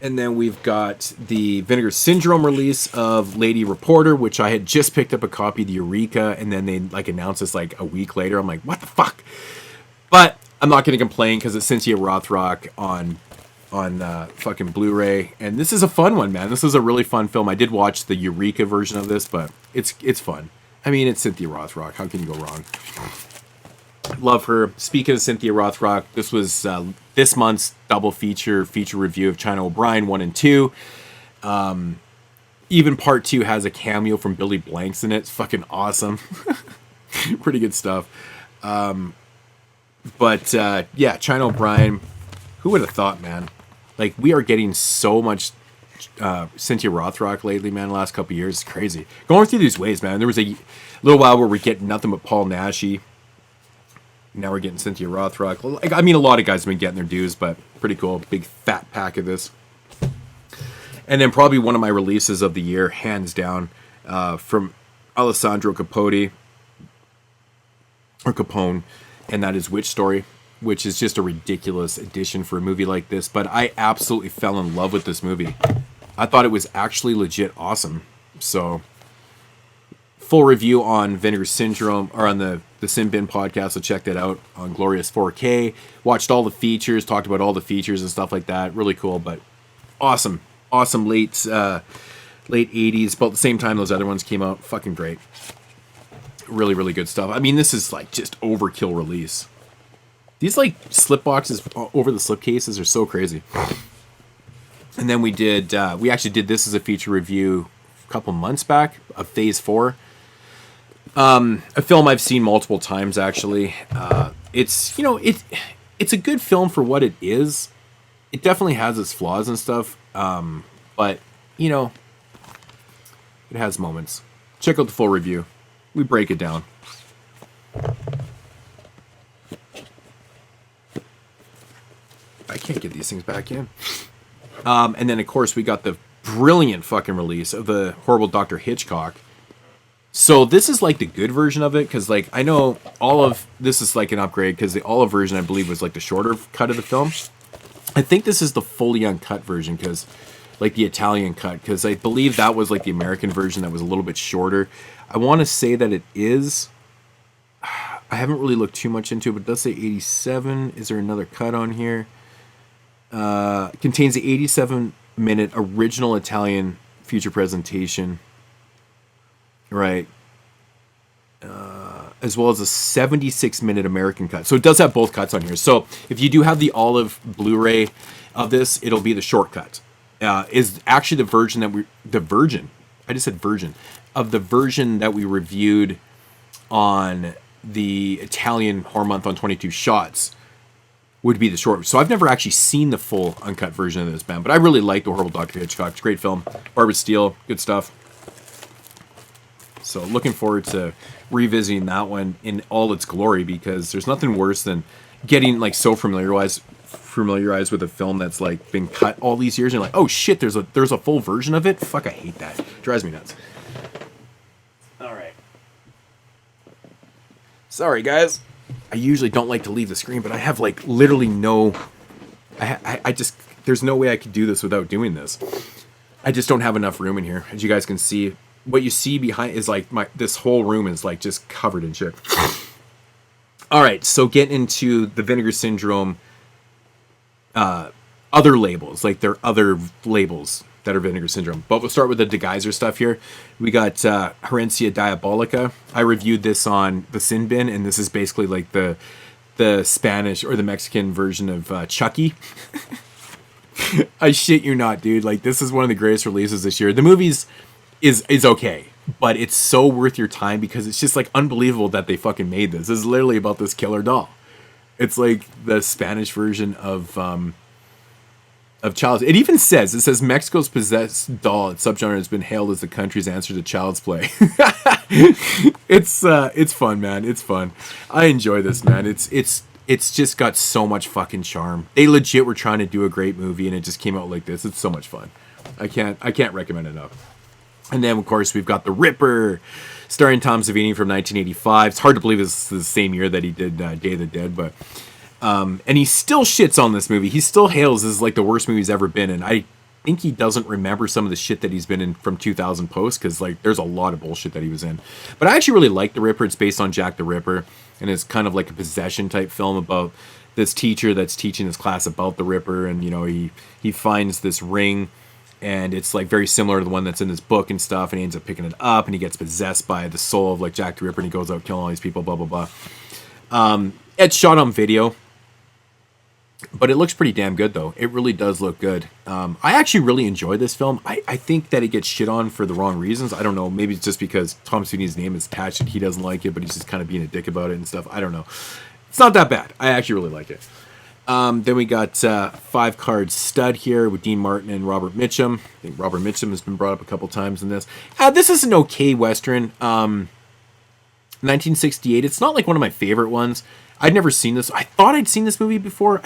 [SPEAKER 1] And then we've got the Vinegar Syndrome release of Lady Reporter, which I had just picked up a copy of the Eureka, and then they like announced this like a week later. I'm like, what the fuck? But I'm not going to complain because it's Cynthia Rothrock on fucking Blu-ray, and this is a fun one, man. This is a really fun film. I did watch the Eureka version of this, but it's fun. I mean, it's Cynthia Rothrock. How can you go wrong? Love her. Speaking of Cynthia Rothrock, this was this month's double feature review of China O'Brien 1 and 2. Even part 2 has a cameo from Billy Blanks in it. It's fucking awesome. Pretty good stuff. But yeah, China O'Brien. Who would have thought, man? Like, we are getting so much Cynthia Rothrock lately, man. The last couple of years, it's crazy. Going through these waves, man. There was a little while where we get nothing but Paul Naschy. Now we're getting Cynthia Rothrock. Like, I mean, a lot of guys have been getting their dues, but pretty cool. Big fat pack of this. And then probably one of my releases of the year, hands down, from Alessandro Capone, and that is Witch Story, which is just a ridiculous addition for a movie like this. But I absolutely fell in love with this movie. I thought it was actually legit awesome. So, full review on Vinegar Syndrome, or on the Sin Bin podcast, so check that out on Glorious 4K. Watched all the features, talked about all the features and stuff like that. Really cool, but awesome. Awesome late 80s, about the same time those other ones came out. Fucking great. Really, really good stuff. I mean, this is like just overkill release. These like slip boxes over the slip cases are so crazy. And then we actually did this as a feature review a couple months back of Phase 4. A film I've seen multiple times, actually. It's a good film for what it is. It definitely has its flaws and stuff, but it has moments. Check out the full review. We break it down. I can't get these things back in. And then, of course, we got the brilliant fucking release of the horrible Dr. Hitchcock. So this is like the good version of it, because like I know all of this is like an upgrade, because the olive version I believe was like the shorter cut of the film. I think this is the fully uncut version, because like the Italian cut, because I believe that was like the American version that was a little bit shorter. I want to say that it is. I haven't really looked too much into it, but it does say 87. Is there another cut on here? Contains the 87-minute original Italian feature presentation. Right. As well as a 76-minute American cut. So it does have both cuts on here. So if you do have the olive Blu-ray of this, it'll be the short cut. Is actually the version that I just said version. Of the version that we reviewed on the Italian Horror Month on 22 Shots would be the short. So I've never actually seen the full uncut version of this, man. But I really like The Horrible Dr. Hitchcock. It's a great film. Barbara Steele, good stuff. So looking forward to revisiting that one in all its glory, because there's nothing worse than getting like so familiarized with a film that's like been cut all these years, and you're like, oh shit, there's a full version of it. Fuck, I hate that. Drives me nuts. All right. Sorry guys. I usually don't like to leave the screen, but I have like literally no. I just, there's no way I could do this without doing this. I just don't have enough room in here. As you guys can see, what you see behind is like this whole room is like just covered in shit. All right, so get into the Vinegar Syndrome other labels, like there are other labels that are Vinegar Syndrome. But we'll start with the degeyser stuff here. We got Herencia Diabolica. I reviewed this on the Sin Bin, and this is basically like the Spanish or the Mexican version of Chucky. I shit you not, dude. Like, this is one of the greatest releases this year. The movie's is okay, but it's so worth your time because it's just like unbelievable that they fucking made this. This is literally about this killer doll. It's like the Spanish version of Child's. It says Mexico's possessed doll, its subgenre, has been hailed as the country's answer to Child's Play. It's fun, man. It's fun. I enjoy this, man. It's just got so much fucking charm. They legit were trying to do a great movie, and it just came out like this. It's so much fun. I can't recommend it enough. And then, of course, we've got The Ripper, starring Tom Savini from 1985. It's hard to believe this is the same year that he did Day of the Dead, but and he still shits on this movie. He still hails this is like the worst movie he's ever been in. I think he doesn't remember some of the shit that he's been in from 2000 post, because like there's a lot of bullshit that he was in. But I actually really like The Ripper. It's based on Jack the Ripper, and it's kind of like a possession type film about this teacher that's teaching his class about the Ripper, and you know he finds this ring, and it's like very similar to the one that's in his book and stuff, and he ends up picking it up, and he gets possessed by the soul of like Jack the Ripper, and he goes out killing all these people, blah blah blah. It's shot on video, but it looks pretty damn good though. It really does look good. I actually really enjoy this film. I think that it gets shit on for the wrong reasons. I don't know, maybe it's just because Tom Savini's name is attached and he doesn't like it, but he's just kind of being a dick about it and stuff. I don't know. It's not that bad. I actually really like it. Then we got 5-card stud here with Dean Martin and Robert Mitchum. I think Robert Mitchum has been brought up a couple times in this. This is an okay Western. 1968. It's not like one of my favorite ones. I'd never seen this. I thought I'd seen this movie before.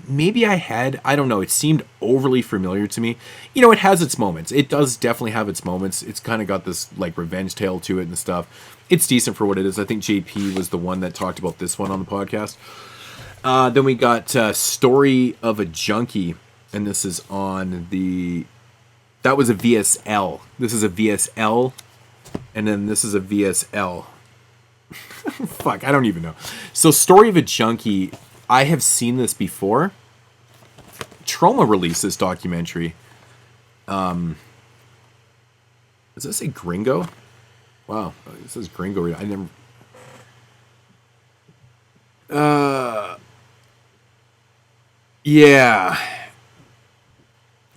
[SPEAKER 1] Maybe I had. I don't know. It seemed overly familiar to me. You know, it has its moments. It does definitely have its moments. It's kind of got this like revenge tale to it and stuff. It's decent for what it is. I think JP was the one that talked about this one on the podcast. Then we got Story of a Junkie, and this is on the... That was a VSL. This is a VSL, and then this is a VSL. Fuck, I don't even know. So Story of a Junkie, I have seen this before. Troma released this documentary. Does this say Gringo? Wow, it says Gringo. I never... Yeah.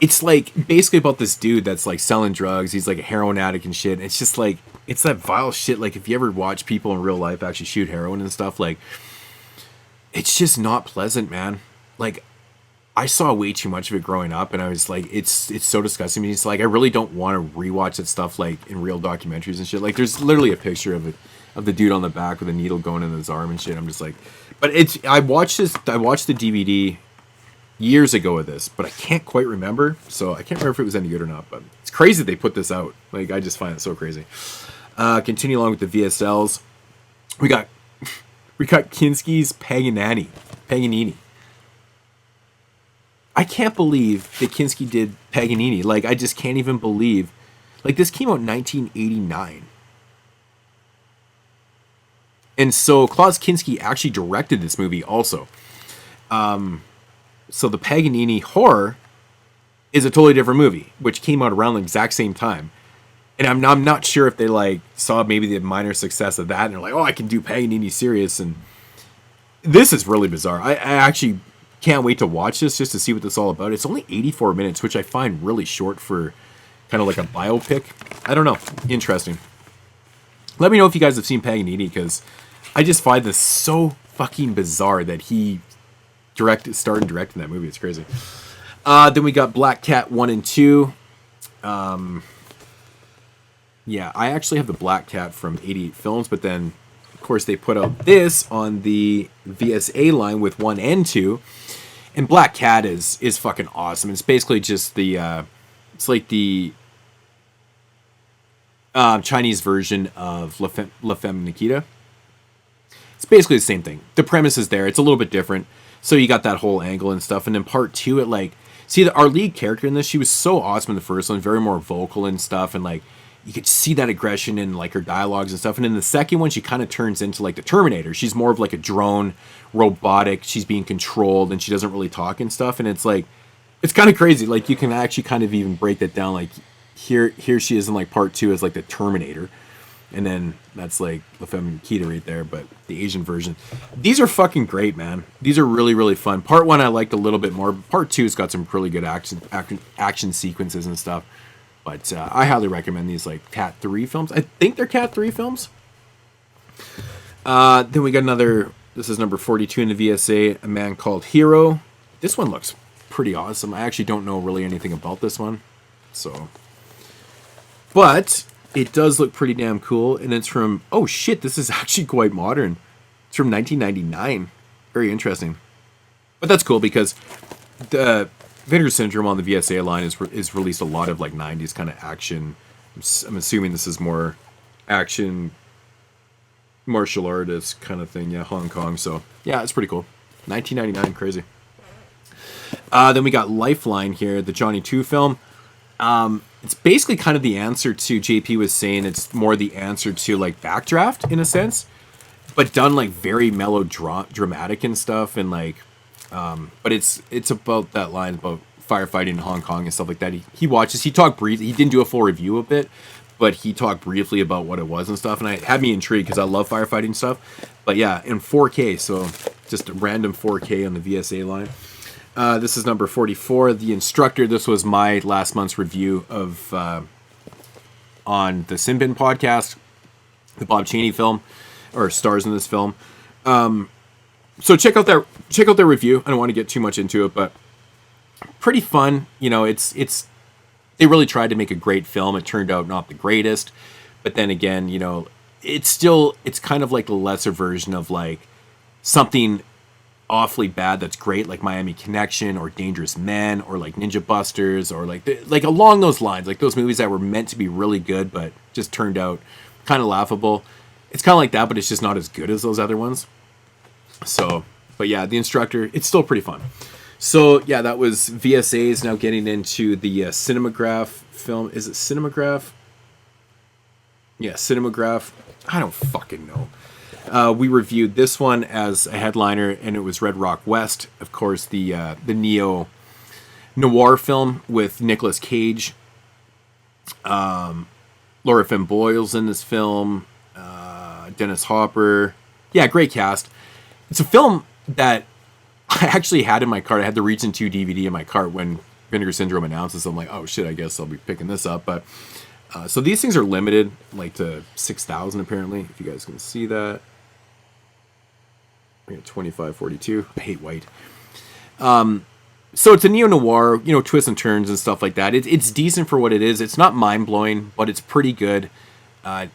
[SPEAKER 1] It's like basically about this dude that's like selling drugs. He's like a heroin addict and shit. It's just like, it's that vile shit. Like if you ever watch people in real life actually shoot heroin and stuff, like it's just not pleasant, man. Like I saw way too much of it growing up, and I was like, it's so disgusting. It's like I really don't want to rewatch that stuff like in real documentaries and shit. Like there's literally a picture of it, of the dude on the back with a needle going in his arm and shit. I'm just like, but it's, I watched the DVD years ago of this, but I can't quite remember. So I can't remember if it was any good or not, but it's crazy they put this out. Like, I just find it so crazy. Continue along with the VSLs. We got Kinski's Paganini. I can't believe that Kinski did Paganini. Like, I just can't even believe. Like, this came out in 1989. And so Klaus Kinski actually directed this movie also. So the Paganini Horror is a totally different movie, which came out around the exact same time. And I'm not sure if they like saw maybe the minor success of that and they're like, oh, I can do Paganini serious. And this is really bizarre. I actually can't wait to watch this just to see what this is all about. It's only 84 minutes, which I find really short for kind of like a biopic. I don't know. Interesting. Let me know if you guys have seen Paganini, because I just find this so fucking bizarre that he started directing that movie. It's crazy. Then we got Black Cat 1 and 2. Yeah, I actually have the Black Cat from 88 Films, but then, of course, they put out this on the VSA line with 1 and 2. And Black Cat is fucking awesome. It's basically just the, it's like the Chinese version of La Femme Nikita. It's basically the same thing. The premise is there. It's a little bit different. So you got that whole angle and stuff. And then part 2, it like, see, our lead character in this, she was so awesome in the first one, very more vocal and stuff. And like, you could see that aggression in like her dialogues and stuff. And in the second one, she kind of turns into like the Terminator. She's more of like a drone, robotic. She's being controlled and she doesn't really talk and stuff. And it's like, it's kind of crazy. Like you can actually kind of even break that down. Like here she is in like part 2 as like the Terminator. And then that's like La Femme Nikita right there, but the Asian version. These are fucking great, man. These are really, really fun. Part 1 I liked a little bit more. Part 2's got some really good action sequences and stuff. But I highly recommend these like Cat 3 films. I think they're Cat 3 films. Then we got another, this is number 42 in the VSA, A Man Called Hero. This one looks pretty awesome. I actually don't know really anything about this one. So, but it does look pretty damn cool. And it's from, oh shit, this is actually quite modern. It's from 1999. Very interesting. But that's cool because the Vinegar Syndrome on the VSA line is released a lot of like 90s kind of action. I'm assuming this is more action, martial artist kind of thing. Yeah, Hong Kong. So yeah, it's pretty cool. 1999, crazy. Then we got Lifeline here, the Johnny 2 film. It's basically kind of the answer to JP was saying. It's more the answer to like Backdraft in a sense, but done like very dramatic and stuff. And like, but it's about that line about firefighting in Hong Kong and stuff like that. He watches, he talked briefly, he didn't do a full review of it, but he talked briefly about what it was and stuff. And it had me intrigued because I love firefighting stuff. But yeah, in 4K, so just a random 4K on the VSA line. This is number 44, The Instructor. This was my last month's review of on the Sinbin podcast, the Bob Chaney film, or stars in this film. So check out their review. I don't want to get too much into it, but pretty fun. You know, it's they really tried to make a great film. It turned out not the greatest, but then again, you know, it's kind of like the lesser version of like something awfully bad that's great, like Miami Connection or Dangerous Men or like Ninja Busters or like along those lines, like those movies that were meant to be really good but just turned out kind of laughable. It's kind of like that, but it's just not as good as those other ones. So, but yeah, The Instructor, it's still pretty fun. So yeah, that was VSA's. Now getting into the Cinematograph film. Is it Cinematograph? Yeah, Cinematograph. I don't fucking know. We reviewed this one as a headliner, and it was Red Rock West, of course, the Neo-noir film with Nicolas Cage. Laura Finn Boyle's in this film. Dennis Hopper. Yeah, great cast. It's a film that I actually had in my cart. I had the Region 2 DVD in my cart when Vinegar Syndrome announced this. I'm like, oh shit, I guess I'll be picking this up. But so these things are limited, like to 6,000 apparently. If you guys can see that. I got 2542. I hate white. So it's a neo-noir, you know, twists and turns and stuff like that. It's decent for what it is. It's not mind-blowing, but it's pretty good. I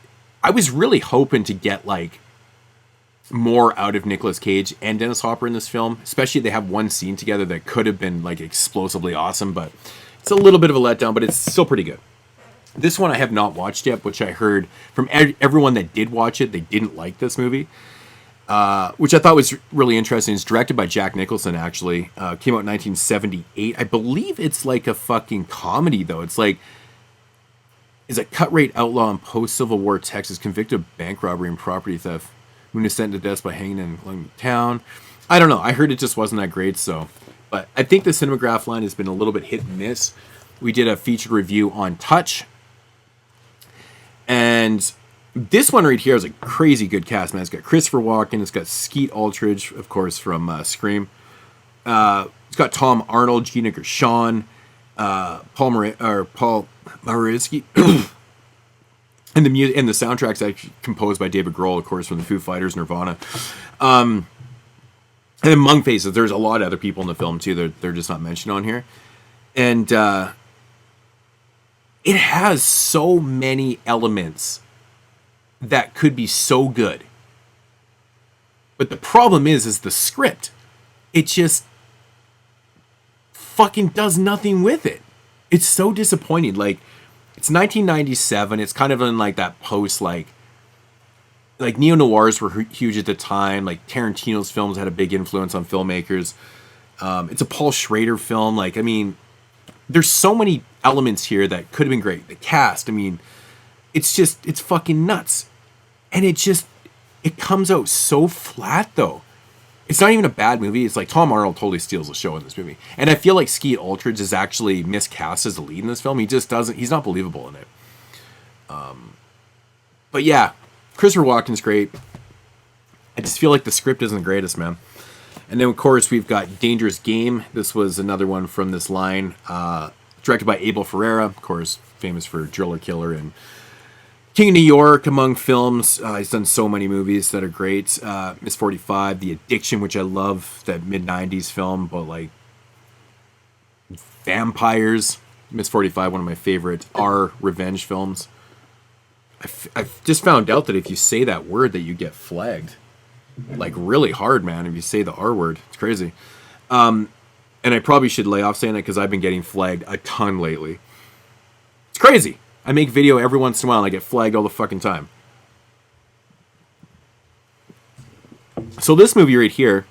[SPEAKER 1] was really hoping to get like more out of Nicolas Cage and Dennis Hopper in this film. Especially they have one scene together that could have been like explosively awesome, but it's a little bit of a letdown, but it's still pretty good. This one I have not watched yet, which I heard from everyone that did watch it, they didn't like this movie. Which I thought was really interesting. It's directed by Jack Nicholson, actually. Came out in 1978. I believe it's like a fucking comedy, though. It's like, is a cut-rate outlaw in post-Civil War Texas convicted of bank robbery and property theft. When he's sentenced to death by hanging in town. I don't know. I heard it just wasn't that great, so. But I think the Cinematograph line has been a little bit hit and miss. We did a featured review on Touch. And this one right here is a crazy good cast, man. It's got Christopher Walken. It's got Skeet Ulrich, of course, from Scream. It's got Tom Arnold, Gina Gershon, Paul Marisky. And the soundtrack's actually composed by David Grohl, of course, from the Foo Fighters, Nirvana. And among faces, there's a lot of other people in the film, too. They're just not mentioned on here. And it has so many elements that could be so good. But the problem is the script. It just fucking does nothing with it. It's so disappointing. Like, it's 1997. It's kind of in like that post, like neo-noirs were huge at the time. Like Tarantino's films had a big influence on filmmakers. It's a Paul Schrader film. Like, I mean, there's so many elements here that could have been great. The cast, I mean, it's fucking nuts. And it comes out so flat, though. It's not even a bad movie. It's like Tom Arnold totally steals the show in this movie. And I feel like Skeet Ulrich is actually miscast as the lead in this film. He just doesn't, he's not believable in it. But yeah, Christopher Walken's great. I just feel like the script isn't the greatest, man. And then, of course, we've got Dangerous Game. This was another one from this line. Directed by Abel Ferrara, of course, famous for Driller Killer and King of New York, among films. He's done so many movies that are great. Miss 45, The Addiction, which I love, that mid-90s film, but like vampires. Miss 45, one of my favorite revenge films. I've just found out that if you say that word that you get flagged. Like really hard, man, if you say the R word. It's crazy. And I probably should lay off saying that because I've been getting flagged a ton lately. It's crazy. I make video every once in a while and I get flagged all the fucking time. So this movie right here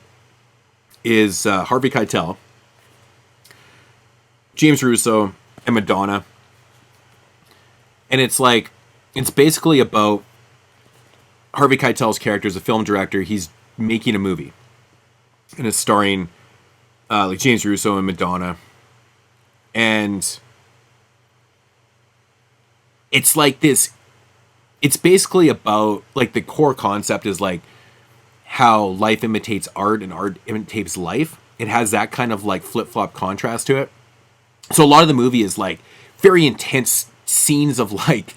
[SPEAKER 1] is Harvey Keitel, James Russo, and Madonna. And it's basically about Harvey Keitel's character as a film director. He's making a movie. And it's starring like James Russo and Madonna. And it's like this, it's basically about, like, the core concept is like how life imitates art and art imitates life. It has that kind of like flip-flop contrast to it. So a lot of the movie is like very intense scenes of like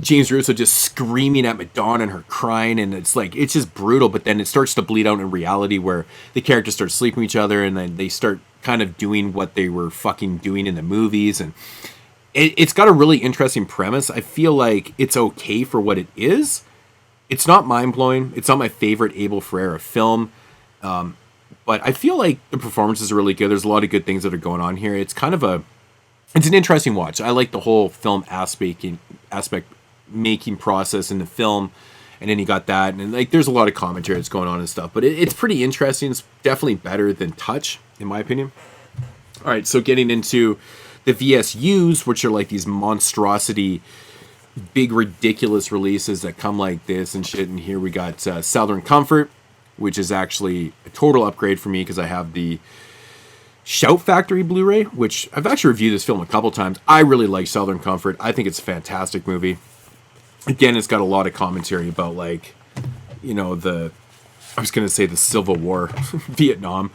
[SPEAKER 1] James Russo just screaming at Madonna and her crying, and it's just brutal, but then it starts to bleed out in reality where the characters start sleeping with each other and then they start kind of doing what they were fucking doing in the movies, and it's got a really interesting premise. I feel like it's okay for what it is. It's not mind-blowing. It's not my favorite Abel Ferrara film, but I feel like the performances are really good. There's a lot of good things that are going on here. It's an interesting watch. I like the whole film aspect making process in the film, and then you got that, and like there's a lot of commentary that's going on and stuff, but it's pretty interesting. It's definitely better than Touch, in my opinion. All right, so getting into the VSUs, which are like these monstrosity, big, ridiculous releases that come like this and shit. And here we got Southern Comfort, which is actually a total upgrade for me because I have the Shout Factory Blu-ray, which I've actually reviewed this film a couple times. I really like Southern Comfort. I think it's a fantastic movie. Again, it's got a lot of commentary about, like, you know, I was going to say the Civil War, Vietnam.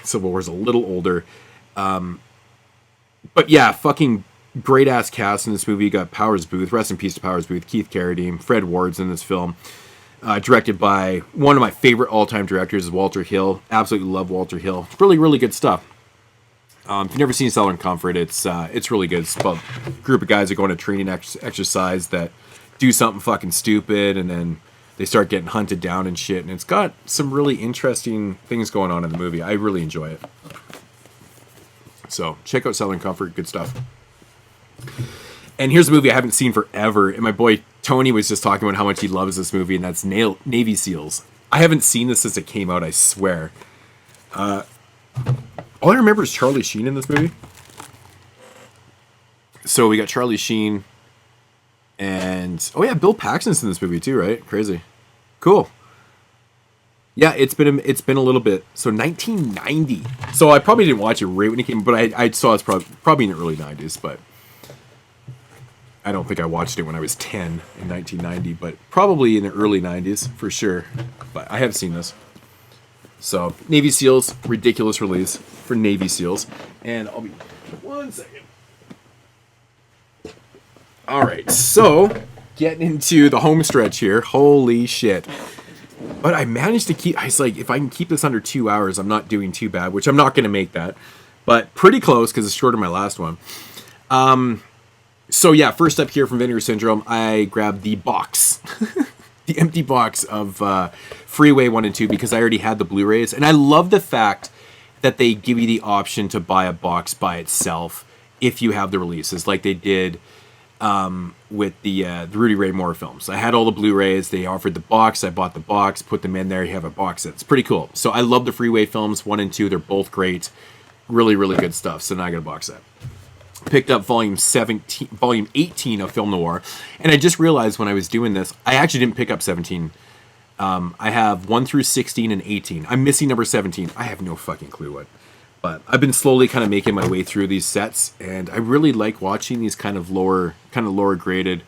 [SPEAKER 1] Civil War's a little older. But yeah, fucking great ass cast in this movie. You got Powers Booth, rest in peace to Powers Booth, Keith Carradine, Fred Ward's in this film. Directed by one of my favorite all-time directors, Walter Hill. Absolutely love Walter Hill. It's really, really good stuff. If you've never seen Southern Comfort, it's really good. It's about a group of guys that go on a training exercise that do something fucking stupid, and then they start getting hunted down and shit. And it's got some really interesting things going on in the movie. I really enjoy it. So check out Southern Comfort. Good stuff. And here's a movie I haven't seen forever. And my boy Tony was just talking about how much he loves this movie, and that's Navy SEALs. I haven't seen this since it came out, I swear. All I remember is Charlie Sheen in this movie. So we got Charlie Sheen. And, oh yeah, Bill Paxton's in this movie too, right? Crazy. Cool. Yeah, it's been a little bit. So 1990. So I probably didn't watch it right when it came, but I saw it's probably in the early 90s, but I don't think I watched it when I was 10 in 1990, but probably in the early 90s for sure. But I have seen this. So Navy SEALs, ridiculous release for Navy SEALs. And I'll be 1 second. All right, so getting into the home stretch here. Holy shit. But I managed to keep, I was like, if I can keep this under 2 hours, I'm not doing too bad, which I'm not going to make that. But pretty close because it's shorter than my last one. So yeah, first up here from Vinegar Syndrome, I grabbed the box. The empty box of Freeway 1 and 2 because I already had the Blu-rays. And I love the fact that they give you the option to buy a box by itself if you have the releases, like they did with the Rudy Ray Moore films. I had all the Blu-rays. They offered the box. I bought the box, put them in there. You have a box set. It's pretty cool. So I love the Freeway films 1 and 2. They're both great. Really, really good stuff. So now I got a box set. Picked up volume 18 of Film Noir, and I just realized when I was doing this, I actually didn't pick up 17. I have 1 through 16 and 18. I'm missing number 17. I have no fucking clue what, but I've been slowly kind of making my way through these sets, and I really like watching these kind of lower graded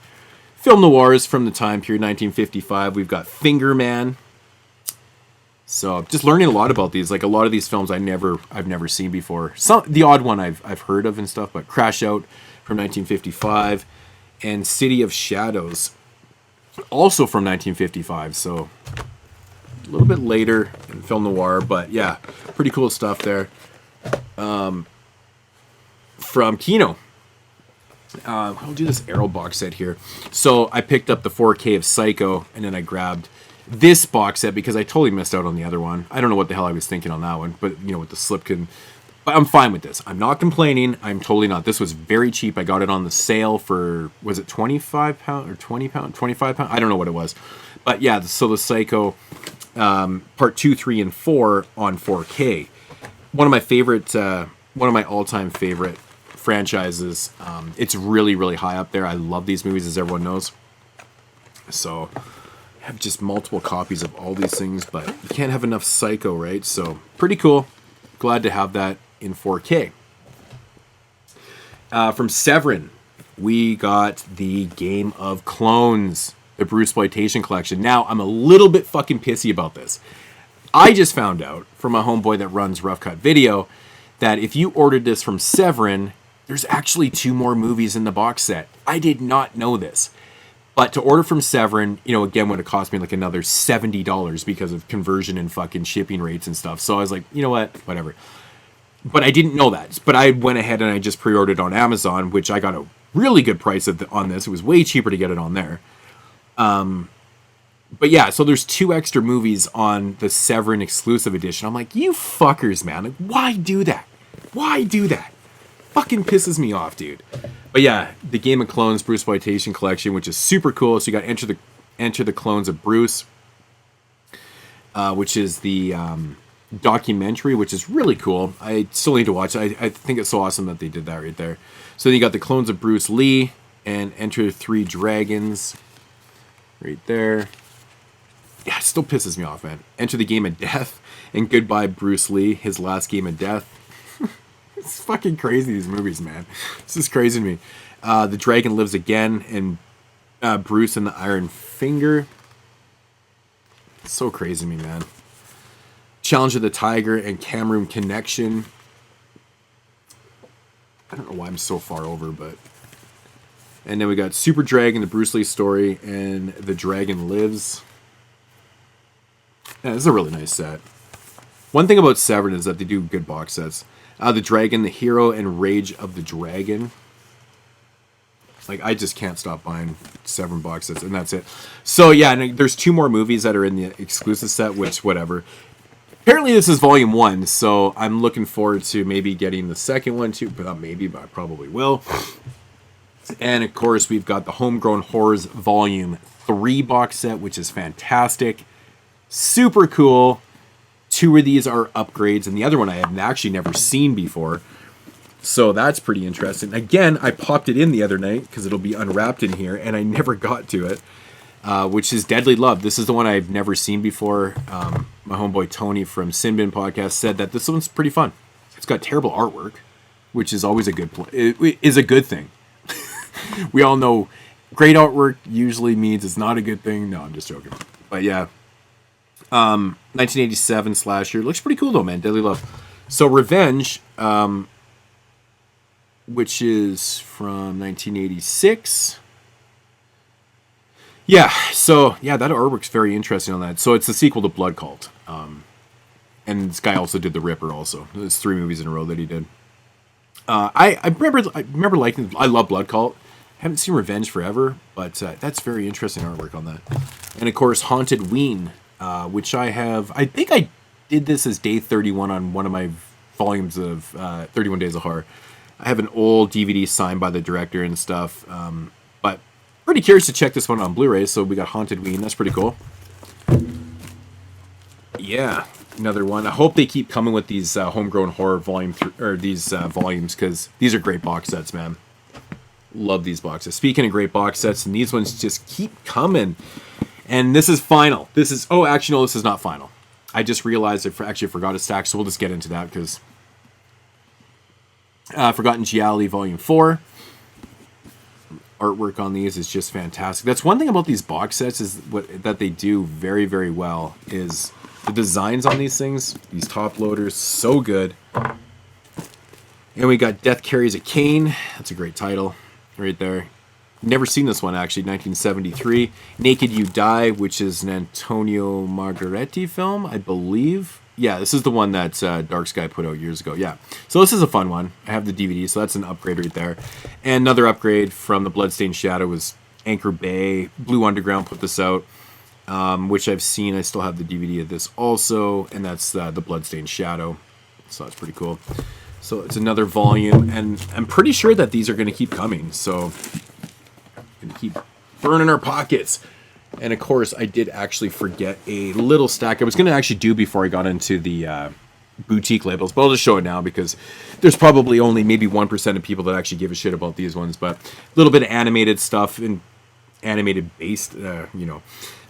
[SPEAKER 1] film noirs from the time period 1955. We've got Finger Man. So just learning a lot about these. Like a lot of these films I've never seen before. The odd one I've heard of and stuff, but Crash Out from 1955 and City of Shadows also from 1955. So a little bit later in film noir, but yeah, pretty cool stuff there. From Kino. I'll do this Arrow box set here. So I picked up the 4K of Psycho, and then I grabbed this box set because I totally missed out on the other one. I don't know what the hell I was thinking on that one, but you know, with the Slipkin. But I'm fine with this. I'm not complaining. I'm totally not. This was very cheap. I got it on the sale for, was it £25 or £20, £25? I don't know what it was. But yeah, so the Psycho part 2, 3, and 4 on 4K. One of my all-time favorite franchises. It's really, really high up there. I love these movies, as everyone knows. So I have just multiple copies of all these things, but you can't have enough Psycho, right? So pretty cool. Glad to have that in 4K. From Severin, we got the Game of Clones, the Bruceploitation collection. Now, I'm a little bit fucking pissy about this. I just found out from a homeboy that runs Rough Cut Video that if you ordered this from Severin, there's actually 2 more movies in the box set. I did not know this. But to order from Severin, you know, again, would have cost me like another $70 because of conversion and fucking shipping rates and stuff. So I was like, you know what, whatever. But I didn't know that. But I went ahead and I just pre-ordered on Amazon, which I got a really good price on this. It was way cheaper to get it on there. But yeah, so there's 2 extra movies on the Severin exclusive edition. I'm like, you fuckers, man. Like, why do that? Why do that? Fucking pisses me off, dude. But yeah, the Game of Clones Bruceploitation collection, which is super cool. So you got Enter the Clones of Bruce, which is the documentary, which is really cool. I still need to watch it. I think it's so awesome that they did that right there. So then you got the Clones of Bruce Lee and Enter 3 Dragons right there. Yeah, it still pisses me off, man. Enter the Game of Death and Goodbye Bruce Lee, his last game of death. It's fucking crazy, these movies, man. This is crazy to me. The Dragon Lives Again and Bruce and the Iron Finger. It's so crazy to me, man. Challenge of the Tiger and Cameroon Connection. I don't know why I'm so far over, but... And then we got Super Dragon, the Bruce Lee story, and The Dragon Lives. Yeah, this is a really nice set. One thing about Severin is that they do good box sets. The Dragon, the Hero, and Rage of the Dragon. Like, I just can't stop buying Severin box sets, and that's it. So, yeah, and there's 2 more movies that are in the exclusive set, which, whatever. Apparently, this is volume 1, so I'm looking forward to maybe getting the second one, too. But not maybe, but I probably will. And, of course, we've got the Homegrown Horrors volume 3 box set, which is fantastic. Super cool. 2 of these are upgrades, and the other one I have actually never seen before. So that's pretty interesting. Again, I popped it in the other night because it'll be unwrapped in here, and I never got to it, which is Deadly Love. This is the one I've never seen before. My homeboy Tony from Sinbin Podcast said that this one's pretty fun. It's got terrible artwork, which is always a good it is a good thing. We all know great artwork usually means it's not a good thing. No, I'm just joking. But yeah. 1987 slasher. Looks pretty cool though, man. Deadly Love. So Revenge, which is from 1986. Yeah, so yeah, that artwork's very interesting on that. So it's the sequel to Blood Cult. And this guy also did The Ripper also. There's 3 movies in a row that he did. I remember liking. I love Blood Cult. Haven't seen Revenge forever, but that's very interesting artwork on that. And of course, Haunted Ween, which I have. I think I did this as day 31 on one of my volumes of 31 Days of Horror. I have an old DVD signed by the director and stuff, but pretty curious to check this one on Blu-ray. So we got Haunted Ween. That's pretty cool. Yeah, another one. I hope they keep coming with these homegrown horror volumes, because these are great box sets, man. Love these boxes. Speaking of great box sets, and these ones just keep coming. And this is final. This is actually no, this is not final. I just realized I actually forgot a stack, so we'll just get into that because Forgotten Giallo Volume 4. Artwork on these is just fantastic. That's one thing about these box sets is that they do very, very well is the designs on these things. These top loaders, so good. And we got Death Carries a Cane. That's a great title right there. Never seen this one, actually. 1973. Naked You Die, which is an Antonio Margheriti film, I believe. Yeah, this is the one that Dark Sky put out years ago. Yeah. So this is a fun one. I have the DVD, so that's an upgrade right there. And another upgrade from the Bloodstained Shadow was Anchor Bay. Blue Underground put this out, which I've seen. I still have the DVD of this also, and that's the Bloodstained Shadow. So that's pretty cool. So it's another volume, and I'm pretty sure that these are going to keep coming. So going to keep burning our pockets. And of course, I did actually forget a little stack I was going to actually do before I got into the boutique labels, but I'll just show it now because there's probably only maybe 1% of people that actually give a shit about these ones. But a little bit of animated stuff and animated based, Legion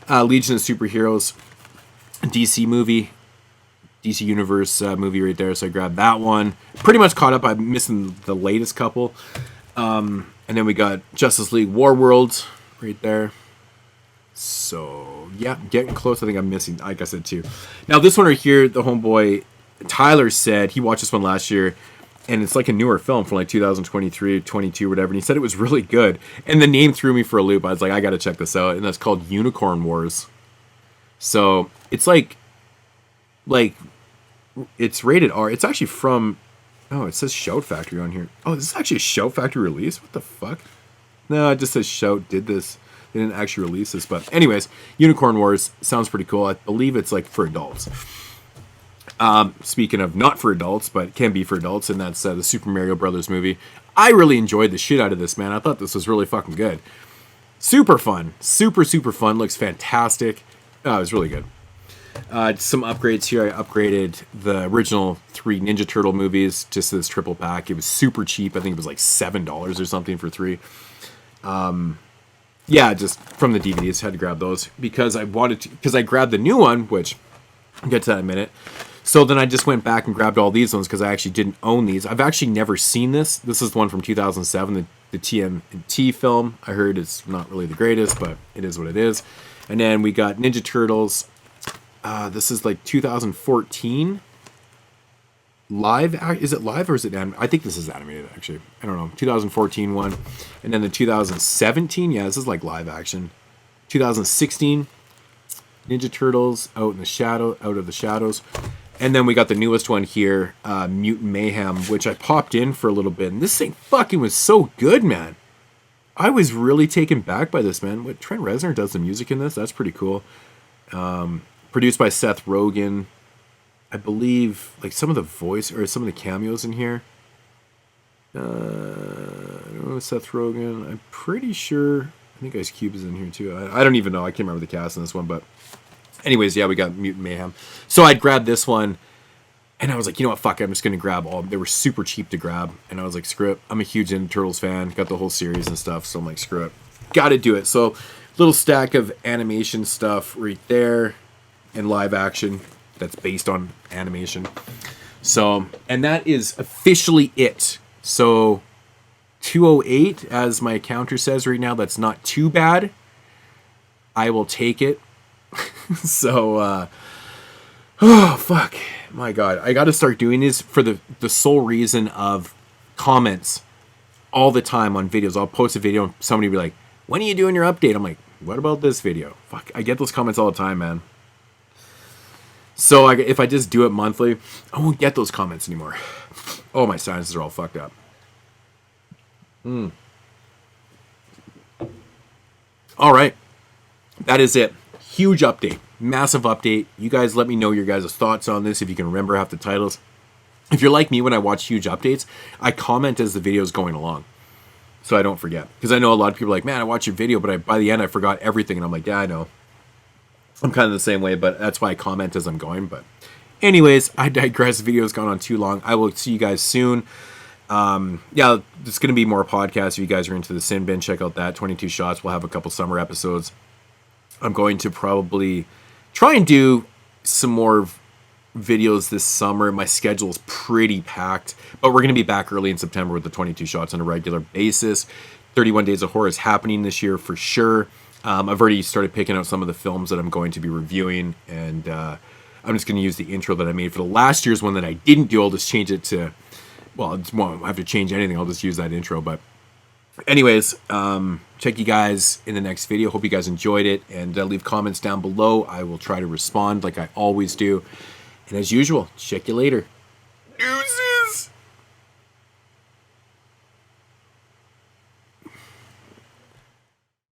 [SPEAKER 1] of Superheroes, DC movie. DC Universe movie right there, so I grabbed that one. Pretty much caught up. I'm missing the latest couple. And then we got Justice League Warworld right there. So, yeah, getting close. I think I'm missing, like I said, too. Now, this one right here, the homeboy Tyler said he watched this one last year, and it's like a newer film from like 2023, 22, whatever, and he said it was really good. And the name threw me for a loop. I was like, I got to check this out, and that's called Unicorn Wars. So, it's like it's rated R. It's actually from... Oh, it says Shout Factory on here. Oh, this is actually a Shout Factory release? What the fuck? No, it just says Shout did this. They didn't actually release this. But anyways, Unicorn Wars sounds pretty cool. I believe it's like for adults. Speaking of not for adults, but can be for adults, and that's the Super Mario Brothers movie. I really enjoyed the shit out of this, man. I thought this was really fucking good. Super fun. Super, super fun. Looks fantastic. Oh, it was really good. Some upgrades here. I upgraded the original 3 Ninja Turtle movies, just this triple pack. It was super cheap. I think it was like $7 or something for 3. Yeah, just from the DVDs, had to grab those because I grabbed the new one, which I'll get to that in a minute. So then I just went back and grabbed all these ones because I actually didn't own these. I've actually never seen this. This is the one from 2007, the TMNT film. I heard it's not really the greatest, but it is what it is. And then we got Ninja Turtles. This is like 2014 live. Is it live or is it animated? I think this is animated, actually. I don't know. 2014 one. And then the 2017. Yeah, this is like live action. 2016 Ninja Turtles Out of the Shadows. And then we got the newest one here, Mutant Mayhem, which I popped in for a little bit. And this thing fucking was so good, man. I was really taken back by this, man. What Trent Reznor does the music in this. That's pretty cool. Produced by Seth Rogen. I believe like some of the voice or some of the cameos in here. I don't know, Seth Rogen. I'm pretty sure. I think Ice Cube is in here too. I don't even know. I can't remember the cast in this one, but anyways, yeah, we got Mutant Mayhem. So I grabbed this one, and I was like, you know what, fuck, I'm just gonna grab all. They were super cheap to grab, and I was like, screw it. I'm a huge Ninja Turtles fan. Got the whole series and stuff, so I'm like, screw it. Got to do it. So little stack of animation stuff right there. And live action that's based on animation. So, and that is officially it. So 208, as my counter says right now, that's not too bad. I will take it. So oh fuck, my god, I got to start doing this for the sole reason of comments all the time on videos. I'll post a video and somebody will be like, when are you doing your update? I'm like, what about this video? Fuck, I get those comments all the time, man. So if I just do it monthly, I won't get those comments anymore. Oh, my sinuses are all fucked up. All right. That is it. Huge update. Massive update. You guys let me know your guys' thoughts on this if you can remember half the titles. If you're like me, when I watch huge updates, I comment as the video is going along, so I don't forget. Because I know a lot of people are like, man, I watched your video, but by the end I forgot everything. And I'm like, yeah, I know. I'm kind of the same way, but that's why I comment as I'm going. But anyways, I digress. The video's gone on too long. I will see you guys soon. Yeah, there's going to be more podcasts. If you guys are into the Sin Bin, check out that. 22 Shots. We'll have a couple summer episodes. I'm going to probably try and do some more videos this summer. My schedule is pretty packed, but we're going to be back early in September with the 22 Shots on a regular basis. 31 Days of Horror is happening this year for sure. I've already started picking out some of the films that I'm going to be reviewing, and I'm just going to use the intro that I made for the last year's one that I didn't do. I'll just change it to, well, I won't have to change anything. I'll just use that intro. But anyways, check you guys in the next video. Hope you guys enjoyed it, and leave comments down below. I will try to respond like I always do. And as usual, check you later. Deuces.